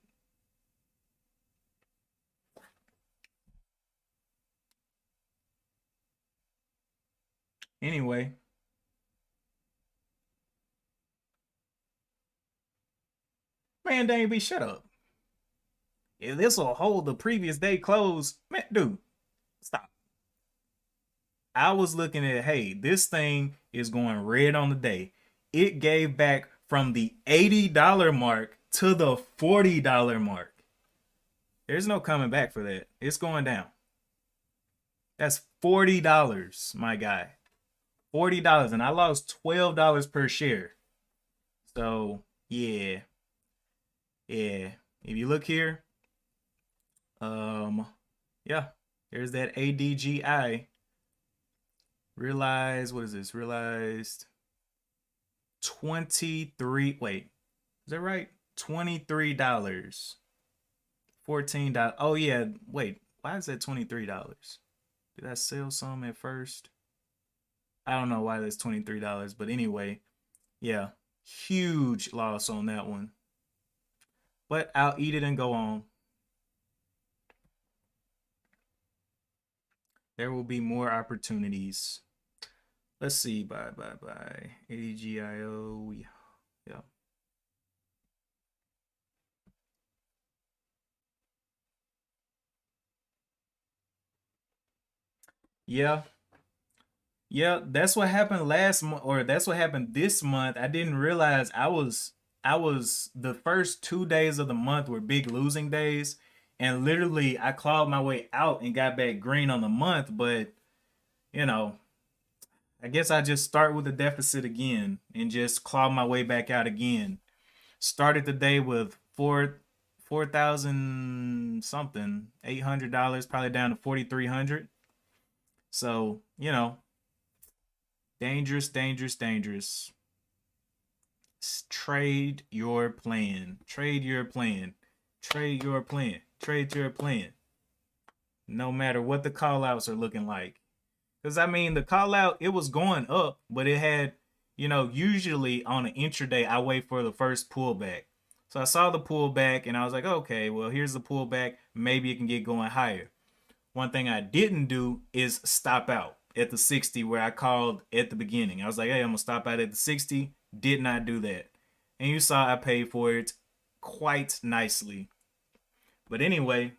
Anyway, man, dang, be shut up. If this will hold the previous day close, man, dude, stop. I was looking at, hey, this thing is going red on the day. It gave back from the $80 mark to the $40 mark. There's no coming back for that. It's going down. That's $40, my guy. $40. And I lost $12 per share. So, yeah. Yeah. If you look here, yeah, there's that ADGI. Realized, what is this? Realized 23. Wait, is that right? $23. $14. Oh yeah, wait. Why is that $23? Did I sell some at first? I don't know why that's $23, but anyway, yeah, huge loss on that one. But I'll eat it and go on. There will be more opportunities. Let's see. Bye. AGIO. Yeah. Yeah. Yeah, that's what happened last month, or that's what happened this month. I didn't realize I was the first 2 days of the month were big losing days, and literally I clawed my way out and got back green on the month. But you know, I guess I just start with a deficit again and just claw my way back out again. Started the day with four thousand something, $800, probably down to 4,300. So dangerous, dangerous, dangerous. Trade your plan. Trade your plan. Trade your plan. Trade your plan. No matter what the call outs are looking like. Because I mean, the call out, it was going up, but it had, usually on an intraday, I wait for the first pullback. So I saw the pullback and I was like, okay, well, here's the pullback. Maybe it can get going higher. One thing I didn't do is stop out at the 60 where I called at the beginning. I was like, hey, I'm going to stop out at the 60. Did not do that. And you saw I paid for it quite nicely. But anyway,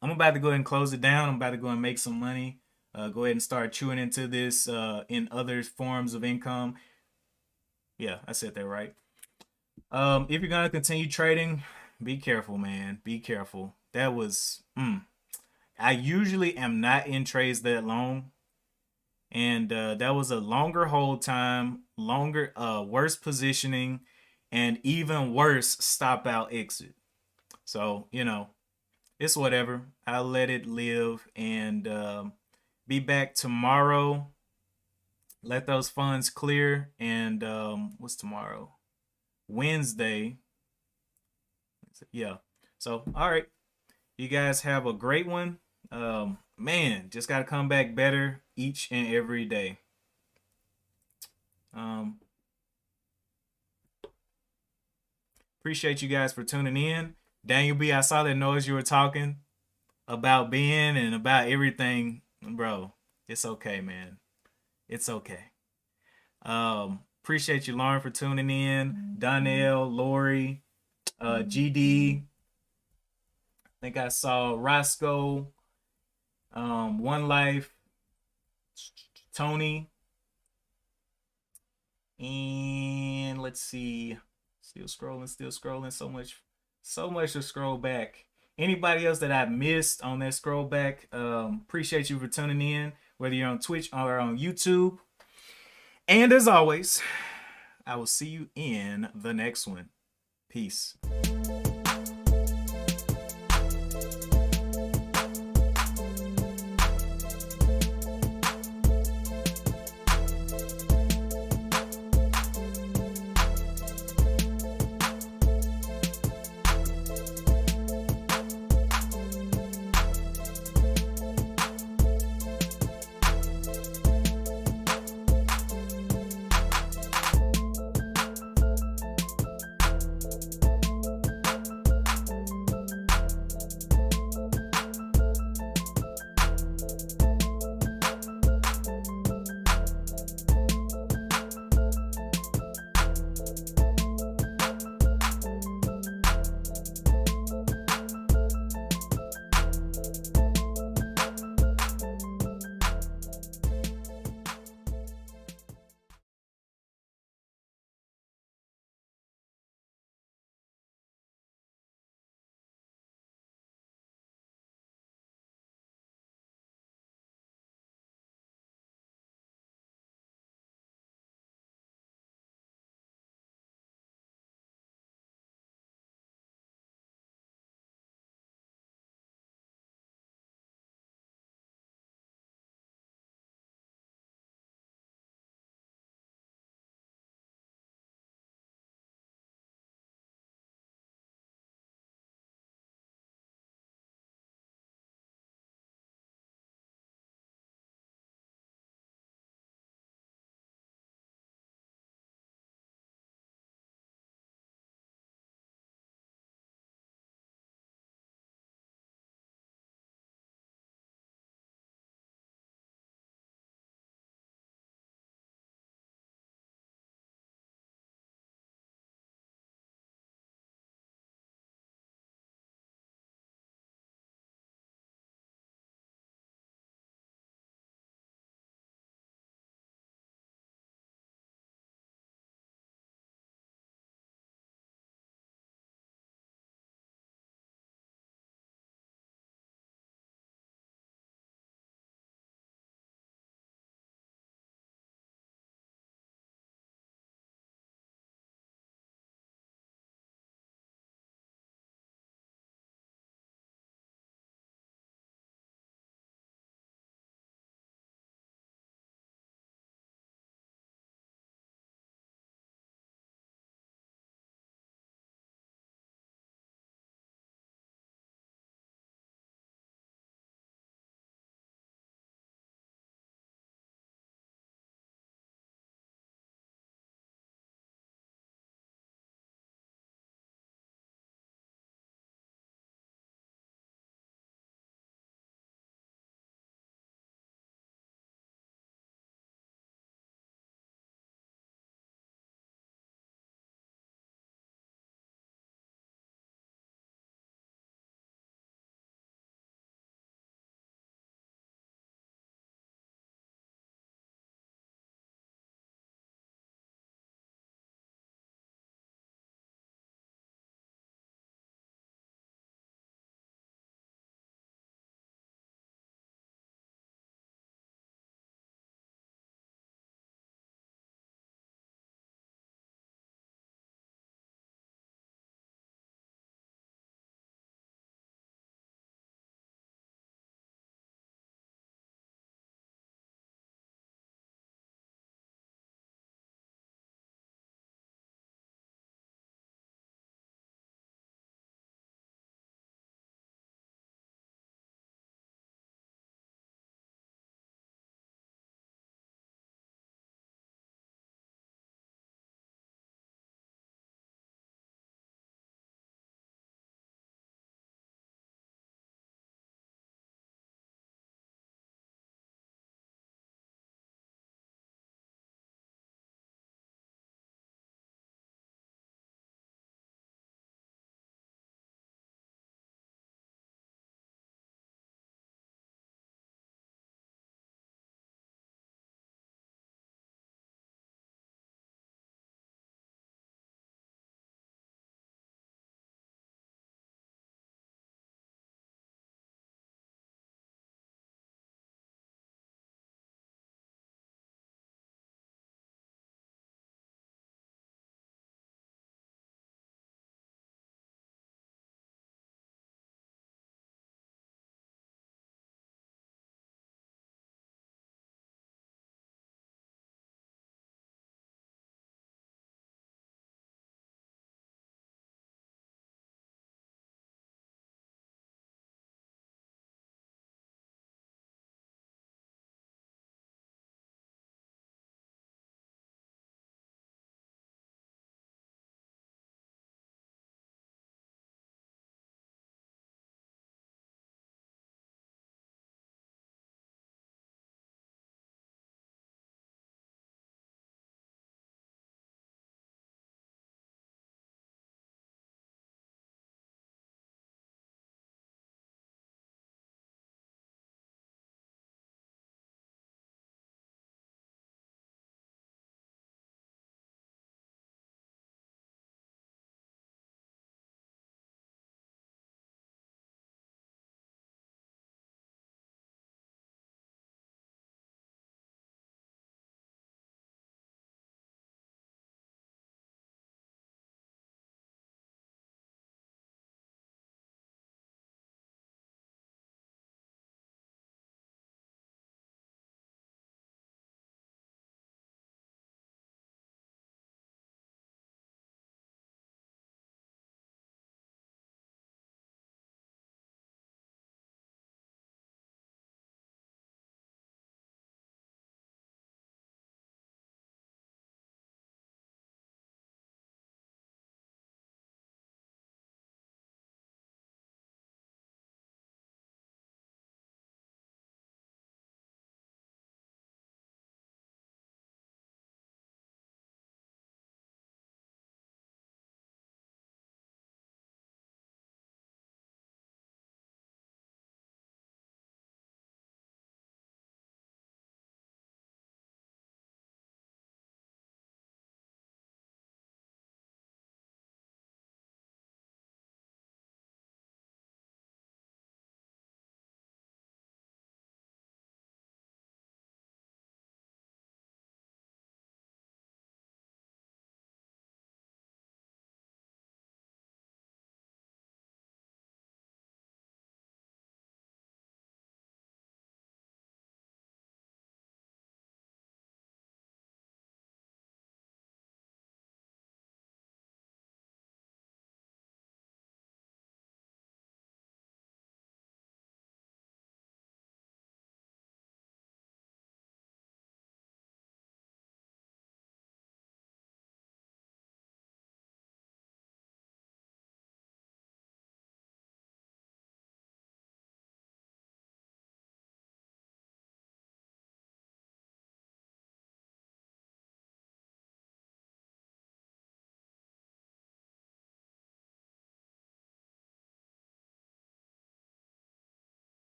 I'm about to go ahead and close it down. I'm about to go and make some money. Go ahead and start chewing into this in other forms of income. Yeah, I said that right. If you're going to continue trading, be careful, man. Be careful. I usually am not in trades that long. And that was a longer hold time, longer, worse positioning, and even worse stop out exit. So, you know, it's whatever. I'll let it live and be back tomorrow. Let those funds clear. And what's tomorrow? Wednesday. Yeah. So, all right. You guys have a great one. Man, just got to come back better each and every day. Appreciate you guys for tuning in. Daniel B, I saw that noise you were talking about being and about everything. Bro, it's okay, man. It's okay. Appreciate you, Lauren, for tuning in. Donnell, Lori, GD. I think I saw Roscoe, One Life, Tony, and let's see. Still scrolling. So much to scroll back. Anybody else that I missed on that scroll back, appreciate you for tuning in, whether you're on Twitch or on YouTube. And as always, I will see you in the next one. Peace.